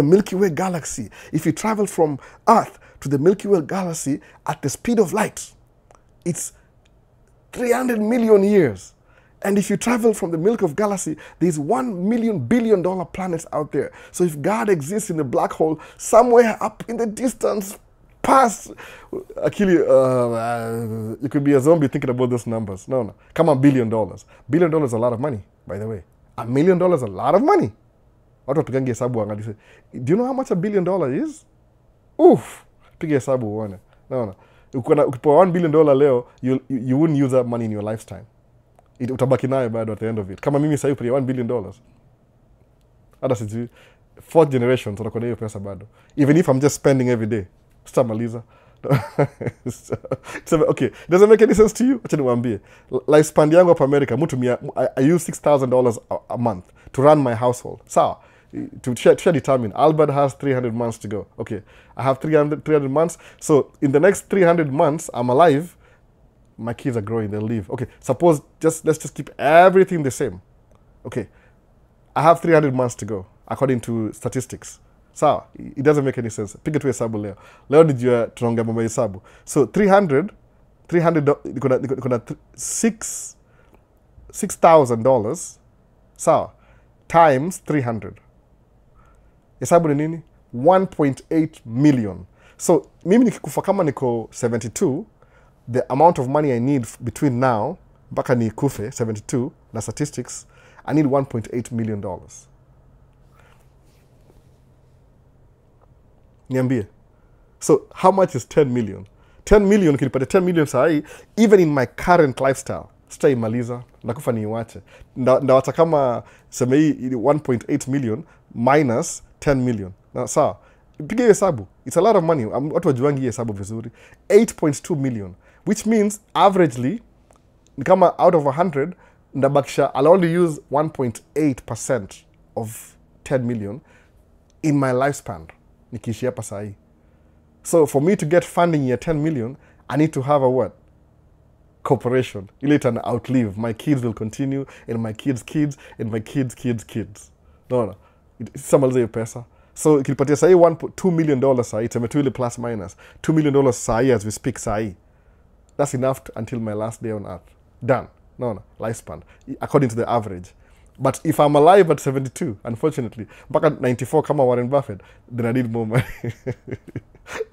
Milky Way galaxy. If you travel from Earth to the Milky Way galaxy at the speed of light, it's 300 million years. And if you travel from the Milky Way galaxy, there's 1 million billion dollar planets out there. So if God exists in the black hole, somewhere up in the distance, past, actually, you could be a zombie thinking about those numbers. No. Come on, $1 billion. $1 billion is a lot of money, by the way. $1 million is a lot of money. Do you know how much $1 billion is? Oof! Piga hesabu uone. No. Ukipewa $1 billion leo, you wouldn't use that money in your lifetime. utabaki nayo bado at the end of it. Kama mimi sasa hivi $1 billion. Hata sijui 4th generation tutakuwa na hiyo pesa bado. Even if I'm just spending every day. Sitamaliza. So, okay, does it make any sense to you? Acha niwaambie. Lifespan yangu hapa America, I use $6,000 a month to run my household. Sawa. To determine. Albert has 300 months to go. Okay, I have 300 months. So in the next 300 months, I'm alive. My kids are growing, they'll leave. Okay, suppose let's just keep everything the same. Okay, I have 300 months to go according to statistics. Sawa, it doesn't make any sense. Piga tu hesabu leo. Leo nijua tunaongea mambo ya hesabu. So 300 kuna $6,000. Sawa, times 300. Hesabu ni nini? 1.8 million. So mimi nikikufa kama niko 72, the amount of money I need between now mpaka nikufe 72 na statistics, I need $1.8 million. Niambie. So how much is 10 million? 10 million, ukipata 10 million sahi, even in my current lifestyle, sitaimaliza, nakufa niiwache. Ndawacha kama sema hii 1.8 million minus 10 million. Na sawa, piga hiyo hesabu. It's a lot of money. Watu wajuangi hiyo hesabu vizuri. 8.2 million, which means averagely ni kama out of 100 ndabakisha I'll only use 1.8% of 10 million in my lifespan. Nikiishi hapa sahi. So for me to get funding ya 10 million, I need to have a what? Corporation. Ile ita outlive. My kids will continue, and my kids' kids, and my kids' kids' kids. No. Samaliza hiyo pesa. So ikinipatia sahi $2 million sahi, itametu ile plus minus. $2 million sahi as we speak sahi. That's enough until my last day on earth. Done. No. Lifespan. According to the average. But if I'm alive at 72, unfortunately, mpaka 94 kama Warren Buffett, then I need more money.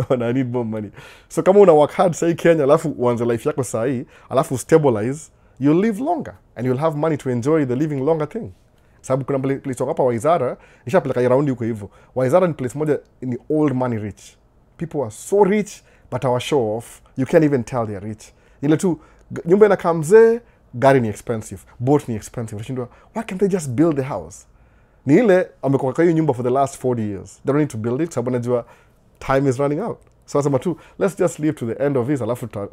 I need more money. So kama una work hard sahi Kenya, alafu uanze life yako sahi, alafu stabilize, you'll live longer and you'll have money to enjoy the living longer thing. Sababu kuna place hapa Waizara, nishapeleka around huko hivyo. Waizara ni place moja ni old money rich. People are so rich, but our show off, you can't even tell they're rich. Ile tu, nyumba inakaa mzee, gari ni expensive, boat ni expensive. Unashindwa, why can't they just build the house? Ni ile amekuwa kwa hiyo nyumba for the last 40 years. They don't need to build it, sababu najua time is running out. So asema tu, let's just live to the end of this, alafu to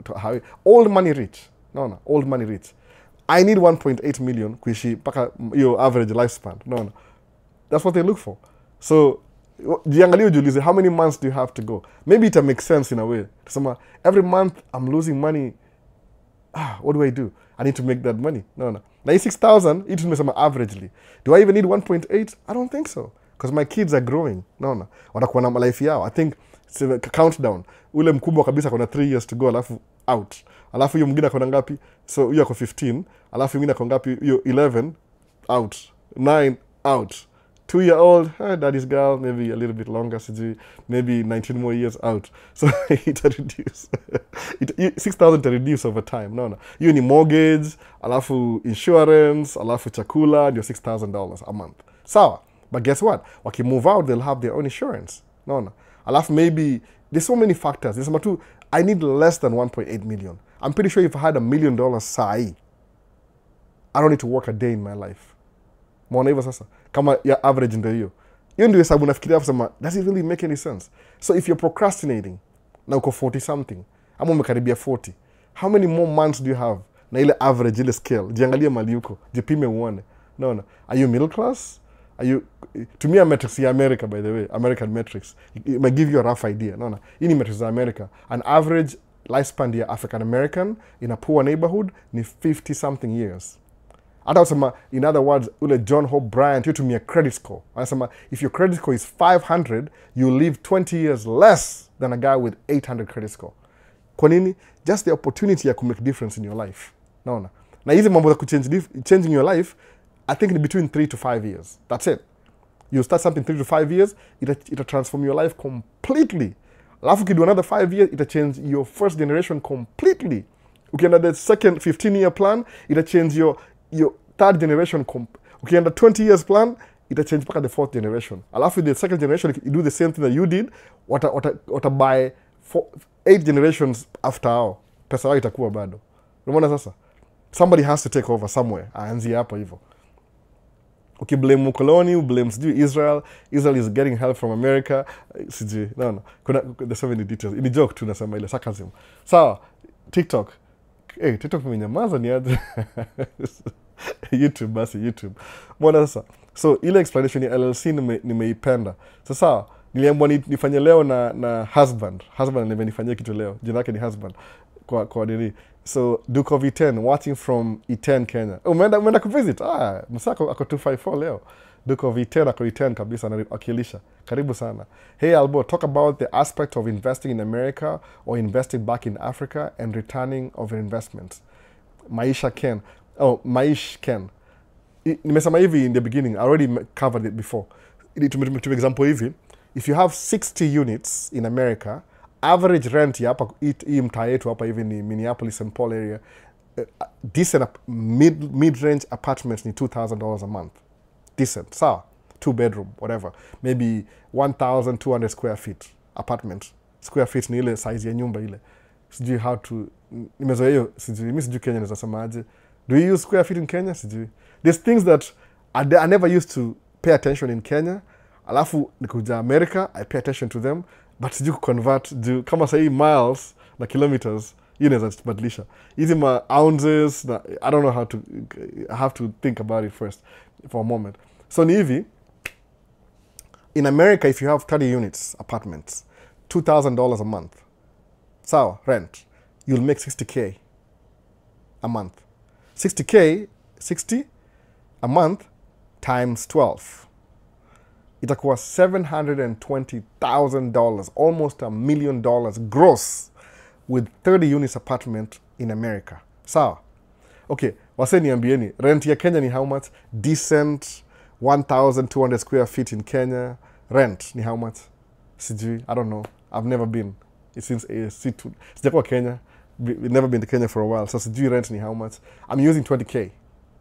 old money rich. No, old money rich. I need 1.8 million kuishi paka your average lifespan. No. That's what they look for. So jiangalie ujiulize, how many months do you have to go? Maybe it makes sense in a way. Tusema, every month I'm losing money. What do I do? I need to make that money. No. Na hii 6,000, it tumesema averagely. Do I even need 1.8? I don't think so. Because my kids are growing. No. Watakuwa na life yao. I think it's a countdown. Ule mkubwa kabisa kuna 3 years to go, alafu out. Alafu hiyo mwingine akona ngapi? So hiyo ako 15. Alafu mwingine ako ngapi? Hiyo 11 out. 9 out. 2-year-old, daddy's girl, maybe a little bit longer, maybe 19 more years out. So it reduce. 6,000 to reduce over time. No. You need mortgage, alafu insurance, alafu chakula, your $6,000 a month. Sawa. But guess what? Waki move out, they'll have their own insurance. No. Alafu maybe, there's so many factors. There's two, I need less than 1.8 million. I'm pretty sure if I had $1 million sahi, I don't need to work a day in my life. Mwana hivyo sasa. Kama ya average ndio hiyo. Hiyo ndio hesabu nafikiria kusema, does it really make any sense? So if you're procrastinating, na uko 40 something, ama umekaribia 40, how many more months do you have? Na ile average, ile scale, jiangalie mali uko, jipime uone. No. Are you middle class? Are you, to me, a metrics in America, by the way, American metrics, it might give you a rough idea. No. Ini metrics in America, an average lifespan ya African American in a poor neighborhood ni 50 something years. Hata wasema, in other words, ule John Hope Bryant, you to me a credit score. Wanasema, if your credit score is 500, you live 20 years less than a guy with 800 credit score. Kwa nini? Just the opportunity ya to make difference in your life. Naona. Na hizi mambo za changing your life, I think in between 3 to 5 years. That's it. You start something 3 to 5 years, it'll transform your life completely. Alafu kidu another 5 years, it'll change your first generation completely. Ukienda the second 15-year plan, it'll change your third generation. Ukienda 20 years plan, it'll change paka the fourth generation. Alafu the second generation, you do the same thing that you did, wata buy 8 generations after hao. Pesa yao itakuwa bado. Unaona sasa? somebody has to take over somewhere. Aanzie hapo hivyo. Ukiblame ukoloni, blame sijui Israel is getting help from America, sijui, no. There's so many details. Ni joke tu nasema ile sarcasm. Sawa, TikTok. TikTok imenyamaza ni aje? YouTube basi, YouTube. Mbona sasa? So, ile explanation ya LLC nimeipenda. Sasa, niliambiwa nifanye leo na husband. Husband nimenifanyia kitu leo. Jina yake ni husband. Kwa nini? So, Duke of E10, watching from E10 Kenya. Umeenda kuvisit? Msako ako 254 leo. Duke of E10 ako E10 kabisa na akilisha. Karibu sana. Hey Albo, talk about the aspect of investing in America or investing back in Africa and returning of investments. Maisha Ken. Maish Ken. Nimesema hivi in the beginning. I already covered it before. To example hivi, if you have 60 units in America, average rent ya hapa hii mtaa yetu hapa hivi ni Minneapolis St. Paul area, decent mid-range apartments ni $2,000 a month. Decent, sawa, 2 bedroom, whatever, maybe 1,200 square feet apartment. Square feet ni ile size ya nyumba ile. Sijui how to, nimezoea hiyo, mimi sijui Kenya nasema aje. Do you use square feet in Kenya? Sijui. There's things that I never used to pay attention in Kenya. Alafu nikuja America, I pay attention to them. But sijui convert, kama sahi miles na kilometers, yun inaweza kubadilisha. Hizi ma ounces, I don't know how to, I have to think about it first for a moment. So ni hivi, in America, if you have 30 units, apartments, $2,000 a month, sawa, rent, you'll make $60K a month. 60 a month times 12. Itakuwa $720,000, almost $1 million gross with 30 units apartment in America. Sawa? Okay, wase niambieni, rent ya Kenya ni how much? Decent, 1,200 square feet in Kenya. Rent ni how much? Sijui, I don't know. I've never been. Since sijakuwa Kenya. Never been to Kenya for a while. So sijui rent ni how much? I'm using 20K.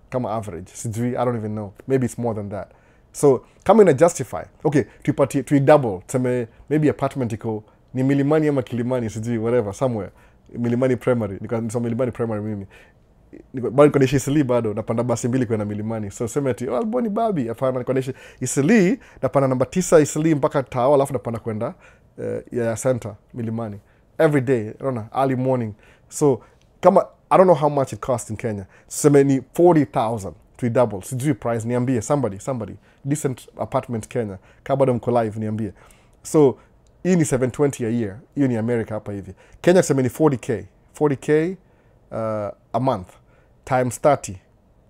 Kama average. Sijui, I don't even know. Maybe it's more than that. So, kama ina justify. Okay, to double. Tuseme, maybe apartment iko ni Milimani ama Kilimani, sijui, whatever, somewhere. Milimani Primary. Nisoma Milimani Primary mimi. Bado niko naishi Isili bado, napanda basi mbili kwenda Milimani. So, sema ati, Alboni babi. Hapana, niko naishi Isili, napanda namba 9 Isili mpaka Tao, alafu napanda kwenda ya center, Milimani. Every day, early morning. So, kama, I don't know how much it costs in Kenya. Sema ni 40,000. To double. Sijui price, niambie. Somebody. Decent apartment Kenya. Kabado mko live, niambie. So, hii ni 720 a year. Hiyo ni America hapa hivi. Kenya tuseme ni 40K. 40K a month. Times 30.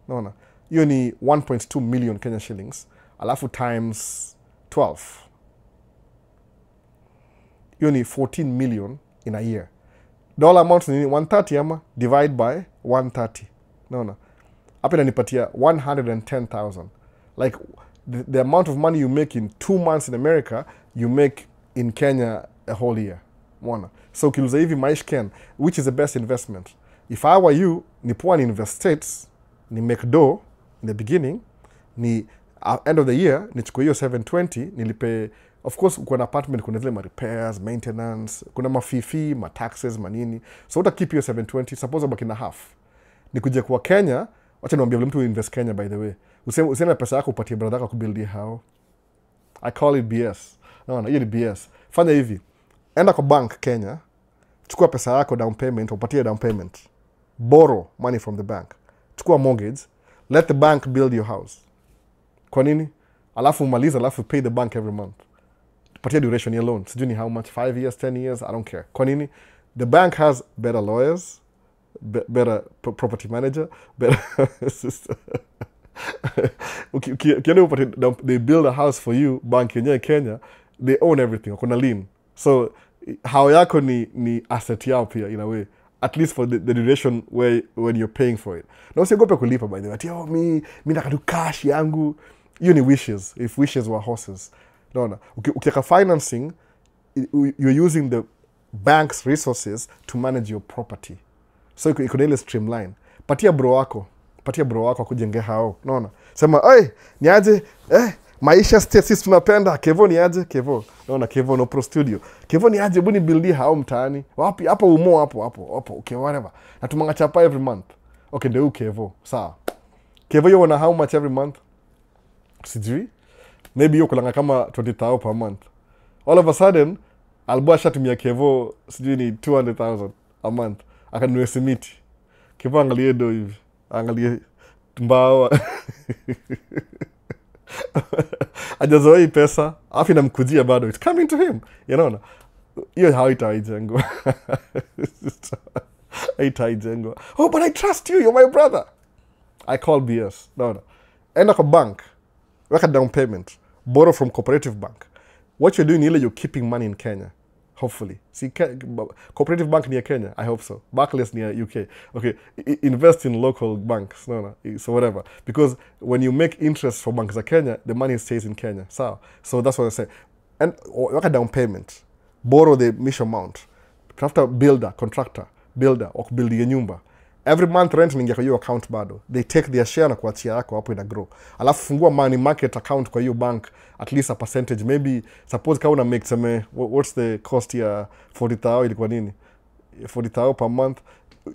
Naona. Hiyo ni 1.2 million Kenya shillings. Alafu times 12. Hiyo ni 14 million in a year. Dollar amount ni 130 ama? Divide by 130. Naona. Hapa inanipatia 110,000. Like the amount of money you make in 2 months in America, you make in Kenya a whole year. Mwana. So ukiuliza hivi Maish Ken, which is the best investment? If I were you, ni poa ni invest states, ni make dough in the beginning, ni end of the year, nichukue hiyo 720, nilipe, of course, kuna apartment, kuna zile ma repairs, maintenance, kuna mafifi, ma taxes, manini. So uta keep hiyo 720, suppose abaki na half. Nikuje kwa Kenya, wacha niambie vile mtu invest Kenya, by the way. Useme pesa yako upatie brother yako kubuildia hao. I call it BS. No, hiyo ni BS. Fanya hivi. Enda kwa bank Kenya, chukua pesa yako down payment, upatie down payment. Borrow money from the bank. Chukua mortgage, let the bank build your house. Kwa nini? Alafu umaliza, alafu pay the bank every month. Patia duration ya loan. Sijui ni how much, 5 years, 10 years, I don't care. Kwa nini? The bank has better lawyers, better property manager, better they build a house for you, bank yenyewe Kenya, they own everything, kuna lien. So how yako ni asset yao pia in a way, at least for the duration when you're paying for it. Na usiogope kulipa, by the way. Ati mimi nakatu cash yangu. Hiyo ni wishes, if wishes were horses. No. Ukiweka financing, you're using the bank's resources to manage your property. So iko ile streamline. Patia bro wako kujenge hao. Unaona? Sema, "Oi, niaje? Maisha sisi tunapenda. Kevo niaje? Kevo." Unaona, Kevo no Pro Studio. Kevo niaje build hao mtaani. Wapi? Hapo umo hapo. Okay, whatever. Na tumanga chapa every month. Okay, ndio Kevo. Sawa. Kevo you wanna how much every month? Sijui. Maybe you kulanga kama 20,000 per month. All of a sudden, Alboa shatumia Kevo sijui ni 200,000 a month. Akanunue simiti. Kevo angalie do hivi. Angalie mbao. Ajazoa hii pesa, afi namkujia bado. It's coming to him. You know? Hiyo haitaijengwa. Haitaijengwa. Oh, but I trust you. You're my brother. I call BS. No. Enda kwa bank. Weka down payment. Borrow from cooperative bank. What you're doing is you're keeping money in Kenya. Hopefully. See, cooperative bank near Kenya. I hope so. Barclays near UK. Okay. Invest in local banks. No. So whatever. Because when you make interest for banks in Kenya, the money stays in Kenya. So that's what I say. And weka down payment. Borrow the mission amount. After builder, contractor, builder, or building a nyumba. Every month rent ningia kwa hiyo account bado. They take their share na kuachia yako hapo ina grow. Alafu fungua money market account kwa hiyo bank, at least a percentage. Maybe, suppose kama una make some, what's the cost ya 40,000 ilikuwa nini? 40,000 per month.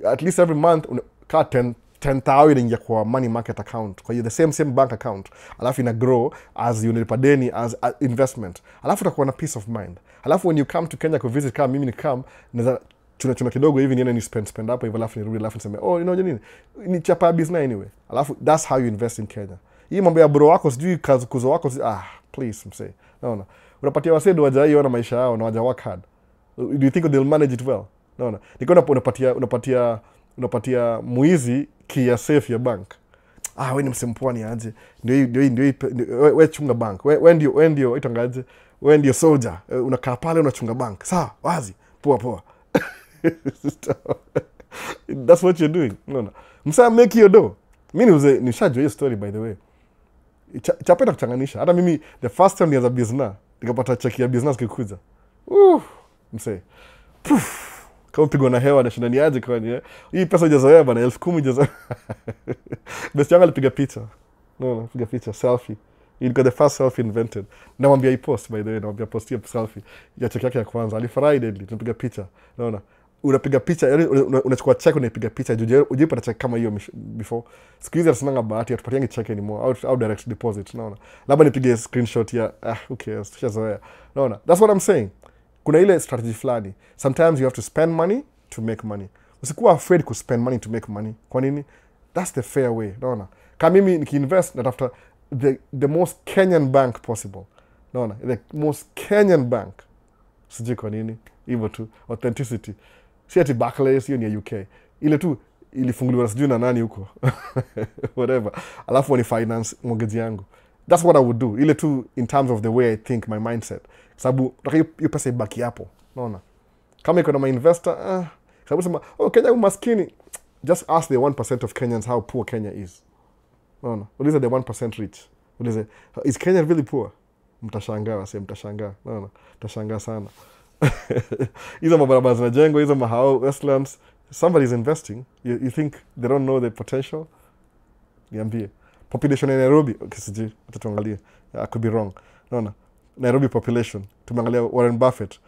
At least every month, ka 10,000 ingia kwa money market account. Kwa hiyo the same bank account. Alafu ina grow as unalipa deni as investment. Alafu utakuwa na peace of mind. Alafu when you come to Kenya ku visit, kama mimi ni come, naweza chuna kidogo hivi niende ni spend hapo hivi, alafu nirudi, alafu niseme oh, you know nini, ni chapa business anyway. Alafu that's how you invest in Kenya. Hii mambo ya bro wako sijui kazi kuzo wako please msee. Naona unapatia wasee wajai ona maisha yao na waja work hard. Do you think they'll manage it well? Naona niko unapatia muizi kia safe ya bank. Wewe ni msempwani aje, ndio wewe chunga bank, wewe ndio itangaje, wewe ndio soldier, unakaa pale unachunga bank. Sawa, wazi, poa. That's what you're doing. No. Msa make your dough. Mimi nishajua hiyo story by the way. Chapenda kuchanganisha. Hata mimi the first time nianza business, nikapata check ya business kikuja. Mse. Kama pigwa na hewa na shindani aje kwa ni. Hii pesa hujazoea bana, 10,000 hujazoea. Best yangu alipiga picha. No, piga picha selfie. It got the first selfie invented. Namwambia post by the way, namwambia post hiyo selfie. Ya check yake ya kwanza. Alifurahi deadly, tunapiga picha. Unaona? Unapiga picha, yani unachukua check unapiga picha. Ujipata check kama hiyo before. Siku hizi asinanga bahati atupatiangi check anymore. Au direct deposit, unaona? Labda nipige screenshot ya okay, tushazoea. Unaona? That's what I'm saying. Kuna ile strategy fulani. Sometimes you have to spend money to make money. Usikuwa afraid to spend money to make money. Kwa nini? That's the fair way. Unaona? Kama mimi nikiinvest natafuta the most Kenyan bank possible. Naona? The most Kenyan bank. Sijui kwa nini. Hivyo tu. Authenticity. Si ati Barclays, hiyo ni ya UK. Ile tu ilifunguliwa sijui na nani huko. Whatever. Alafu ni finance mortgage yangu. That's what I would do. Ile tu in terms of the way I think, my mindset. Sababu hiyo pesa ibaki hapo. Naona? Kama iko na investor, sababu sema, Kenya umaskini. Just ask the 1% of Kenyans how poor Kenya is. Naona? Uliza the 1% rich. Uliza, is Kenya really poor? Mtashangaa wase, mtashangaa. Naona? Mtashangaa sana. Hizo mabarabara zinajengwa, hizo mahao Westlands, somebody's investing. You think they don't know the potential? Niambie. Population in Nairobi, sijui, tuangalie. I could be wrong. Naona? Nairobi population. Tumeangalia Warren Buffett.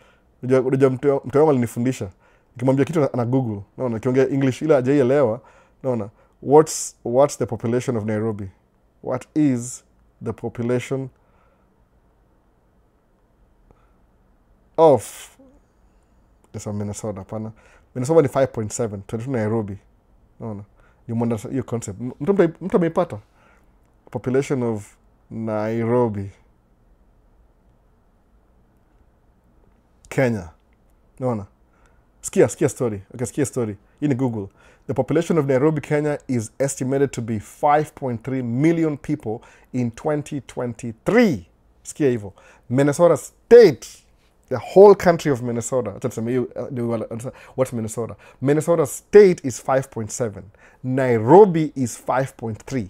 Unajua mtu wangu alinifundisha. Nikimwambia kitu ana Google. Naona? Kiongea English ila hajaielewa. Naona? What's the population of Nairobi? What is the population of Minnesota? Pana. Minnesota ni 5.7. 22 Nairobi. Naona? Ni mwanda hiyo concept. Mtu ameipata. Population of Nairobi, Kenya. Naona? Sikia story. Okay, sikia story. In Google. The population of Nairobi, Kenya is estimated to be 5.3 million people in 2023. Sikia hivyo. Minnesota State, the whole country of Minnesota. What's Minnesota? Minnesota State is 5.7. Nairobi is 5.3.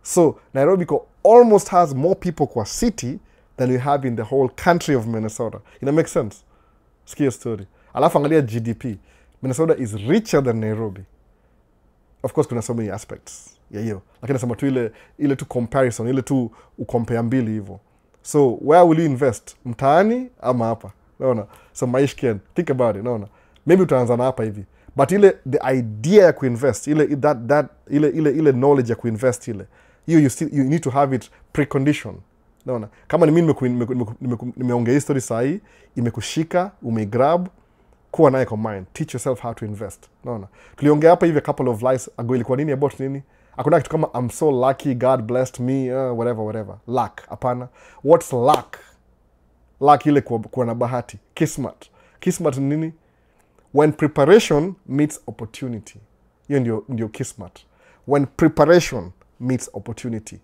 So, Nairobi almost has more people kwa city than we have in the whole country of Minnesota. It makes sense? Sikia story. Alafu angalia GDP. Minnesota is richer than Nairobi. Of course, kuna so many aspects. Hiyo. Lakini nasema tu ile tu comparison, ile tu ukompare mbili hivyo. So, where will you invest? Mtaani ama hapa? Naona? So, Maisha, think about it. Naona? Maybe utaanza na hapa hivi. But the idea ya kuinvest, ile knowledge ya kuinvest you need to have it precondition. Naona kama ni mimi nimeongea hii story sahi, imekushika, umegrab, kuwa naye kwa mind, teach yourself how to invest. Naona tuliongea hapa hivi a couple of lives ago, ilikuwa nini about nini? Hakuna kitu kama I'm so lucky, God blessed me, whatever. Luck, hapana. What's luck? Luck ile kuwa na bahati. Kismat ni nini? When preparation meets opportunity. Hiyo ndio kismat. When preparation meets opportunity.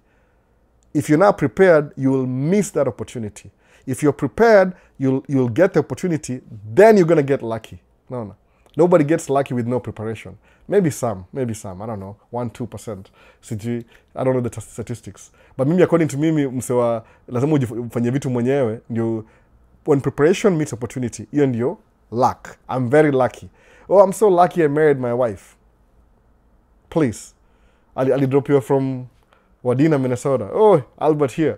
If you're not prepared, you will miss that opportunity. If you're prepared, you'll get the opportunity, then you're going to get lucky. No. Nobody gets lucky with no preparation. Maybe some, I don't know, 1-2%. CG, I don't know the statistics. But mimi, according to mimi, msewa, lazima ufanye vitu mwenyewe, ndio, when preparation meets opportunity, hiyo ndio luck. I'm very lucky. Oh, I'm so lucky I married my wife. Please. I'll drop you from Wadena, Minnesota. Oh, Albert here.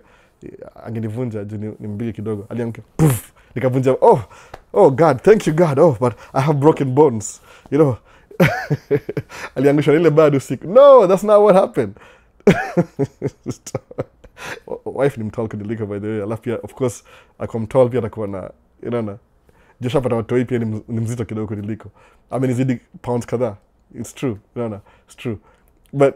Angenivunja juu ni mbigi kidogo. Aliamke, poof, nikavunja. Oh God, thank you God. Oh, but I have broken bones. You know. Aliangusha ile bado siku. No, that's not what happened. Wife ni mtall kuniliko, by the way. Alafu pia, of course, ako mtall pia atakuwa na, you know, Joshua pata watoi pia ni mzito kidogo kuniliko. Amenizidi pounds kadhaa. It's true. No, it's true. But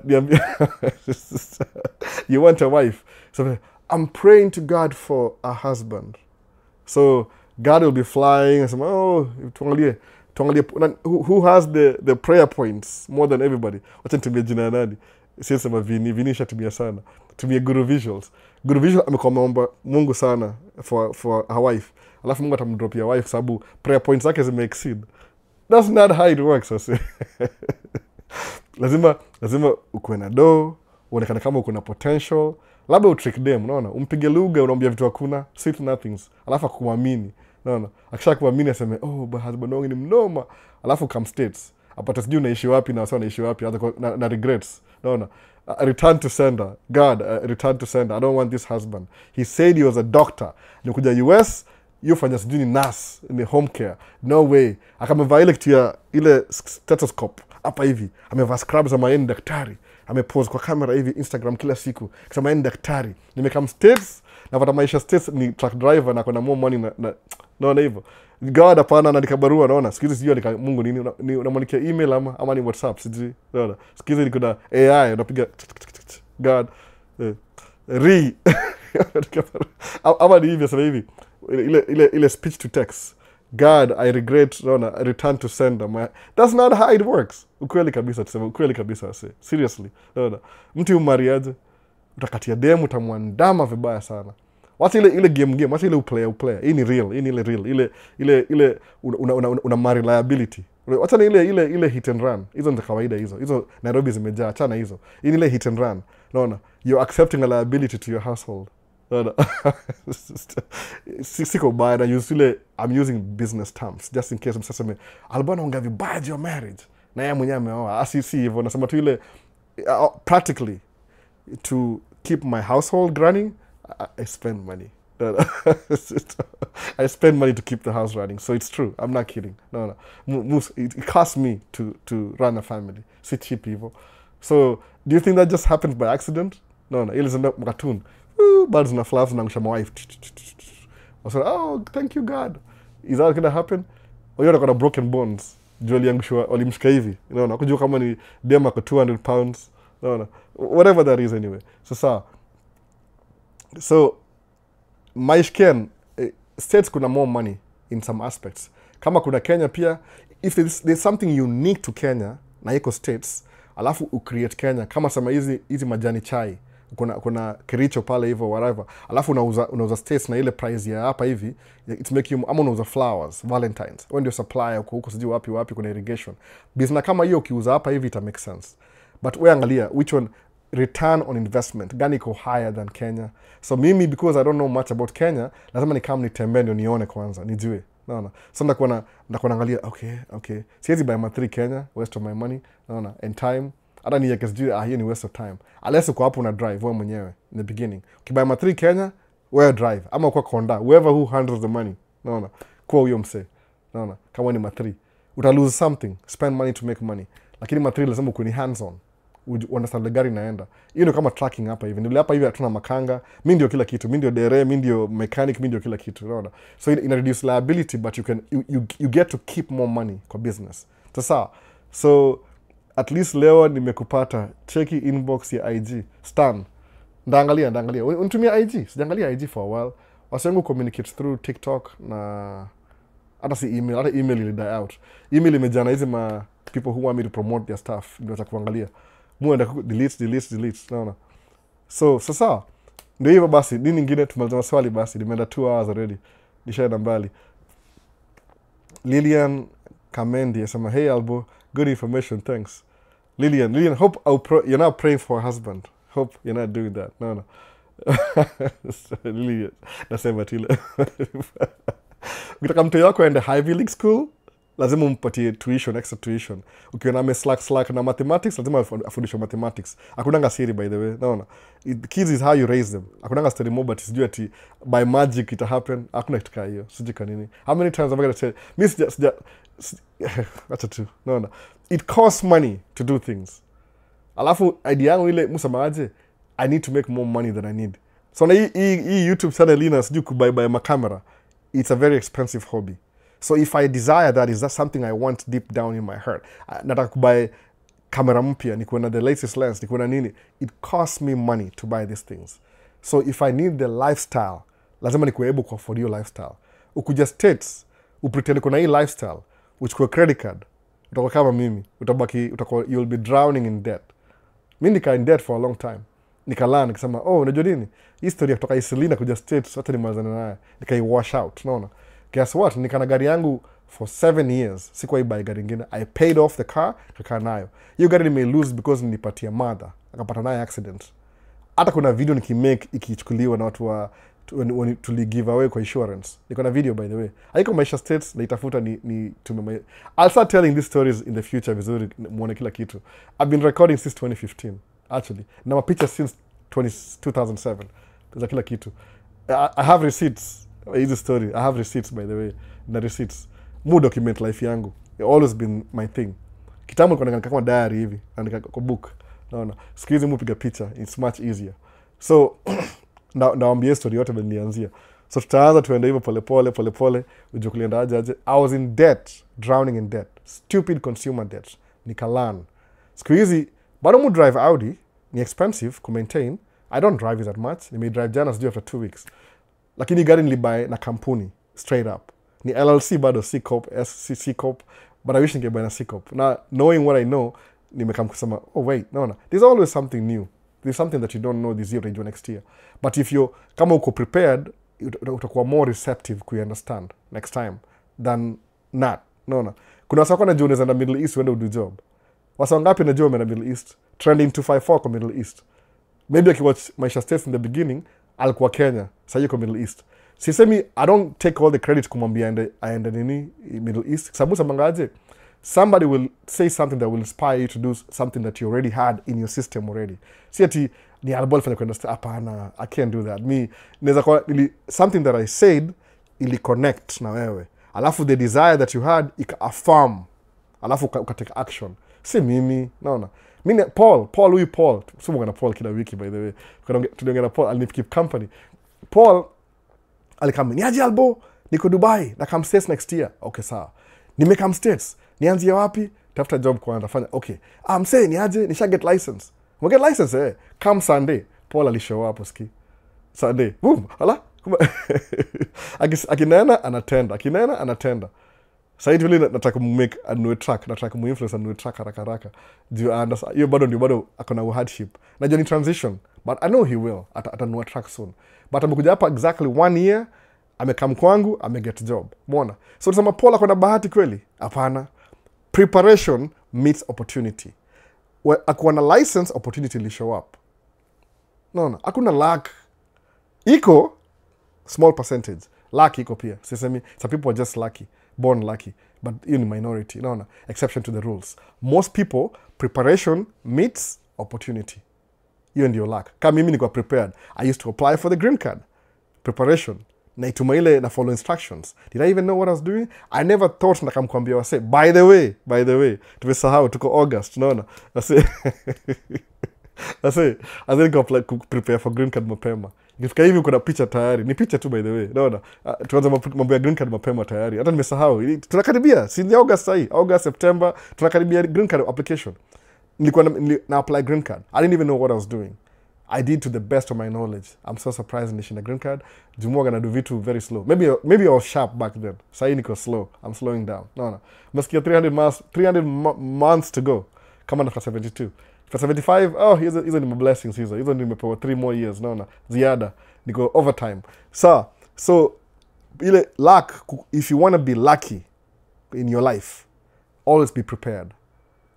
you want a wife. So I'm praying to God for a husband. So God will be flying and say, tuangalie. Who has the prayer points more than everybody? Wacha nitumie jina nani? Sisi sema Vini shatumia sana. Tumie Guru Visuals. Guru Visuals amekuwa ameomba Mungu sana for a wife. Alafu Mungu atamdropia wife sababu prayer points zake zime exceed. That's not how it works, I say. Lazima ukuwe na do, uonekane kama uko na potential, labda utrick them, unaona? Umpige lugha, unaambia vitu hakuna, sweet nothings, alafu akuamini, unaona? Akishakuamini aseme, but husband wangu ni mnoma, alafu come states. Apata sijui unaishi wapi na wasio naishi wapi, na regrets, unaona? Return to sender. God, return to sender. I don't want this husband. He said he was a doctor. Nikuja US, yufanya sijui ni nurse, ni home care. No way. Akamevaa ile kitu ya ile stethoscope. Hapa hivi, amevaa scrubs ama yeye ni daktari. Amepose kwa kamera hivi Instagram kila siku. Kisema yeye ni daktari. Nimekam States, napata Maisha States ni truck driver na kuna more money naona hivyo. God hapana na nikabarua naona. Sikizi sijui nika Mungu nini unamwandikia email ama ni WhatsApp sijui. Naona. Sikizi niko na AI unapiga God ama ni hivi sasa hivi. Ile speech to text. God, I regret, return to sender. That's not how it works. Ukweli kabisa, tuseme ukweli kabisa. Seriously. Mtu umariaje, utakatia demu, utamwandama vibaya sana. Wacha ile game, wacha ile uplayer. Hii ni real, hii ni ile real. Ile una marry liability. Wacha ni ile hit and run. Hizo ndio kawaida hizo. Hizo Nairobi zimejaa, achana hizo. Hii ni ile hit and run. Unaona? You're accepting a liability to your household. Siko baya na I'm using business terms just in case msaseme albana unga vibaya your marriage na yeye mwenyewe ameoa asisi hivyo nasema tu ile practically to keep my household running I spend money. I spend money to keep the house running, so it's true. I'm not kidding. No. It costs me to run a family. See cheap people. So do you think that just happens by accident? No. Ile zenda mkatun. Birds na flowers na ngusha my wife. I said, thank you God. Is that going to happen? Or you're not broken bones? Juali angushwa walimshika hivi. Unaona, kujua kama ni dema kwa 200 pounds. Unaona, whatever that is anyway. So maishken states kuna more money in some aspects. Kama kuna Kenya pia, if there's something unique to Kenya na iko states, alafu ucreate Kenya kama sama hizi majani chai. Kuna Kericho pale hivyo whatever. Alafu unauza states na ile price ya hapa hivi, it's make you ama unauza flowers, Valentines. When your supplier huko sijui wapi kuna irrigation. Business kama hiyo ukiuza hapa hivi ita make sense. But we angalia which one return on investment gani iko higher than Kenya. So mimi because I don't know much about Kenya, lazima nikam nitembe ndio nione kwanza, nijue. Naona. So ndakuwa naangalia okay. Siwezi buy my 3 Kenya, waste of my money, naona, and time. Hata ni yakesijui hiyo ni waste of time. Unless uko hapo una drive wewe mwenyewe in the beginning. Ukibuy my 3 Kenya, wewe drive ama kwa konda, whoever who handles the money. Naona. Kwa huyo mse. Naona. Kama ni ma 3. uta lose something, spend money to make money. Lakini material lazima ukuni hands on, understand the gari inaenda. Hiyo ndio kama tracking hapa hivi. Ndio hapa hivi hatuna makanga, mimi ndio kila kitu, mimi ndio dere, mimi ndio mechanic, mimi ndio kila kitu, unaona. So ina reduce liability, but you get to keep more money kwa business. Sasa so at least leo nimekupata, cheki inbox ya IG Stan. Ndaangalia. Unitumia IG? Sijaangalia IG for a while. Wasengu communicate through TikTok na hata si email, hata email ili die out. Email imejana hizi ma people who want me to promote their stuff, ndio kuangalia. Muenda delete, naona. So sasa ndio hivyo basi, nini nyingine tumaliza maswali basi, nimeenda 2 hours already. Nishaenda mbali. Lilian Kamendi asema, hey Albo, good information, thanks. Lilian, hope you're not praying for a husband. Hope you're not doing that. No. Lilian, nasema tile. Ukitaka mtoto wako aende Ivy League school, lazima umpatie tuition, extra tuition. Ukiona ame slack na mathematics, lazima afundishwe mathematics. Hakunanga siri, by the way. Naona. Kids is how you raise them. Hakunanga story more, but sijui ati by magic it happen. Hakuna kitu kama hiyo. Sijui kanini. How many times am I going to tell? Miss acha tu. Naona. It costs money to do things. Alafu idea yangu ile msamaje, I need to make more money than I need. So na hii YouTube channel ina sijui kubuy my camera. It's a very expensive hobby. So if I desire that, is that something I want deep down in my heart? Nataka kubuy camera mpya, nikuwe na the latest lens, nikuwe na nini. It costs me money to buy these things. So if I need the lifestyle, lazima nikuwe able to afford your lifestyle. Ukuja States, upretend kuna hii lifestyle, uchukue credit card, utakuwa kama mimi, you'll be drowning in debt. Mimi nika in debt for a long time. Nikala nikasema, unajua nini? History kutoka Iselina kuja States, wote nimalizana naye. Nikai wash out, unaona? Guess what? Nikana gari yangu for 7 years. Sikuwahi buy gari nyingine. I paid off the car, kakaa nayo. Hiyo gari nime lose because nilipatia mother. Akapata nayo accident. Hata kuna video nikimake ikichukuliwa na watu wa tuli give away kwa insurance. Niko na video by the way. Haiko Maisha States, naitafuta ni tume. I'll start telling these stories in the future vizuri muone kila kitu. I've been recording since 2015 actually. Na mapicha since 2007. There's kila kitu. I have receipts. Hizi story. I have receipts by the way. Na receipts. Mu document life yangu. It's always been my thing. Kitambo nilikuwa kama diary hivi, andika kwa book. Naona. Siku hizi mupiga picha. It's much easier. So naambia story yote nilianzia. So tutaanza tuende hivyo pole ujue kulienda aje. I was in debt, drowning in debt. Stupid consumer debt. Nikalan. Siku hizi bado mu drive Audi, ni expensive to maintain. I don't drive it that much. Nime drive jana sijui after 2 weeks. Lakini gari nilibuy na kampuni straight up. Ni LLC bado C Corp, SC Corp, but I wish ningebuy na C Corp. Now knowing what I know, nimekam kusema, no. There's always something new. There's something that you don't know this year or next year. But if you kama uko prepared, utakuwa more receptive ku understand next time than not. No. Kuna wasa kuna journey za Middle East wende udu job. Wasa ngapi na job na Middle East? Trending 254 kwa Middle East. Maybe akiwatch Maisha States in the beginning, alikuwa Kenya, sasa yuko Middle East. Sisemi I don't take all the credit kumwambia aende nini Middle East. Sababu samangaje, somebody will say something that will inspire you to do something that you already had in your system already. Si ati ni albol fanya kwenda hapana, I can't do that. Me naweza kwa something that I said ili connect na wewe. Alafu the desire that you had ika-affirm. Alafu ukatake action. Si mimi, naona. Mimi Paul, sumo na Paul kila wiki by the way. Tuliongea na Paul, alinipick company. Paul alikama, niaje Albo, niko Dubai, na come States next year. Okay, sawa. Nimekam States, nianzie wapi? Tafuta job kwanza, fanya. Okay. I'm saying niaje, nisha get license. Get license come Sunday. Paul alishow up ski. Sunday. Boom. Hala. Akinena anatenda. Sasa hivi nataka make a new track, nataka influence a new track haraka. Do you understand? Hiyo bado akona hardship. Najua ni transition, but I know he will at a new track soon. But amekuja hapa exactly 1 year, amekam kwangu, ameget job. Umeona? So tunasema Paul akona bahati kweli? Hapana. Preparation meets opportunity. Akuwa na license, opportunity will show up. No. Hakuna luck. Iko small percentage. Luck iko pia. Sisemi, some people are just lucky. Born lucky. But you're in minority. No. Exception to the rules. Most people, preparation meets opportunity. Hiyo ndio luck. Kama mimi niko prepared. I used to apply for the green card. Preparation. naituma ile na follow instructions. Did I even know what I was doing? I never thought nakamkwambia wase, by the way, tumesahau tuko August, unaona? Ase niko prepare for green card mapema. Ikifika hivi kuna picha tayari. Ni picha tu by the way. Unaona? Tuanze mambo ya green card mapema tayari. Hata nimesahau. Tunakaribia. Si ni August sasa. August, September, tunakaribia green card application. Nilikuwa na apply green card. I didn't even know what I was doing. I did to the best of my knowledge. I'm so surprised nishinda green card. Jumuaga na do vitu very slow. Maybe I was sharp back then. Sasa niko slow. I'm slowing down. Unaona? Masikia 300 months to go. Kama na 72. For 75, oh, hizo ni my blessings hizo nimepewa 3 more years, naona ziada niko overtime. So ile luck, if you want to be lucky in your life, always be prepared.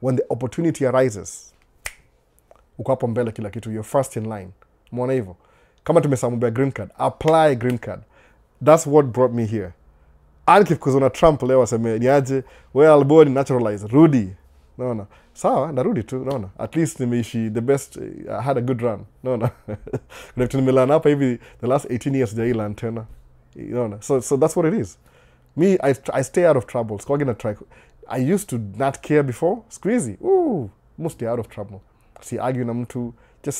When the opportunity arises, uko hapo mbele kila kitu, you're first in line. Umeona hivyo? Kama tumesambia green card, apply green card. That's what brought me here. Ankif kuzona Trump leo aseme niaje, well born naturalize, Rudy. Naona. Sawa, narudi tu, naona. At least nimeishi the best, I had a good run. Naona. Kuna vitu nimelana hapa hivi the last 18 years jailan tena. Naona. So that's what it is. Me, I stay out of trouble. So I'm try. I used to not care before. Squeezy. Ooh, mostly out of trouble. See, argue na mtu, just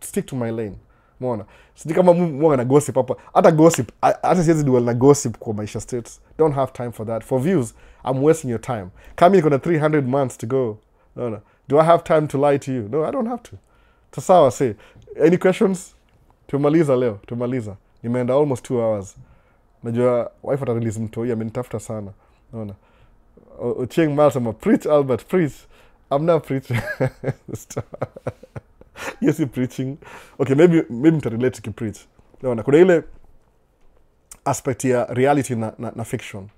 stick to my lane. Mwana. Sidi kama mwana na gossip hapa. Hata gossip, hata siwezi duel na gossip kwa Maisha States. Don't have time for that. For views, I'm wasting your time. Kama niko na 300 months to go. No. Do I have time to lie to you? No, I don't have to. Tasawa, say. Any questions? Tumaliza leo, tumaliza. Nimeenda almost 2 hours. Najua wife ata-release mtoi, amenitafuta sana. Naona. Ochieng Malsama, preach Albert, preach. I'm not preaching. Yes, you're preaching. Okay, maybe mtarelate to preach. Naona, kuna ile aspect ya reality na fiction.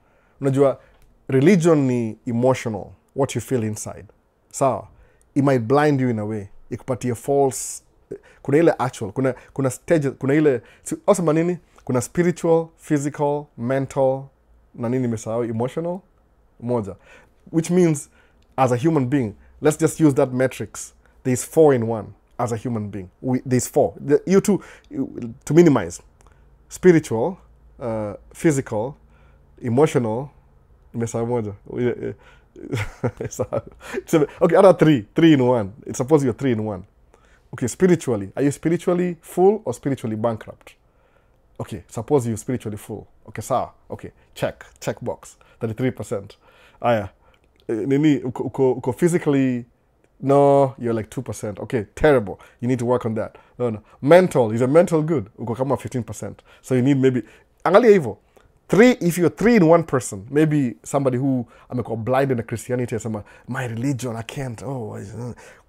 Unajua, religion ni emotional, what you feel inside. Sawa, it might blind you in a way. Ikupatia false, kuna ile actual, kuna stages, kuna ile, awesome nini? Kuna spiritual, physical, mental, na nini nimesahau, emotional, moja. Which means, as a human being, let's just use that matrix. There's 4 in 1 as a human being. There's 4. You two, to minimize. Spiritual, physical, emotional, nimesahau moja. Okay, other 3 in 1. It's supposed you're 3 in 1. Okay, spiritually. Are you spiritually full or spiritually bankrupt? Okay, suppose you're spiritually full. Okay, sawa. Okay, check box. 33%. Aya. Nini, uko physically, no, you're like 2%. Okay, terrible. You need to work on that. No. Mental, is a mental good? Uko kama 15%. So you need maybe, angalia hivyo. 3, if you're 3 in 1 person, maybe somebody who amekuwa blind in Christianity, asema, my religion, I can't,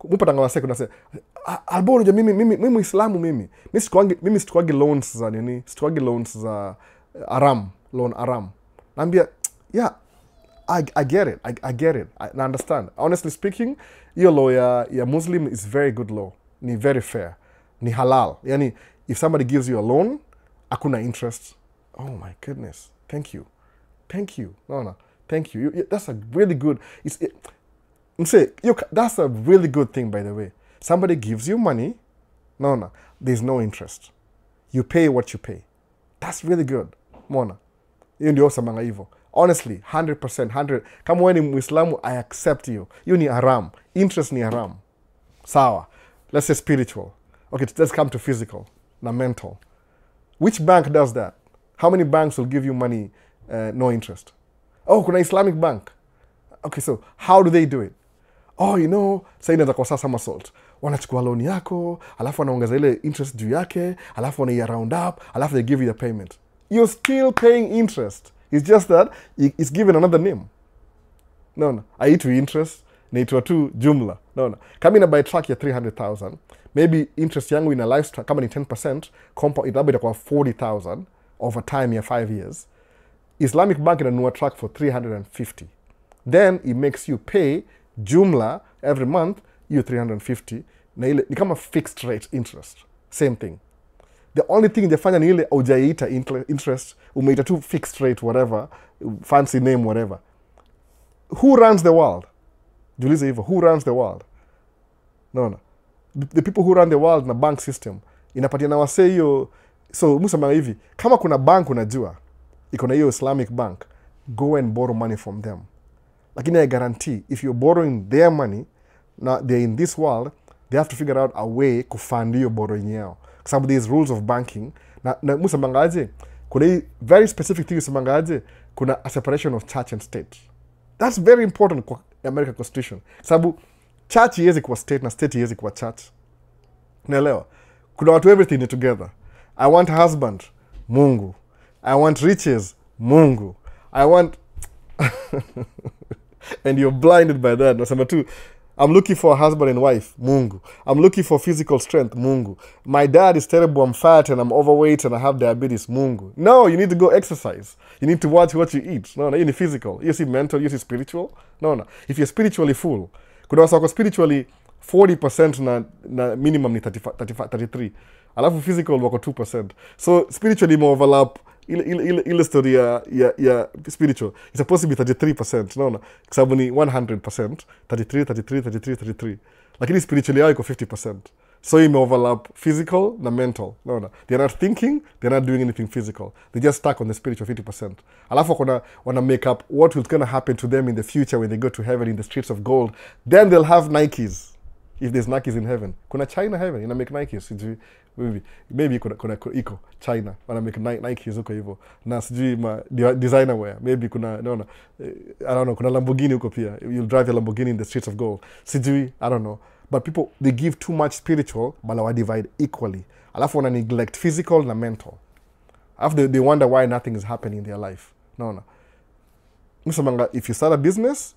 mupatanga wase kuna se, alboro ja mimi Islamu mimi situkwagi loans za nini, situkwagi loans za loan aram. Naambia, yeah, I get it. I get it. I understand. Honestly speaking, your law ya Muslim is very good law. Ni very fair. Ni halal. Yani, if somebody gives you a loan, akuna interest. Oh my goodness. Thank you. No. Thank you. That's a really good. That's a really good thing, by the way. Somebody gives you money. No. There's no interest. You pay what you pay. That's really good. Mona. Hiyo ndio samanga hivyo. Honestly, 100%. Kama wewe ni Muislamu, I accept you. You ni haram. Interest ni haram. Sawa. Let's say spiritual. Okay, let's come to physical. Na mental. Which bank does that? How many banks will give you money, no interest? Oh, kuna Islamic bank. Okay, so how do they do it? Oh, sasa inaweza kwa sasa salt. Wanachukua loan yako, alafu wanaongeza ile interest juu yake, alafu wana round up, alafu they give you the payment. You're still paying interest. It's just that it's given another name. No. Aitu interest, naitwa tu jumla. No. Kama ina buy truck ya 300,000, maybe interest yangu ina lifestyle, kama ni 10%, itabidi kwa 40,000 over time ya 5 years. Islamic bank inanunua truck for 350. Then it makes you pay jumla every month, you 350. Na ile ni kama fixed rate interest. Same thing. The only thing defanya ni ile aujaita interest, umeita tu fixed rate, whatever, fancy name, whatever. Who runs the world? Juliza hivyo, who runs the world? No. The people who run the world na bank system, inapatia na wase hiyo So musema hivi, kama kuna bank unajua iko na hiyo Islamic bank, go and borrow money from them. Lakini I guarantee if you're borrowing their money, now they're in this world, they have to figure out a way kufund hiyo borrowing yao. Kwa sababu there's rules of banking. Na musemanga aje, kuna hii very specific thing usemanga aje, kuna a separation of church and state. That's very important kwa American Constitution. Sababu church iwezi kuwa state na state iwezi kuwa church. Naelewa. Kuna watu everything together. I want a husband, Mungu. I want riches, Mungu. I want and you're blinded by that. Nasema tu, I'm looking for a husband and wife, Mungu. I'm looking for physical strength, Mungu. My dad is terrible, I'm fat and I'm overweight and I have diabetes, Mungu. No, you need to go exercise. You need to watch what you eat. No, you need physical. You see mental, you see spiritual. No. If you're spiritually full, kuna wako spiritually 40% na minimum ni 33. Alafu physical wako 2%. So spiritually more overlap ile story ya spiritual. It's supposed to be 33%, no. Kwa sababu ni 100%, 33. Lakini spiritually yao iko 50%. So ime overlap physical na mental, no. They're not thinking, they're not doing anything physical. They just stuck on the spiritual 50%. Alafu wana make up what will gonna happen to them in the future when they go to heaven in the streets of gold. Then they'll have Nikes. If there's Nikes in heaven. Kuna China heaven, ina make Nikes, sijui. Maybe kuna iko China, wana make Nikes huko hivyo. Na sijui designer wear. Maybe kuna, I don't know, kuna Lamborghini huko pia. You'll drive a Lamborghini in the streets of gold. Sijui, I don't know. But people, they give too much spiritual, but they divide equally. Alafu wana neglect physical na mental. After they wonder why nothing is happening in their life. No. Musamanga, if you start a business,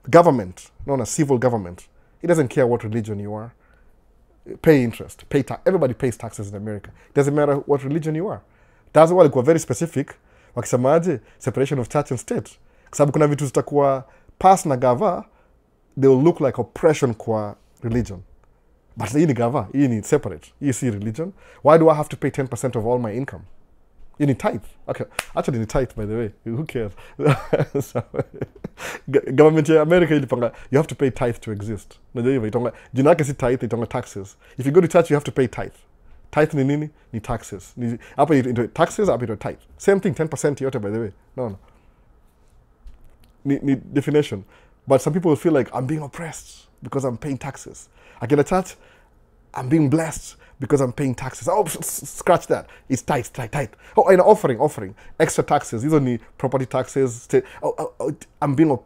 government, civil government, it doesn't care what religion you are. Pay interest, pay tax. Everybody pays taxes in America. It doesn't matter what religion you are. That's why walikuwa very specific. Wakisemaje, separation of church and state. Kwa sababu kuna vitu zitakuwa pass na gava, they will look like oppression kwa religion. But hii ni gava, hii ni separate. Hii si religion. Why do I have to pay 10% of all my income? You need tithe. Okay, actually need tithe, by the way. Who cares? So, government ya America ilipanga, you have to pay tithe to exist. Najua hivyo, itonga, jina yake si tithe, itonga taxes. If you go to church, you have to pay tithe. Tithe ni nini? Ni taxes. Hapa into taxes, hapa into tithe. Same thing, 10% yote, by the way. No. Ni definition. But some people will feel like, I'm being oppressed because I'm paying taxes. I get a church, I'm being blessed because I'm paying taxes. Oh, scratch that. It's tithe. Oh, and offering. Extra taxes. These are the property taxes. I'm being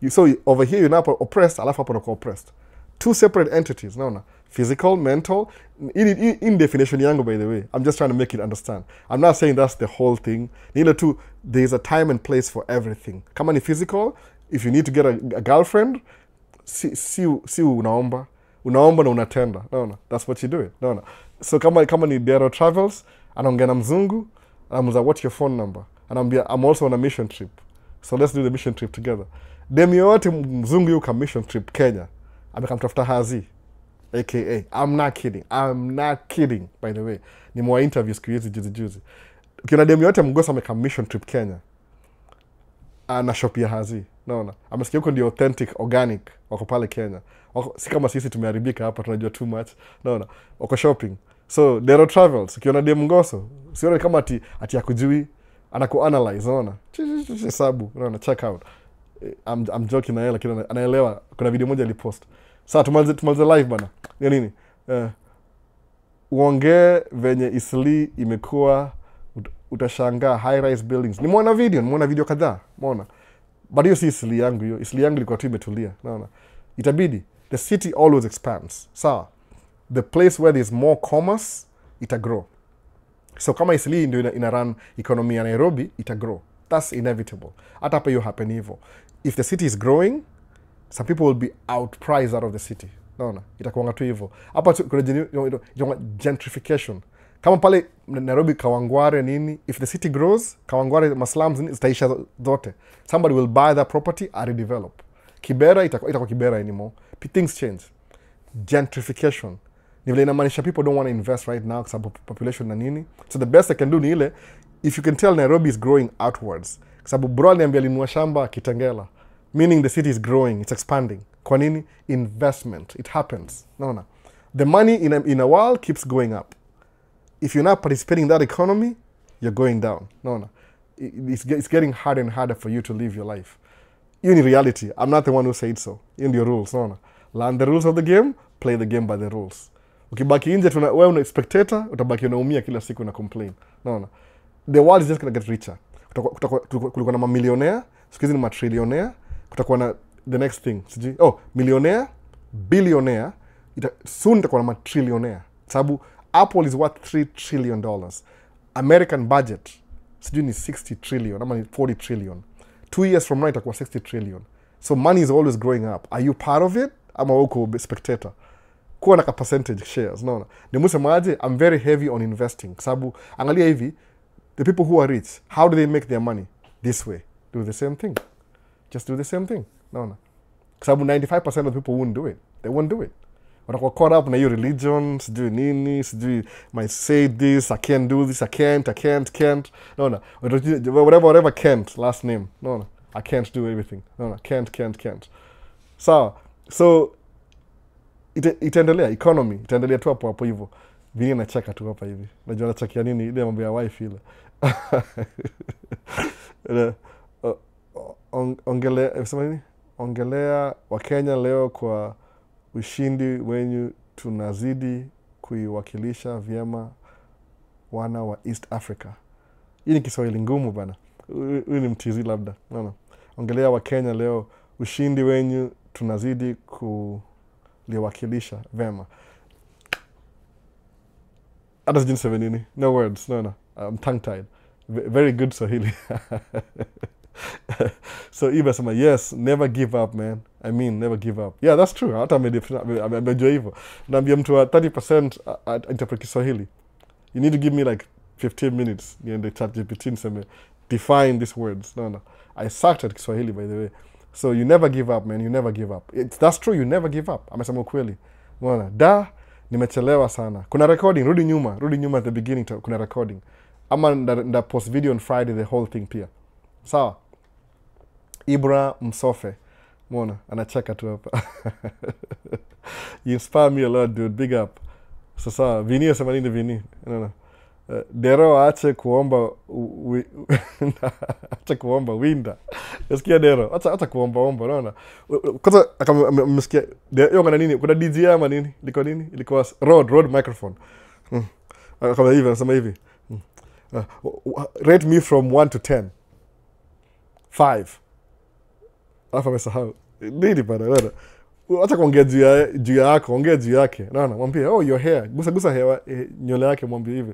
so over here, you're now oppressed, alafu hapo unakuwa oppressed. Two separate entities. No. Physical, mental. In definition yangu, by the way. I'm just trying to make it understand. I'm not saying that's the whole thing. There's a time and place for everything. Kama ni physical, if you need to get a girlfriend, si unaomba na unatenda. No. That's what you do. No. So kama ni Dero Travels, anaongea na mzungu, anamuuliza what's your phone number? Anaambia I'm also on a mission trip. So let's do the mission trip together. Dem yote mzungu yuko mission trip Kenya. Amekamtafuta Hazi. AKA, I'm not kidding, by the way. Ni mwa interview siku hizi juzi. Ukiona dem yote mgosa ameka mission trip Kenya, ana shop ya Hazi. No. Amesikia huko ndio authentic, organic, wako pale Kenya. Si kama sisi tumeharibika hapa, tunajua too much. No. Wako shopping. So, Dero Travels, ukiona dem ngoso, sione kama ati hakujui, anaku-analyze, unaona. Hesabu, unaona, check out. I'm joking na yeye, lakini anaelewa. Kuna video moja alipost. Sasa tumalize live bana. Ni nini? Uongee venye Isli imekuwa utashangaa high rise buildings. Nimeona video kadhaa, umeona. But hiyo si Isli yangu hiyo. Isli yangu ilikuwa tu imetulia, unaona. Itabidi the city always expands. Sawa. The place where there's more commerce, ita grow. So kama Isli ndio ina run economy ya Nairobi, ita grow. That's inevitable. Hata hapa hiyo happen hivyo. If the city is growing, some people will be outpriced out of the city. Naona, itakuwa tu hivyo. Hapa kuna gentrification. Kama pale Nairobi Kawangware nini, if the city grows, Kawangware maslums zitaisha zote. Somebody will buy that property and redevelop. Kibera itakuwa Kibera anymore. Things change. Gentrification. Ni vile inamaanisha people don't want to invest right now because population na nini. So the best I can do ni ile, if you can tell Nairobi is growing outwards. Kwa sababu bro niambia alinunua shamba Kitengela. Meaning the city is growing, it's expanding. Kwa nini? Investment. It happens. No. The money in a while keeps going up. if you're not participating in that economy, you're going down. No. It's getting harder and harder for you to live your life. In reality, I'm not the one who said so. In the rules, no. Learn the rules of the game, play the game by the rules. Ukibaki nje wewe una spectator, utabaki unaumia kila siku na complain. No. The world is just going to get richer. Kulikuwa na mamilionea, siku hizi ni matrillionaire, kutakuwa na the next thing. Sijui, millionaire, billionaire, soon itakuwa na matrillionaire. Sababu Apple is worth $3 trillion. American budget, sijui ni 60 trillion, ama ni 40 trillion. 2 years from now itakuwa 60 trillion. So money is always growing up. Are you part of it? Ama uko spectator? Kuwa na ka percentage shares. No. Nimusemaje, I'm very heavy on investing. Sababu angalia hivi, the people who are rich, how do they make their money? This way. Do the same thing. Just do the same thing. No. Sababu 95% of the people won't do it. They won't do it. Watakuwa caught up na hiyo religion, sijui nini, sijui might say this, I can't do this, I can't. No. Whatever can't, last name. No. I can't do everything. No. Can't. So itaendelea, economy, itaendelea tu hapo hivyo. Vini nacheka tu hapa hivi. Najua nachakia nini, ile mambo ya wife ile. Ongelea Wakenya leo kwa ushindi wenyu, tunazidi kuiwakilisha vyema wana wa East Africa. Hii ni Kiswahili ngumu bana. Huyu ni mtizi labda. No. Ongelea Wakenya leo, ushindi wenyu tunazidi kuliwakilisha vyema. Hata sijui niseme nini. No words. No. I'm tongue-tied. Very good Swahili. So Eva sema, yes, never give up, man. I mean, never give up. Yeah, that's true. Hata amejua hivyo. Naambia mtu wa 30% interpret Kiswahili. You need to give me like 15 minutes. Niende ChatGPT niseme, define these words. No. I sucked at Kiswahili, by the way. So you never give up, man. You never give up. That's true. You never give up. Amesema ukweli. Unaona, nimechelewa sana. Kuna recording, rudi nyuma at the beginning, kuna recording. Ama nda post video on Friday, the whole thing pia. Sawa. Ibra Msofe. Mwana, anacheka tu hapa. You inspire me a lot, dude. Big up. Sasa, Vini asema nini Vini? No. Dero ache kuomba winda. Nasikia Dero. Acha kuomba, unaona. Kwanza akamsikia yonga na nini? Kuna DJI ama nini? Liko nini? Ilikuwa Rode microphone. Kama hivi, anasema hivi. Rate me from 1 to 10. 5. Alafu amesahau. Nini bana? Acha kuongea juu yako, ongea juu yake. Naona, mwambie, your hair. Gusa hewa nywele yake, mwambie hivi.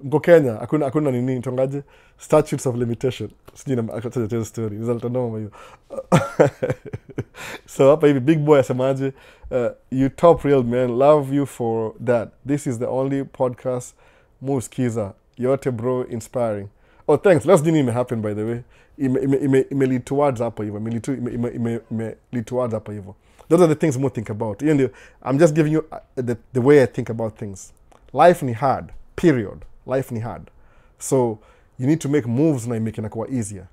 Mko Kenya, hakuna nini tongaje? Statutes of limitation. Sijui na akacha tell story. Result noma hiyo. So hapa hivi big boy asemaje? You top real man. Love you for that. This is the only podcast muskiza. Yote bro, inspiring. Oh, thanks. Let's do it happen, by the way. Ime lead towards hapa hivyo. Lead towards hapa hivyo. Those are the things more think about. I'm just giving you the way I think about things. Life ni hard. Period. Life ni hard. So you need to make moves na make inakuwa easier.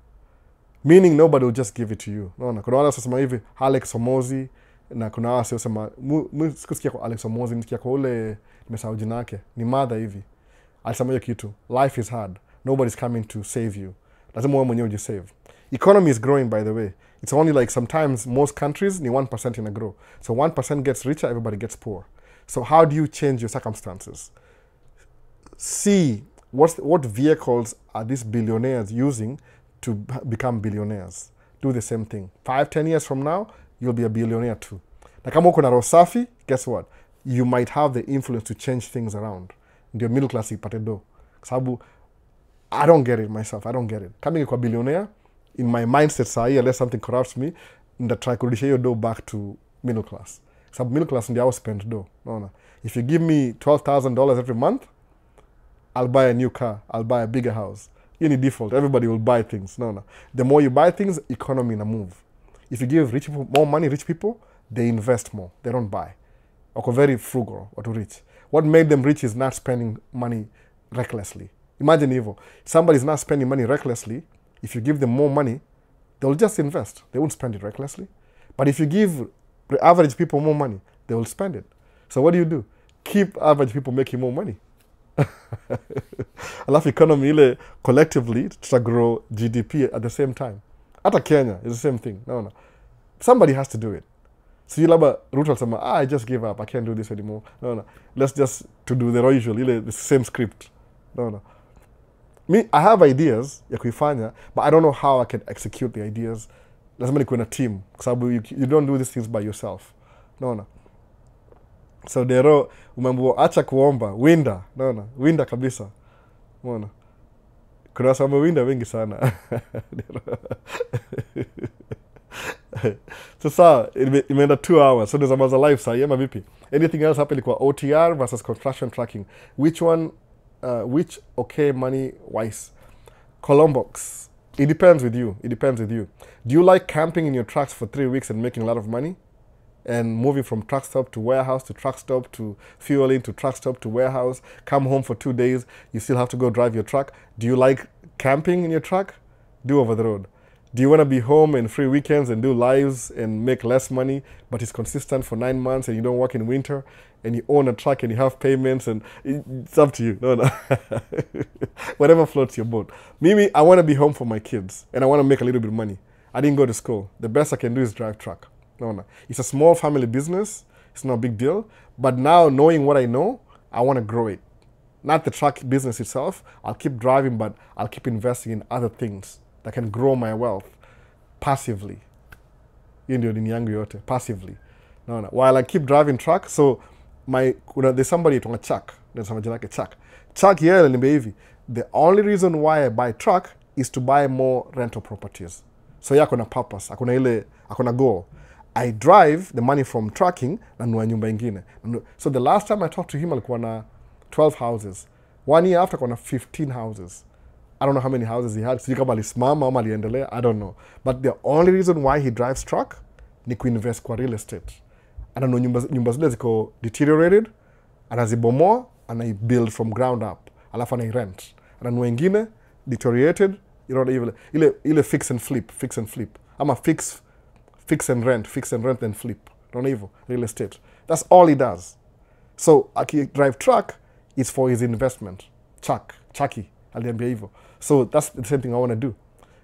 Meaning nobody will just give it to you. Naona kuna wale wasema hivi Alex Omozi na kuna wale wasema sikusikia kwa Alex Omozi, nisikia kwa ule nimesahau jina yake. Ni mother hivi. Alisema hiyo kitu. Life is hard. Nobody's coming to save you. Lazima wewe mwenyewe ujisave. Economy is growing, by the way. It's only like sometimes most countries ni 1% in a grow. So 1% gets richer, everybody gets poor. So how do you change your circumstances? See what vehicles are these billionaires using to become billionaires. Do the same thing. 5-10 years from now, you'll be a billionaire too. Na kama uko na roho safi, guess what? You might have the influence to change things around. Ndio middle class ipate do. Sababu I don't get it myself. I don't get it. Coming kwa billionaire, in my mindset sahi, unless something corrupts me, nda try kurudisha hiyo do back to middle class. Sababu middle class ndio spend do. No. If you give me $12,000 every month, I'll buy a new car. I'll buy a bigger house. Any default, everybody will buy things. No. The more you buy things, economy na move. If you give rich people more money, rich people, they invest more. They don't buy. Wako very frugal, watu rich. What made them rich is not spending money recklessly. Imagine evil. Somebody's not spending money recklessly. If you give them more money, they'll just invest. They won't spend it recklessly. But if you give the average people more money, they will spend it. So what do? Keep average people making more money. Alafu economy ile collectively tuta grow GDP at the same time. Hata Kenya is the same thing. No. Somebody has to do it. So you labda Ruto alisema, I just give up, I can't do this anymore. No. Let's just to do the usual, ile the same script. No. Me, I have ideas ya kuifanya, but I don't know how I can execute the ideas. Lazima nikuwe na team, kwa sababu you don't do these things by yourself. No. So dero umeambiwa acha kuomba, winda. No. Winda kabisa. Umeona? Kuna wasema winda wengi sana. So sawa, imeenda 2 hours. So there's a live saa ama vipi? Anything else happen kwa OTR versus construction tracking? Which one, which okay money wise? Colombox. It depends with you. Do you like camping in your trucks for 3 weeks and making a lot of money? And moving from truck stop to warehouse to truck stop to fueling to truck stop to warehouse, come home for 2 days, you still have to go drive your truck. Do you like camping in your truck? Do over the road. Do you want to be home in free weekends and do lives and make less money, but it's consistent for 9 months and you don't work in winter and you own a truck and you have payments and it's up to you. No. Whatever floats your boat. Mimi, I want to be home for my kids and I want to make a little bit of money. I didn't go to school. The best I can do is drive truck. No. It's a small family business. It's not a big deal. But now knowing what I know, I want to grow it. Not the truck business itself. I'll keep driving, but I'll keep investing in other things that can grow my wealth passively. Hiyo ndio dini yangu yote, passively. No. While I keep driving truck, so there's somebody to Chuck. There's somebody like Chuck. Chuck here aliniambia hivi, the only reason why I buy truck is to buy more rental properties. So yako na purpose, akona goal. I drive the money from trucking na nunua nyumba ingine. So the last time I talked to him alikuwa na 12 houses. 1 year after kuna 15 houses. I don't know how many houses he had. Sijui kama alisimama ama aliendelea. I don't know. But the only reason why he drives truck ni kuinvest kwa real estate. Ananunua nyumba zile ziko deteriorated, anazibomoa, anaibuild from ground up. Alafu anairent. Ananunua ingine deteriorated, ile fix and flip. Ama fix and rent and flip. Don't hivyo, real estate. That's all he does. So aki drive truck is for his investment. Chucky aliambia hivyo. So that's the same thing I want to do.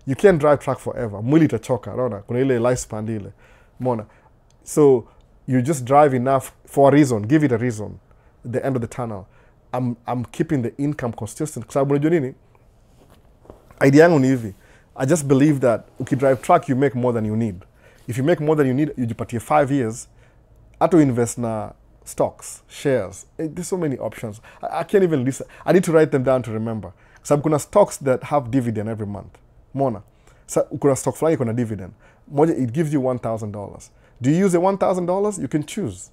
You can't drive truck forever. Mwili itachoka, unaona? Kuna ile lifespan ile. Umeona? So you just drive enough for a reason. Give it a reason. At the end of the tunnel. I'm keeping the income consistent. Kwa sababu unajua nini? Idea yangu ni hivi. I just believe that ukidrive truck you make more than you need. If you make more than you need, ujipatie 5 years, hata invest na stocks, shares. There's so many options. I can't even listen. I need to write them down to remember. Sababu kuna stocks that have dividend every month. Mona. So kuna stock fulani kuna dividend. Moja, it gives you $1,000. Do you use the $1,000? You can choose.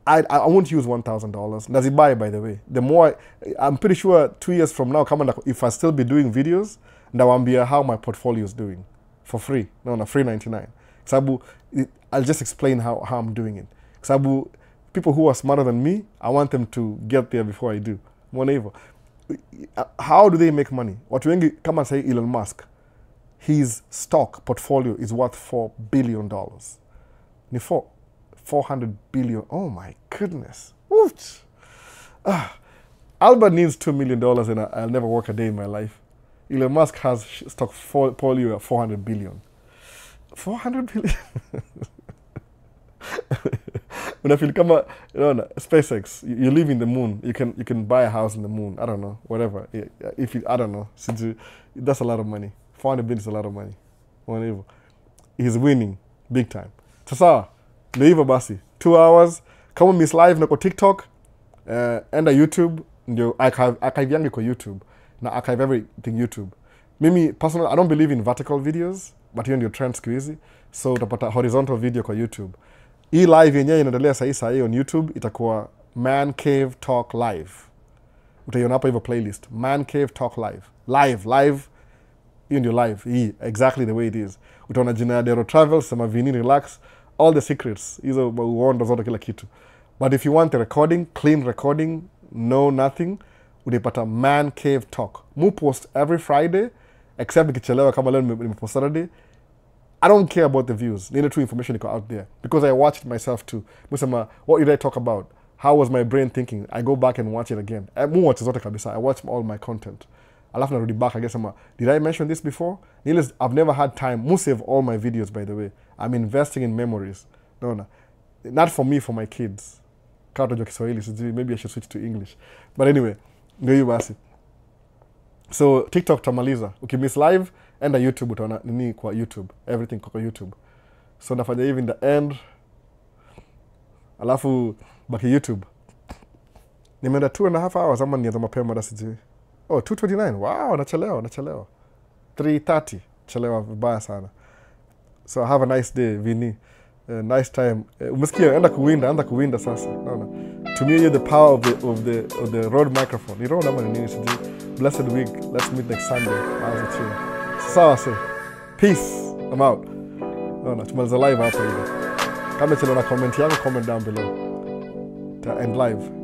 I won't use $1,000. Nazibai, by the way. The more, I'm pretty sure 2 years from now, if I still be doing videos, ndawambia how my portfolio is doing. For free. No, free 99. Sababu, I'll just explain how I'm doing it. Sababu, people who are smarter than me, I want them to get there before I do. Mwana hivyo. How do they make money? Watu wengi kama say Elon Musk, his stock portfolio is worth $4 billion. Ni 400 billion. Oh my goodness. Albert needs $2 million and I'll never work a day in my life. Elon Musk has stock portfolio of 400 billion. 400 billion? Unafeel kama, SpaceX, you live in the moon, you can buy a house in the moon, I don't know, whatever. I don't know, that's a lot of money. 400 billion is a lot of money. Whatever. He's winning big time. Sasa, ndio hivyo basi. 2 hours. Kama miss live na kwa TikTok, enda YouTube, ndio archive yangu kwa YouTube. Na archive everything YouTube. Mimi, personally, I don't believe in vertical videos, but hiyo ndio trend siku hizi. So utapata horizontal video kwa YouTube. Hii live yenyewe inaendelea saa hii on YouTube, itakuwa Man Cave Talk Live. Utaiona hapa hivyo playlist. Man Cave Talk Live. Live. Hiyo ndio live. Hii, exactly the way it is. Utaona jina ya Dero Travel, sema Vini Relax, all the secrets. Hizo uondo zote kila kitu. But if you want the recording, clean recording, no nothing, utaipata Man Cave Talk. Mu post every Friday, except nikichelewa kama leo nimepost Saturday. I don't care about the views. Need true information iko out there. Because I watched myself too. Musema, what did I talk about? how was my brain thinking? I go back and watch it again. I watch zote kabisa. I watch all my content. Alafu narudi back, I guess did I mention this before? Needless, I've never had time. Most save all my videos, by the way. I'm investing in memories. No. Not for me, for my kids. Maybe I should switch to English. But anyway, ndio hiyo basi. So TikTok tamaliza. Ukimiss live, enda YouTube utaona nini kwa YouTube. Everything kwa YouTube. So nafanya hivi in the end. Alafu baki YouTube. Nimeenda 2.5 hours ama nianza mapema hata sijui. Oh, 2:29. Wow, nachelewa. 3:30. Chelewa vibaya sana. So have a nice day, Vini. Nice time. Umesikia, enda kuwinda sasa. No. To me, you're the power of the Rode microphone. You don't know what it means. Blessed week. Let's meet next Sunday. Sawa say. Peace. I'm out. No, tumaliza live hapa hivi. Kama chelo na comment yangu, comment down below. To end live.